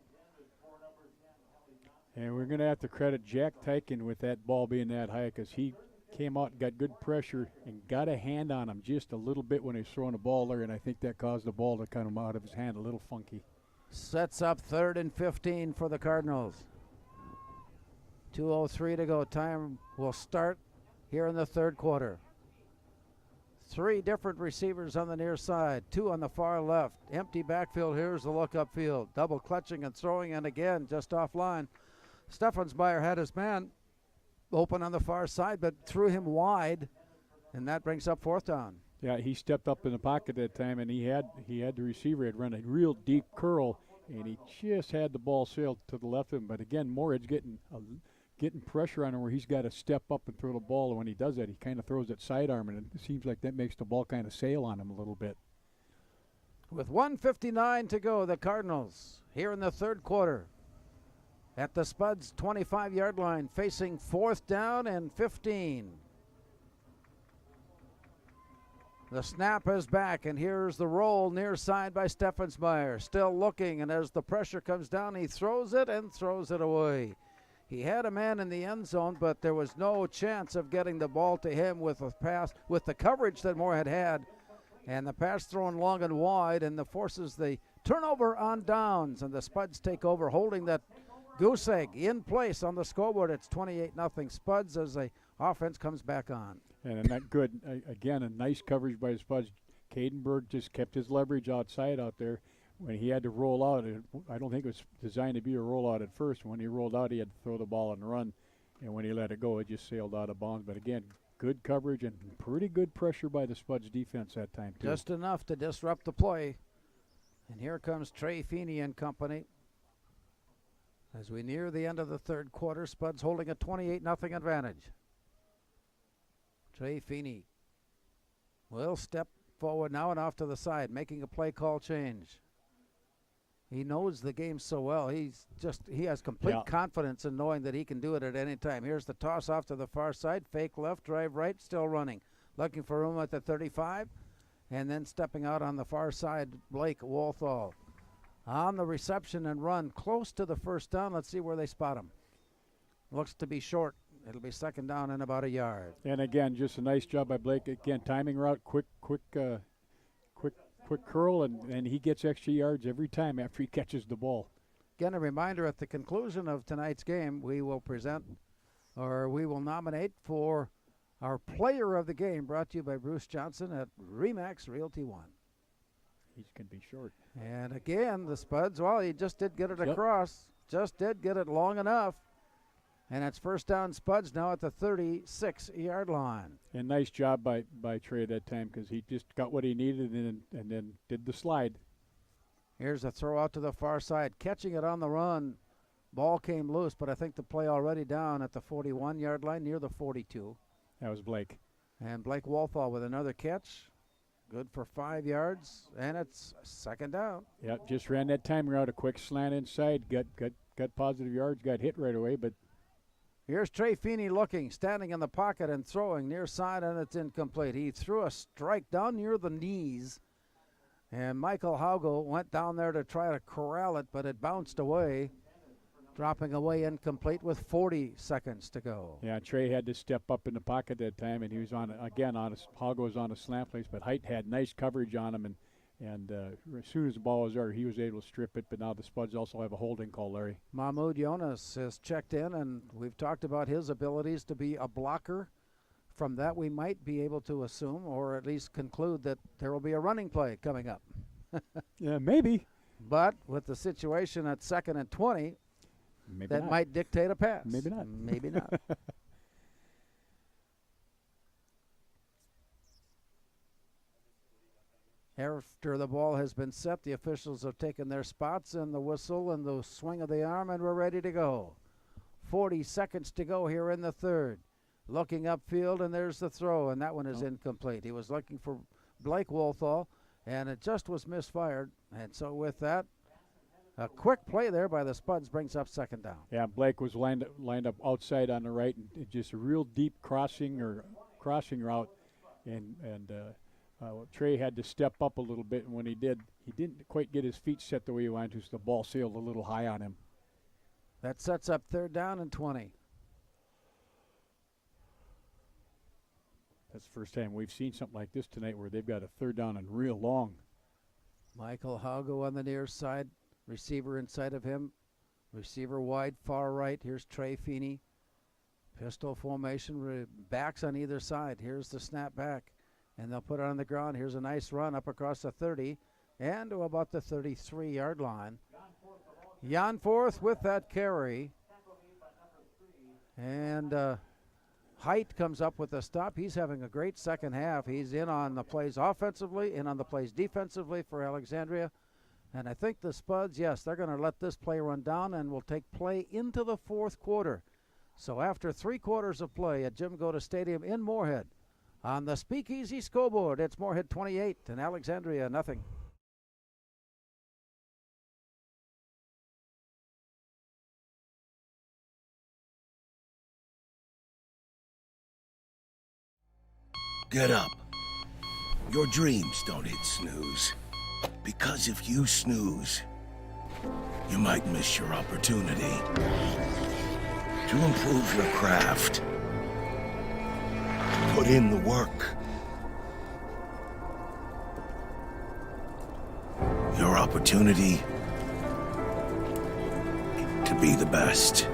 And we're going to have to credit Jack Tyken with that ball being that high, because he came out and got good pressure and got a hand on him just a little bit when he was throwing the ball there, and I think that caused the ball to come out of his hand a little funky. Sets up 3rd and 15 for the Cardinals. 2:03 to go. Time will start here in the third quarter. 3 different receivers on the near side, 2 on the far left. Empty backfield. Here's the look upfield. Double clutching and throwing, and again just offline. Steffensmeyer had his man open on the far side, but threw him wide, and that brings up 4th down. Yeah, he stepped up in the pocket that time, and he had the receiver had run a real deep curl, and he just had the ball sailed to the left of him. But again, Moorhead's getting pressure on him where he's got to step up and throw the ball. And when he does that, he kind of throws that sidearm, and it seems like that makes the ball kind of sail on him a little bit. With 1:59 to go, the Cardinals here in the third quarter at the Spuds 25-yard line, facing 4th down and 15. The snap is back, and here's the roll near side by Steffensmeyer. Still looking, and as the pressure comes down, he throws it and throws it away. He had a man in the end zone, but there was no chance of getting the ball to him with a pass, with the coverage that Moorhead had. And the pass thrown long and wide, and the forces the turnover on downs, and the Spuds take over, holding that goose egg in place on the scoreboard. It's 28-0 Spuds as the offense comes back on. And not good. Again, a nice coverage by the Spuds. Cadenberg just kept his leverage outside out there. When he had to roll out, I don't think it was designed to be a rollout at first. When he rolled out, he had to throw the ball and run. And when he let it go, it just sailed out of bounds. But again, good coverage and pretty good pressure by the Spuds defense that time, too. Just enough to disrupt the play. And here comes Trey Feeney and company. As we near the end of the third quarter, Spuds holding a 28-0 advantage. Trey Feeney will step forward now and off to the side, making a play call change. He knows the game so well. He has complete confidence in knowing that he can do it at any time. Here's the toss off to the far side. Fake left, drive right, still running. Looking for room at the 35. And then stepping out on the far side, Blake Walthall. On the reception and run close to the 1st down. Let's see where they spot him. Looks to be short. It'll be 2nd down and about a yard. And again, just a nice job by Blake. Again, timing route, quick curl, and he gets extra yards every time after he catches the ball. Again, a reminder, at the conclusion of tonight's game, we will nominate for our player of the game, brought to you by Bruce Johnson at Remax Realty One. He's going to be short. And again, the Spuds, well, he just did get it across. Just did get it long enough. And it's 1st down Spuds now at the 36-yard line. And nice job by Trey that time, because he just got what he needed and then did the slide. Here's a throw out to the far side. Catching it on the run Ball came loose, but I think the play already down at the 41-yard line near the 42. That was Blake. And Blake Walthall with another catch. Good for 5 yards, and it's second down. Yep, just ran that timer out, a quick slant inside, got positive yards, got hit right away, but here's Trey Feeney looking, standing in the pocket and throwing near side, and it's incomplete. He threw a strike down near the knees, and Michael Haugo went down there to try to corral it, but it bounced away, dropping away incomplete with 40 seconds to go. yeah, Trey had to step up in the pocket that time, and he was Haugo's on a slant place, but Height had nice coverage on him, and as soon as the ball was there, he was able to strip it, but now the Spuds also have a holding call, Larry. Mahmoud Jonas has checked in, and we've talked about his abilities to be a blocker. From that, we might be able to assume, or at least conclude, that there will be a running play coming up. Yeah, maybe. But with the situation at 2nd and 20, Maybe that not. might dictate a pass. Maybe not. Maybe not. After the ball has been set, the officials have taken their spots, and the whistle and the swing of the arm, and we're ready to go. 40 seconds to go here in the third. Looking upfield, and there's the throw, and that one is incomplete. He was looking for Blake Walthall, and it just was misfired. And so with that, a quick play there by the Spuds brings up second down. Yeah, Blake was lined up outside on the right, and just a real deep crossing route, and Trey had to step up a little bit, and when he did, he didn't quite get his feet set the way he wanted to, so the ball sailed a little high on him. That sets up 3rd down and 20. That's the first time we've seen something like this tonight where they've got a 3rd down and real long. Michael Haugo on the near side. Receiver inside of him. Receiver wide, far right. Here's Trey Feeney. Pistol formation, backs on either side. Here's the snap back, and they'll put it on the ground. Here's a nice run up across the 30 and to about the 33-yard line. Jan Forth with that carry. And Height comes up with a stop. He's having a great second half. He's in on the plays offensively, in on the plays defensively for Alexandria. And I think the Spuds, yes, they're going to let this play run down and will take play into the 4th quarter. So after 3 quarters of play at Jim Goda Stadium in Moorhead, on the Speakeasy scoreboard, it's Moorhead 28 and Alexandria nothing. Get up. Your dreams don't hit snooze. Because if you snooze, you might miss your opportunity to improve your craft. Put in the work. Your opportunity to be the best.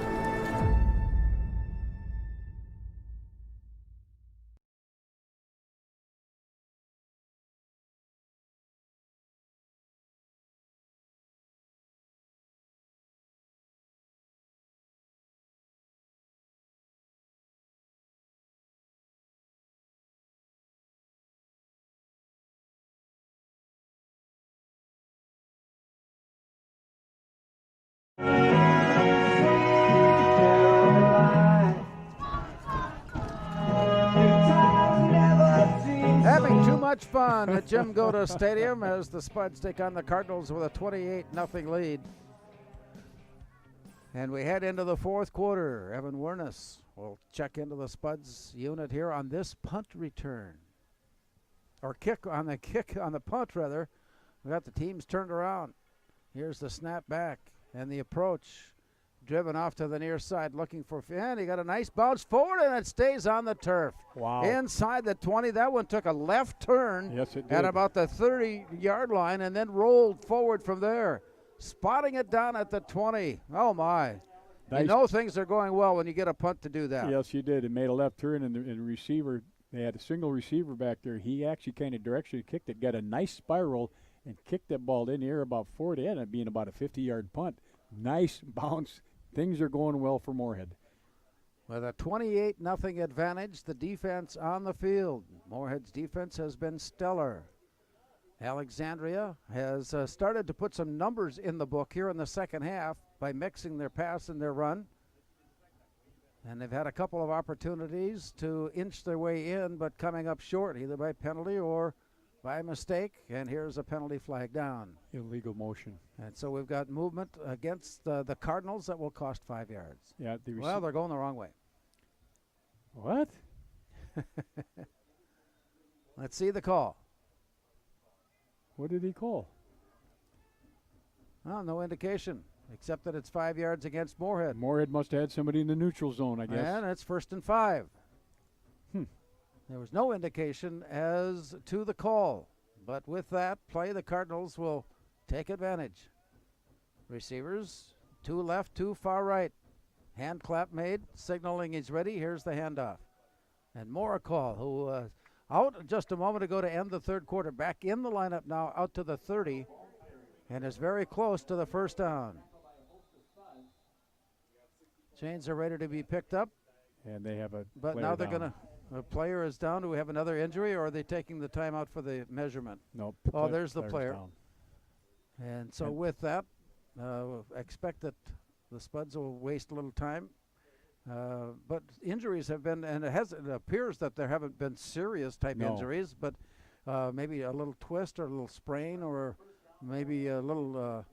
Having too much fun at Jim Goda Stadium as the Spuds take on the Cardinals with a 28-0 lead. And we head into the 4th quarter. Evan Wernes will check into the Spuds unit here on this punt return. Or on the punt rather. We got the teams turned around. Here's the snap back and the approach. Driven off to the near side, looking for, and he got a nice bounce forward, and it stays on the turf. Wow. Inside the 20. That one took a left turn Yes, it at did. about the 30-yard line and then rolled forward from there. Spotting it down at the 20. Oh, my. Nice. You know things are going well when you get a punt to do that. Yes, you did. It made a left turn, and the receiver, they had a single receiver back there. He actually kind of directionally kicked it, got a nice spiral, and kicked that ball in the air about 40, and it being about a 50-yard punt. Nice bounce. Things are going well for Moorhead. With a 28-0 advantage, the defense on the field. Moorhead's defense has been stellar. Alexandria has started to put some numbers in the book here in the second half. by mixing their pass and their run. And they've had a couple of opportunities to inch their way in, but coming up short, either by penalty or by mistake. And here's a penalty flag down. Illegal motion. And so we've got movement against the Cardinals that will cost 5 yards. Yeah. Well, they're going the wrong way. What? Let's see the call. What did he call? Well, no indication, except that it's 5 yards against Moorhead. Moorhead must have had somebody in the neutral zone, I guess. And it's 1st and 5. There was no indication as to the call. But with that play, the Cardinals will take advantage. Receivers, 2 left, 2 far right. Hand clap made, signaling he's ready. Here's the handoff. And Moorhead, who out just a moment ago to end the third quarter, back in the lineup now, out to the 30, and is very close to the first down. Chains are ready to be picked up. And they have a But player now they're down. going to, a player is down. Do we have another injury, or are they taking the timeout for the measurement? No. Oh, there's the player's player. down. And so with that, expect that the Spuds will waste a little time. But injuries have been, and it appears that there haven't been serious type injuries, but maybe a little twist or a little sprain or maybe a little a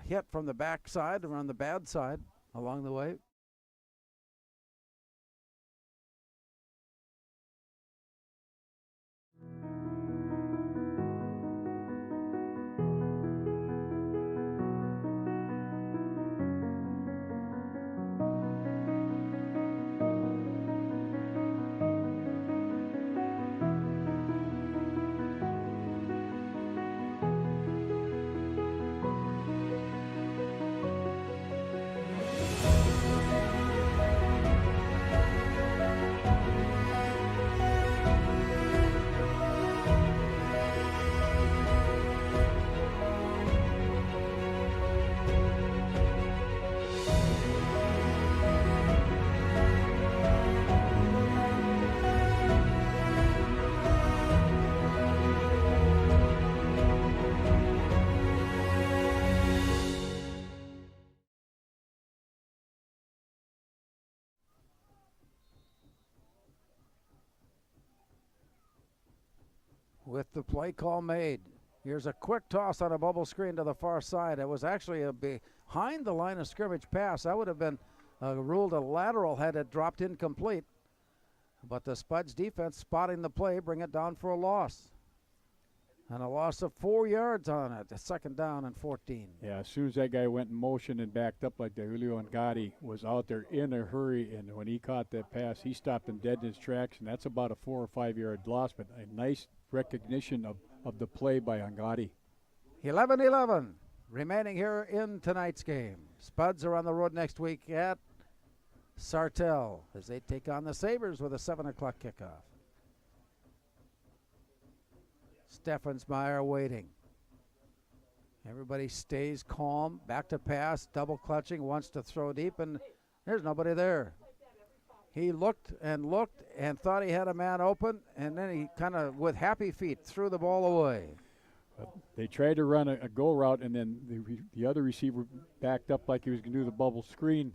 hit from the back side or on the bad side along the way. With the play call made, here's a quick toss on a bubble screen to the far side. It was actually a behind the line of scrimmage pass. That would have been ruled a lateral had it dropped incomplete. But the Spuds defense spotting the play, bring it down for a loss. And a loss of 4 yards on it, a 2nd down and 14. Yeah, as soon as that guy went in motion and backed up like that, Julio Ngati was out there in a hurry, and when he caught that pass, he stopped him dead in his tracks, and that's about a 4 or 5 yard loss, but a nice recognition of the play by Ngati. 11-11 remaining here in tonight's game. Spuds are on the road next week at Sartell as they take on the Sabres with a 7 o'clock kickoff. Steffensmeyer waiting. Everybody stays calm. Back to pass. Double clutching. Wants to throw deep, and there's nobody there. He looked and thought he had a man open, and then he kind of, with happy feet, threw the ball away. They tried to run a go route, and then the other receiver backed up like he was going to do the bubble screen.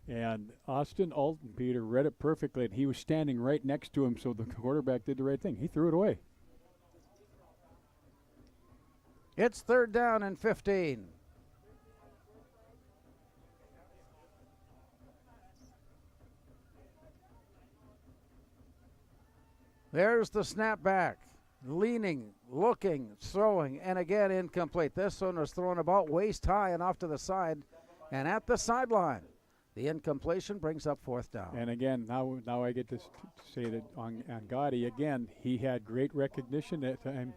And Austin Altenpeter read it perfectly, and he was standing right next to him, so the quarterback did the right thing. He threw it away. It's 3rd down and 15. There's the snap back. Leaning, looking, throwing, and again incomplete. This one was thrown about waist high and off to the side and at the sideline. The incompletion brings up 4th down. And again, now I get to say that on Gotti, again, he had great recognition that time.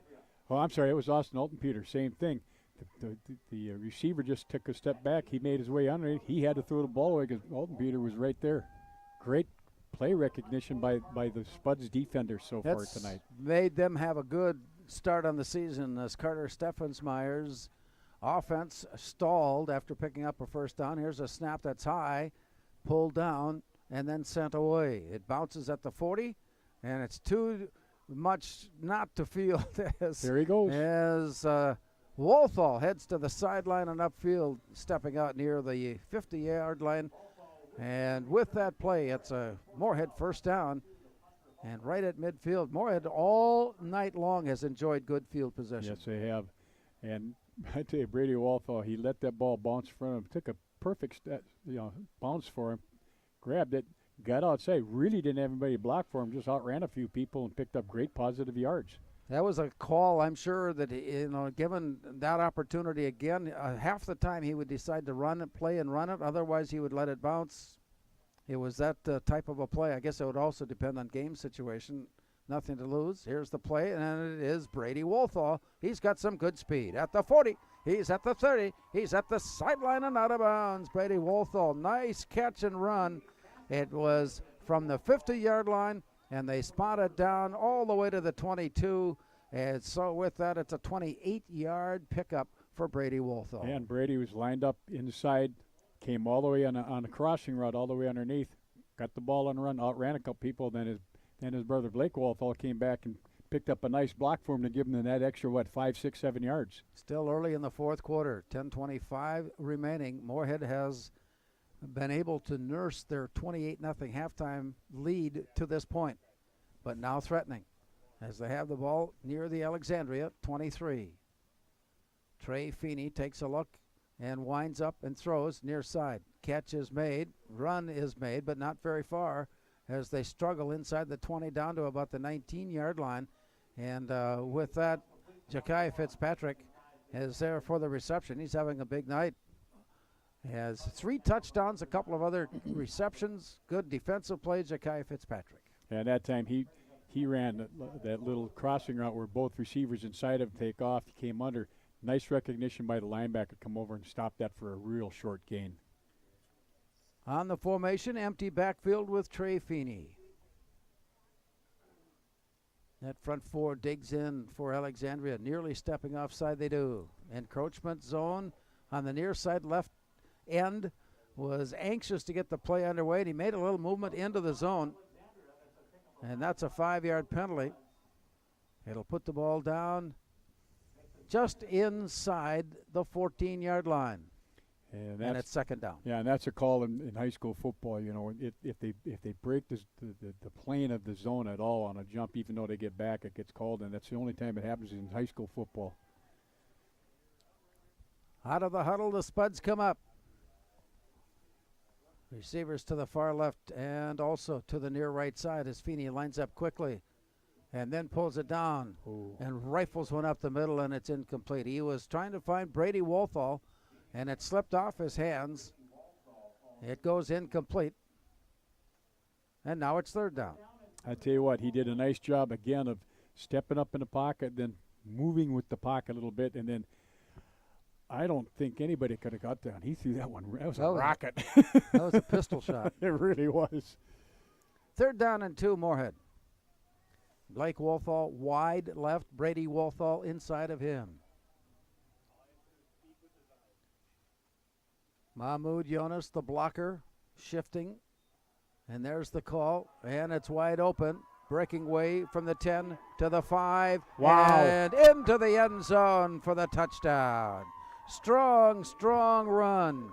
Oh, I'm sorry, it was Austin Altenpeter, same thing. The receiver just took a step back. He made his way under it. He had to throw the ball away because Altenpeter was right there. Great play recognition by the Spuds defenders so far tonight. Made them have a good start on the season as Carter Steffensmeyer's offense stalled after picking up a 1st down. Here's a snap that's high, pulled down, and then sent away. It bounces at the 40, and it's too much not to field as there he goes. As Wolthall heads to the sideline and upfield, stepping out near the 50-yard line. And with that play, it's a Moorhead first down. And right at midfield, Moorhead all night long has enjoyed good field position. Yes, they have. And I tell you, Brady Walthall, he let that ball bounce in front of him, took a perfect bounce for him, grabbed it, got outside, really didn't have anybody block for him, just outran a few people and picked up great positive yards. That was a call, I'm sure, that, given that opportunity again, half the time he would decide to run it, play and run it. Otherwise, he would let it bounce. It was that type of a play. I guess it would also depend on game situation. Nothing to lose. Here's the play, and it is Brady Wolthall. He's got some good speed. At the 40, he's at the 30, he's at the sideline and out of bounds. Brady Wolthall, nice catch and run. It was from the 50-yard line, and they spot it down all the way to the 22. And so with that, it's a 28-yard pickup for Brady Wolthall. And Brady was lined up inside, came all the way on a crossing route, all the way underneath, got the ball on the run, outran a couple people. Then his brother Blake Wolthall came back and picked up a nice block for him to give him that extra, 5, 6, 7 yards. Still early in the fourth quarter, 10:25 remaining. Moorhead has been able to nurse their 28-0 halftime lead to this point, but now threatening as they have the ball near the Alexandria 23. Trey Feeney takes a look and winds up and throws near side. Catch is made, run is made, but not very far as they struggle inside the 20 down to about the 19-yard line. And with that, Ja'Kai Fitzpatrick is there for the reception. He's having a big night. He has 3 touchdowns, a couple of other receptions. Good defensive play, Ja'Kai Fitzpatrick. And that time he ran that little crossing route where both receivers inside of him take off. He came under. Nice recognition by the linebacker, come over and stop that for a real short gain. On the formation, empty backfield with Trey Feeney. That front 4 digs in for Alexandria, nearly stepping offside they do. Encroachment zone on the near side left end, was anxious to get the play underway, and he made a little movement into the zone. And that's a 5-yard penalty. It'll put the ball down just inside the 14-yard line. And it's second down. Yeah, and that's a call in high school football. If they break the plane of the zone at all on a jump, even though they get back, it gets called, and that's the only time it happens in high school football. Out of the huddle, the Spuds come up. Receivers to the far left and also to the near right side as Feeney lines up quickly and then pulls it down and rifles one up the middle, and it's incomplete. He was trying to find Brady Wolthall, and it slipped off his hands. It goes incomplete. And now it's third down. I tell you what, he did a nice job again of stepping up in the pocket, then moving with the pocket a little bit, and then I don't think anybody could have got down. He threw that one. That was a rocket. That was a pistol shot. It really was. Third down and 2, Moorhead. Blake Wolthall wide left, Brady Wolthall inside of him. Mahmoud Jonas, the blocker, shifting. And there's the call, and it's wide open. Breaking way from the 10 to the 5. Wow. And into the end zone for the touchdown. Strong run.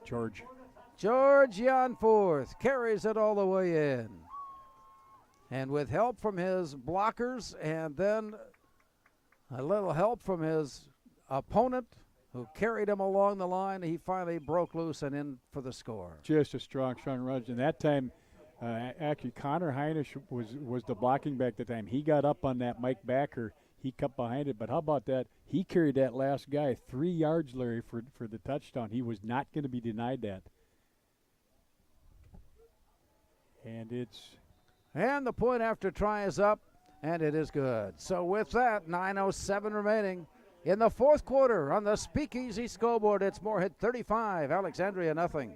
George Janforth carries it all the way in. And with help from his blockers and then a little help from his opponent who carried him along the line, he finally broke loose and in for the score. Just a strong run. And that time, actually, Connor Heinisch was the blocking back that time. He got up on that Mike Backer. He cut behind it. But how about that? He carried that last guy 3 yards, Larry, for the touchdown. He was not going to be denied that. And the point after try is up, and it is good. So with that, 9:07 remaining in the fourth quarter on the Speakeasy scoreboard, it's Moorhead 35, Alexandria nothing.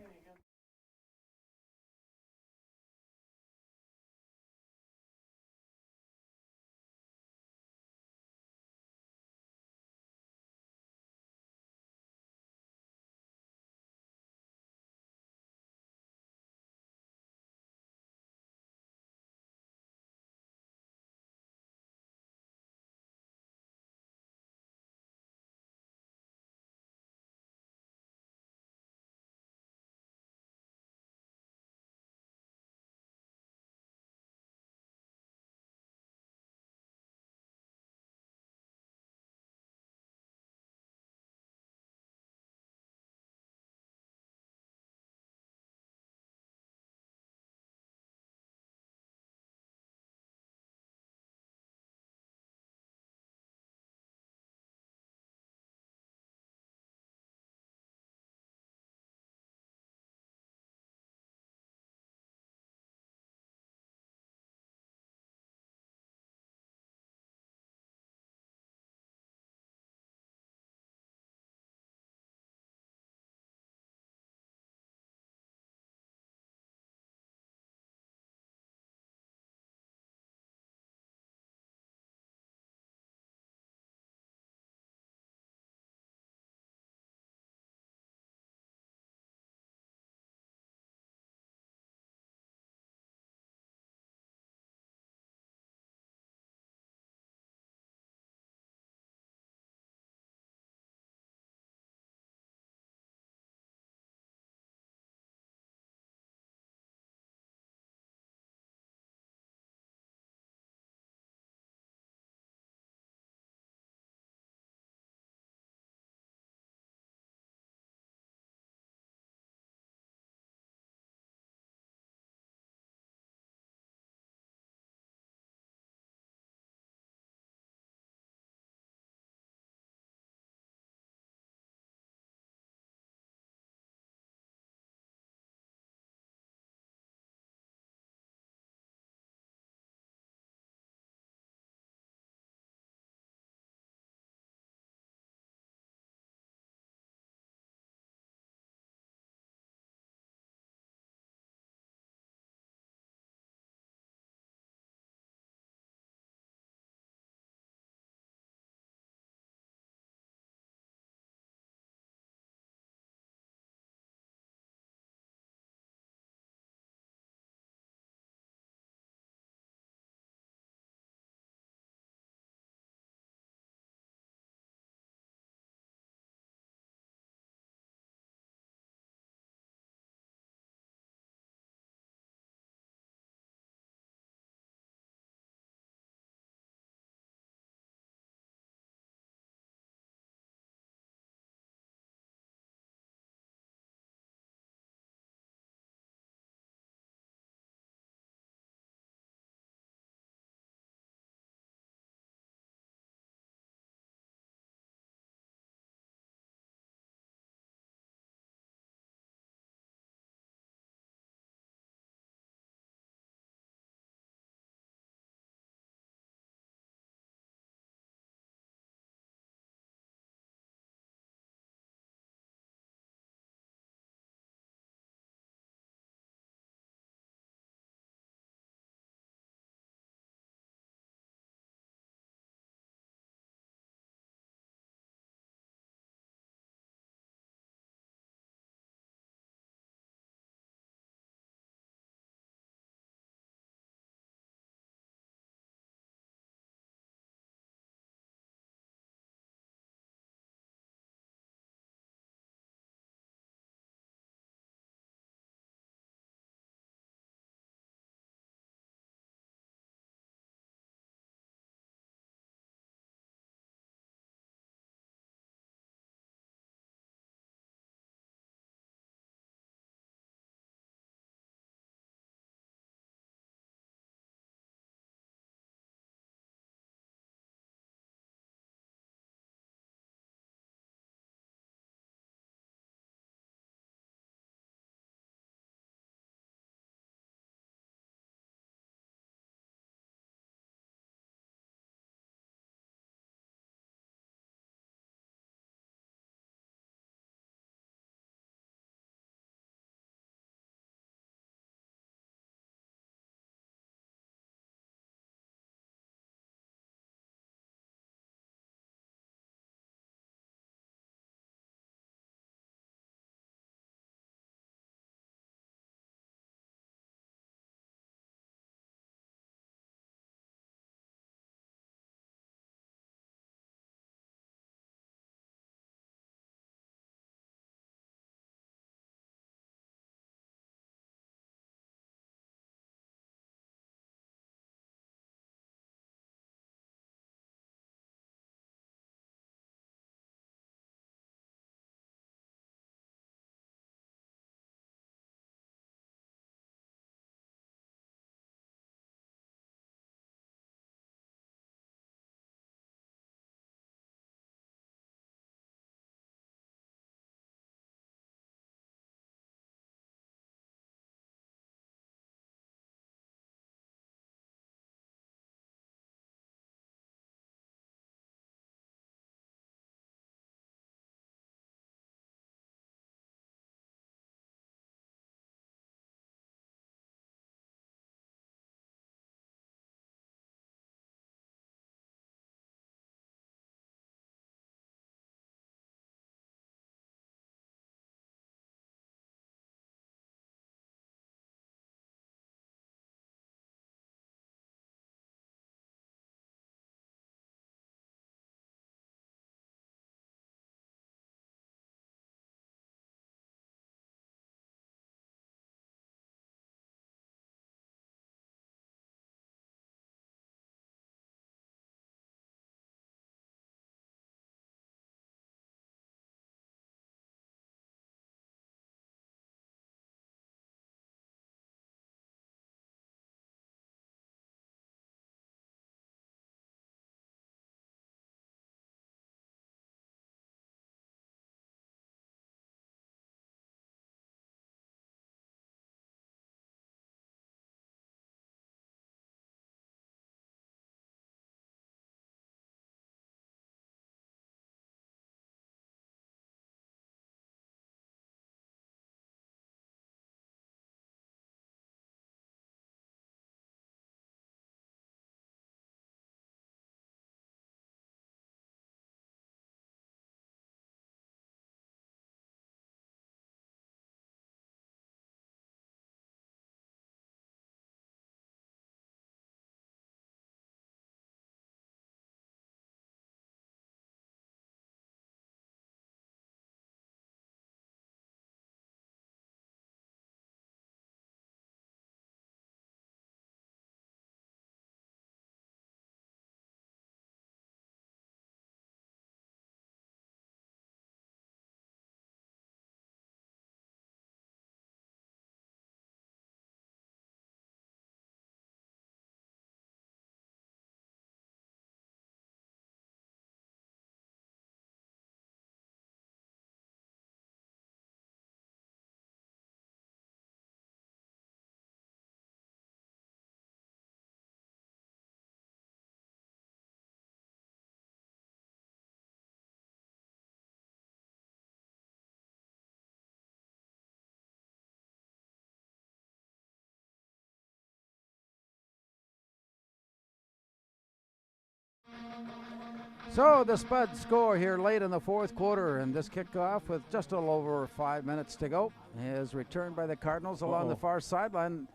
So the Spuds score here late in the fourth quarter, and this kickoff with just a little over 5 minutes to go is returned by the Cardinals along the far sideline.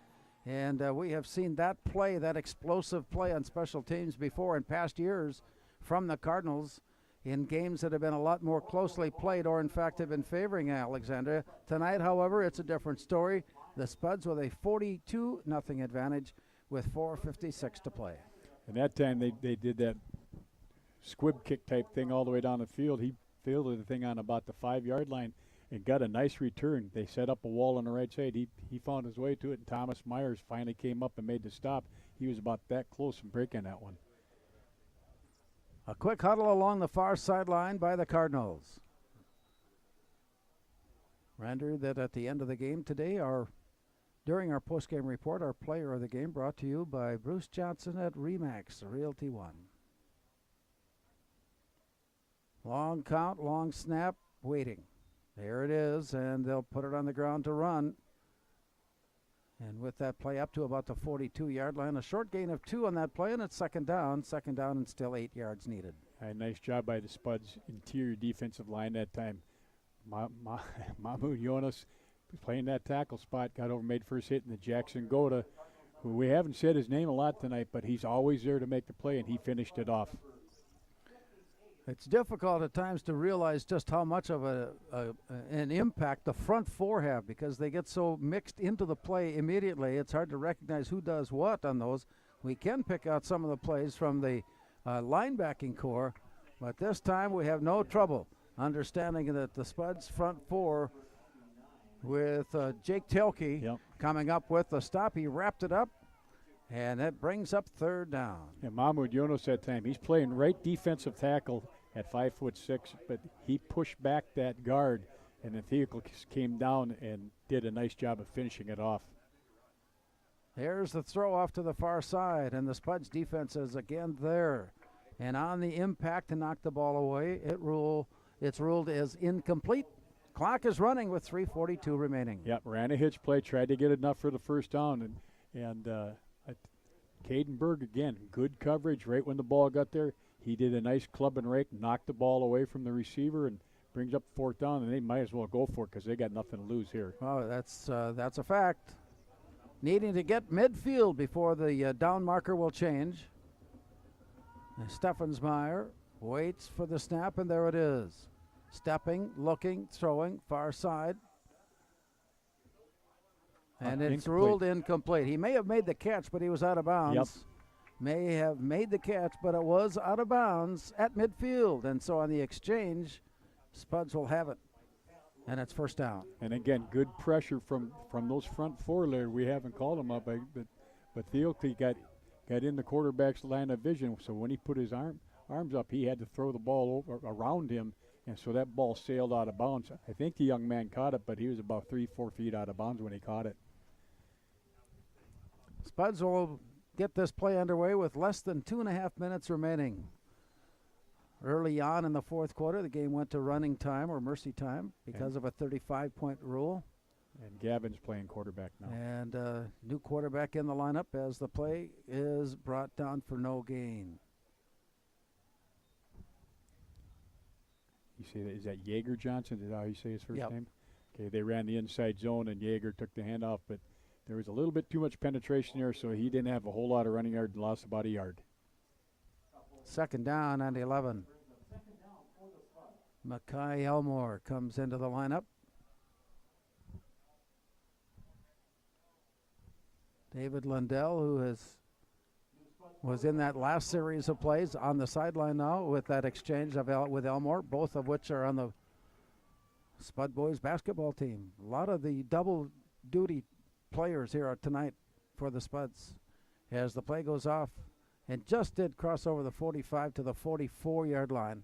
And we have seen that play, that explosive play on special teams before in past years from the Cardinals in games that have been a lot more closely played or in fact have been favoring Alexandria. Tonight, however, it's a different story. The Spuds with a 42-0 advantage with 4:56 to play. And that time they did that squib kick type thing all the way down the field. He fielded the thing on about the 5-yard line and got a nice return. They set up a wall on the right side. He found his way to it, and Thomas Myers finally came up and made the stop. He was about that close from breaking that one. A quick huddle along the far sideline by the Cardinals. Render that at the end of the game today, during our postgame report, our player of the game brought to you by Bruce Johnson at Remax Realty One. Long count, long snap, waiting. There it is, and they'll put it on the ground to run. And with that play up to about the 42-yard line, a short gain of 2 on that play, and it's second down and still 8 yards needed. A nice job by the Spuds interior defensive line that time. Mahmoud Jonas playing that tackle spot, got over, made first hit in the Jackson Goda, who we haven't said his name a lot tonight, but he's always there to make the play, and he finished it off. It's difficult at times to realize just how much of an impact the front four have because they get so mixed into the play immediately. It's hard to recognize who does what on those. We can pick out some of the plays from the linebacking core, but this time we have no trouble understanding that the Spuds front four with Jake Tilke coming up with the stop. He wrapped it up, and that brings up third down. And Mahmoud Jonas that time, he's playing right defensive tackle at 5'6", but he pushed back that guard, and the vehicle came down and did a nice job of finishing it off. Here's the throw off to the far side, and the Spuds defense is again there. And on the impact to knock the ball away, it's ruled as incomplete. Clock is running with 3:42 remaining. Yep, ran a hitch play, tried to get enough for the first down, and Caden Berg again, good coverage right when the ball got there. He did a nice club and rake, knocked the ball away from the receiver, and brings up fourth down, and they might as well go for it because they got nothing to lose here. Oh, that's a fact. Needing to get midfield before the down marker will change. Steffensmeyer waits for the snap, and there it is. Stepping, looking, throwing, far side. And it's ruled incomplete. He may have made the catch, but he was out of bounds. Yep. May have made the catch, but it was out of bounds at midfield. And so on the exchange, Spuds will have it. And it's first down. And again, good pressure from those front four there. We haven't called them up, but Thielke got in the quarterback's line of vision. So when he put his arms up, he had to throw the ball over around him. And so that ball sailed out of bounds. I think the young man caught it, but he was about 3-4 feet out of bounds when he caught it. Spuds will get this play underway with less than 2.5 minutes remaining. Early on in the fourth quarter, the game went to running time or mercy time because of a 35-point rule. And Gavin's playing quarterback now. And new quarterback in the lineup as the play is brought down for no gain. You see that? Is that Yeager Johnson? Is that how you say his first name? Okay, they ran the inside zone, and Yeager took the handoff, but there was a little bit too much penetration there, so he didn't have a whole lot of running yard and lost about a yard. Second down and 11. Mackay Elmore comes into the lineup. David Lundell, who was in that last series of plays on the sideline now with that exchange with Elmore, both of which are on the Spud Boys basketball team. A lot of the double duty players here tonight for the Spuds as the play goes off and just did cross over the 45 to the 44-yard line.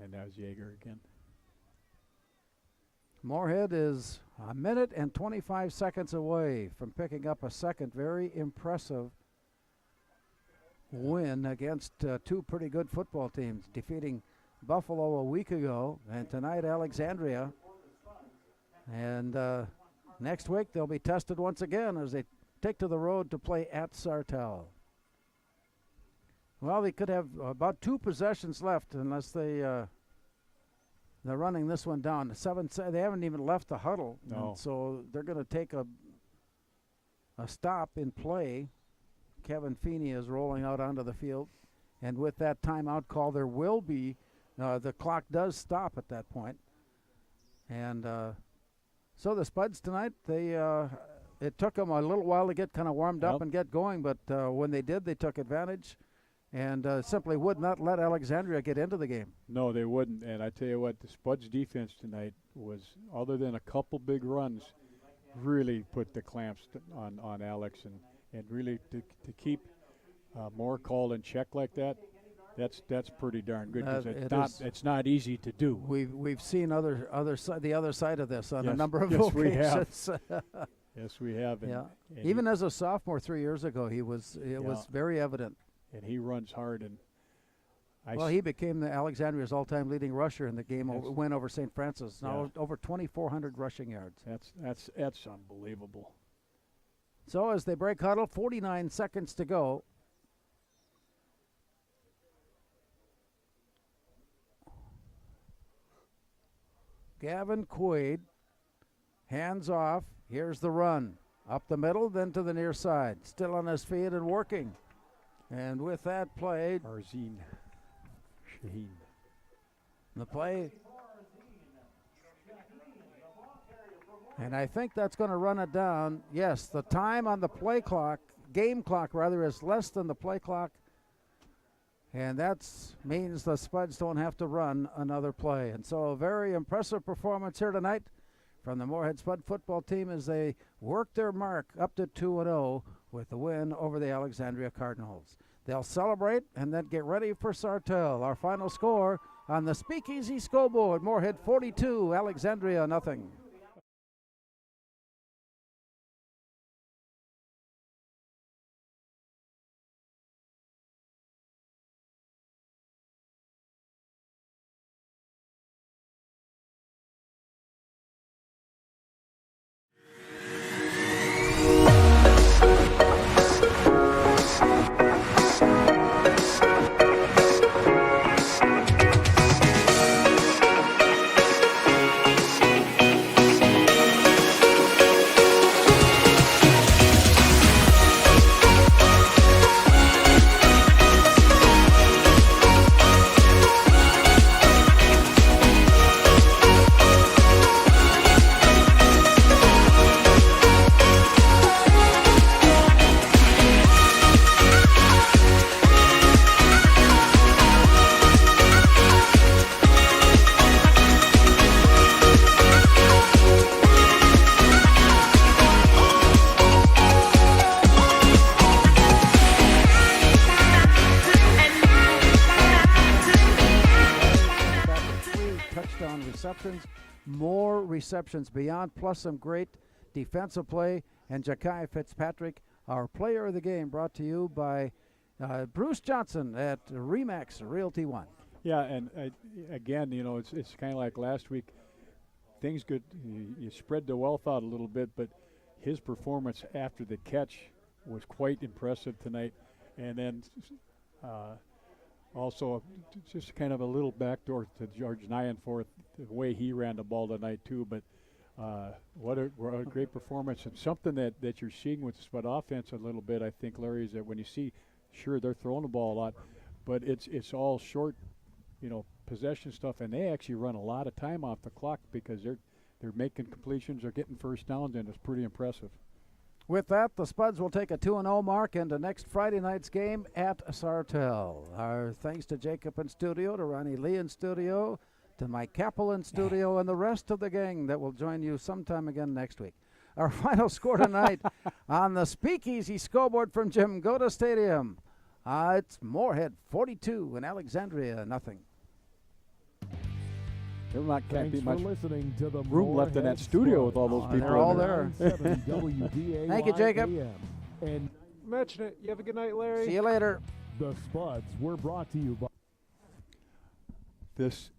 And that was Yeager again. Moorhead is a minute and 25 seconds away from picking up a second very impressive win against two pretty good football teams, defeating Buffalo a week ago and tonight Alexandria. And next week they'll be tested once again as they take to the road to play at Sartell. Well, they could have about 2 possessions left unless they're running this one down. They haven't even left the huddle. No. And so they're going to take a stop in play. Kevin Feeney is rolling out onto the field. And with that timeout call, there will be, the clock does stop at that point. And so the Spuds tonight, it took them a little while to get kind of warmed up and get going, but when they did, they took advantage and simply would not let Alexandria get into the game. No, they wouldn't. And I tell you what, the Spuds' defense tonight was, other than a couple big runs, really put the clamps on Alex, and really to keep Moore called in check like that. That's pretty darn good, because it's not easy to do. We've seen the other side of this on a Yes, number of yes, occasions. We have. Yes, we have. And even as a sophomore 3 years ago, it was very evident. And he runs hard, and he became Alexandria's all-time leading rusher in the game win over St. Francis. Now over 2,400 rushing yards. That's unbelievable. So as they break huddle, 49 seconds to go. Gavin Quaid, hands off. Here's the run. Up the middle, then to the near side. Still on his feet and working. And with that play, Arzine Shaheen. The play. And I think that's going to run it down. Yes, the time on the play clock, game clock rather, is less than the play clock. And that means the Spuds don't have to run another play. And so a very impressive performance here tonight from the Moorhead Spud football team as they work their mark up to 2-0 with the win over the Alexandria Cardinals. They'll celebrate and then get ready for Sartell. Our final score on the Speakeasy scoreboard: Moorhead 42, Alexandria nothing. More receptions beyond, plus some great defensive play. And Ja'Kai Fitzpatrick, our player of the game, brought to you by Bruce Johnson at Remax Realty One. Yeah, and again, you know, it's kind of like last week. Things could, you spread the wealth out a little bit, but his performance after the catch was quite impressive tonight. And then also just kind of a little backdoor to George Nyanforth, the way he ran the ball tonight too. But what a great performance, and something that you're seeing with the Spud offense a little bit, I think, Larry, is that when you see, sure, they're throwing the ball a lot, but it's all short, you know, possession stuff, and they actually run a lot of time off the clock because they're making completions, they're getting first downs, and it's pretty impressive. With that, the Spuds will take a 2-0 mark into next Friday night's game at Sartell. Our thanks to Jacob in studio, to Ronnie Lee in studio, to Mike Capel in studio, and the rest of the gang that will join you sometime again next week. Our final score tonight on the Speakeasy scoreboard from Jim Goda Stadium. It's Moorhead 42 and Alexandria nothing. There can't Thanks be much for listening to the room left in that studio with all those people. They're all there. Thank you, Jacob. And mention it. You have a good night, Larry. See you later. The Spuds were brought to you by this.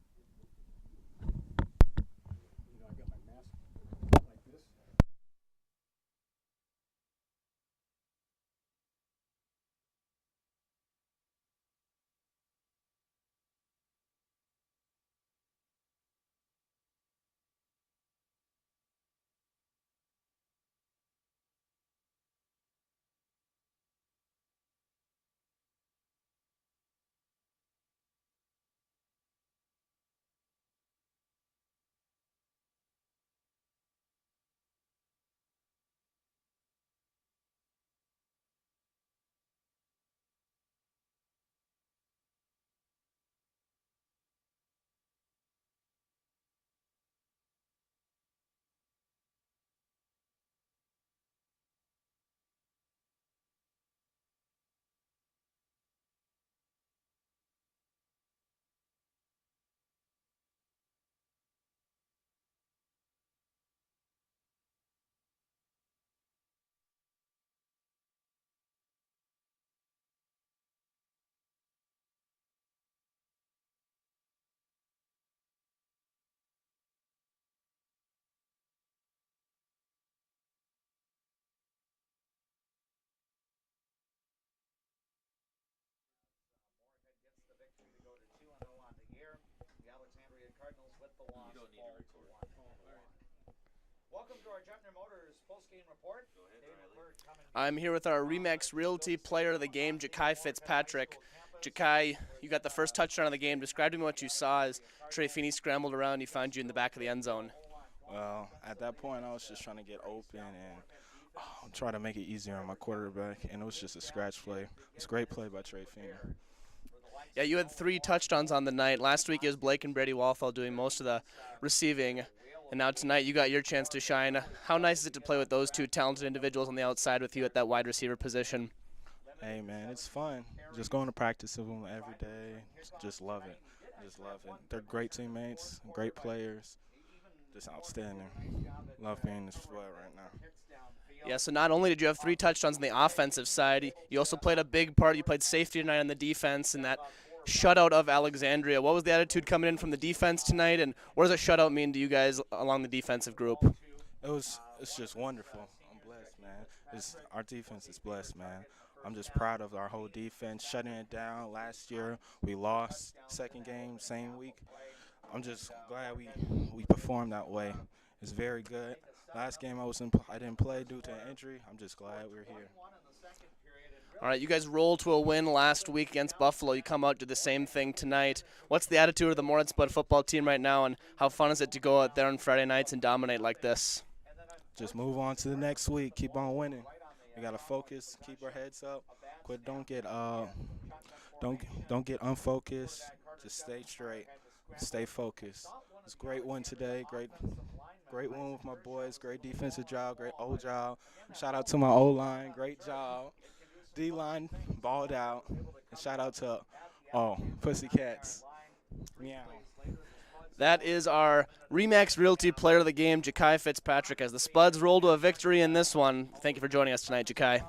Welcome to our Jetner Motors post-game report. I'm here with our Remax Realty player of the game, Ja'Kai Fitzpatrick. Ja'Kai, you got the first touchdown of the game. Describe to me what you saw as Trey Feeney scrambled around. He found you in the back of the end zone. Well, at that point, I was just trying to get open and try to make it easier on my quarterback, and it was just a scratch play. It was a great play by Trey Feeney. Yeah, you had 3 touchdowns on the night. Last week it was Blake and Brady Walthall doing most of the receiving, and now tonight you got your chance to shine. How nice is it to play with those 2 talented individuals on the outside with you at that wide receiver position? Hey, man, it's fun. Just going to practice with them every day. Just love it. Just love it. They're great teammates, great players. Just outstanding. Love being in this squad right now. Yeah, so not only did you have 3 touchdowns on the offensive side, you also played a big part. You played safety tonight on the defense in that shutout of Alexandria. What was the attitude coming in from the defense tonight, and what does a shutout mean to you guys along the defensive group? It's just wonderful. I'm blessed, man. Our defense is blessed, man. I'm just proud of our whole defense, shutting it down. Last year we lost second game, same week. I'm just glad we performed that way. It's very good. Last game I didn't play due to an injury. I'm just glad we're here. All right, you guys rolled to a win last week against Buffalo. You come out, do the same thing tonight. What's the attitude of the Moorhead Spud football team right now, and how fun is it to go out there on Friday nights and dominate like this? Just move on to the next week. Keep on winning. We gotta focus. Keep our heads up. Don't get unfocused. Just stay straight. Stay focused. It's a great win today. Great win with my boys. Great defensive job. Great O job. Shout out to my O line. Great job. D line balled out. And shout out to Pussycats. Meow. That is our Remax Realty player of the game, Ja'Kai Fitzpatrick, as the Spuds roll to a victory in this one. Thank you for joining us tonight, Ja'Kai.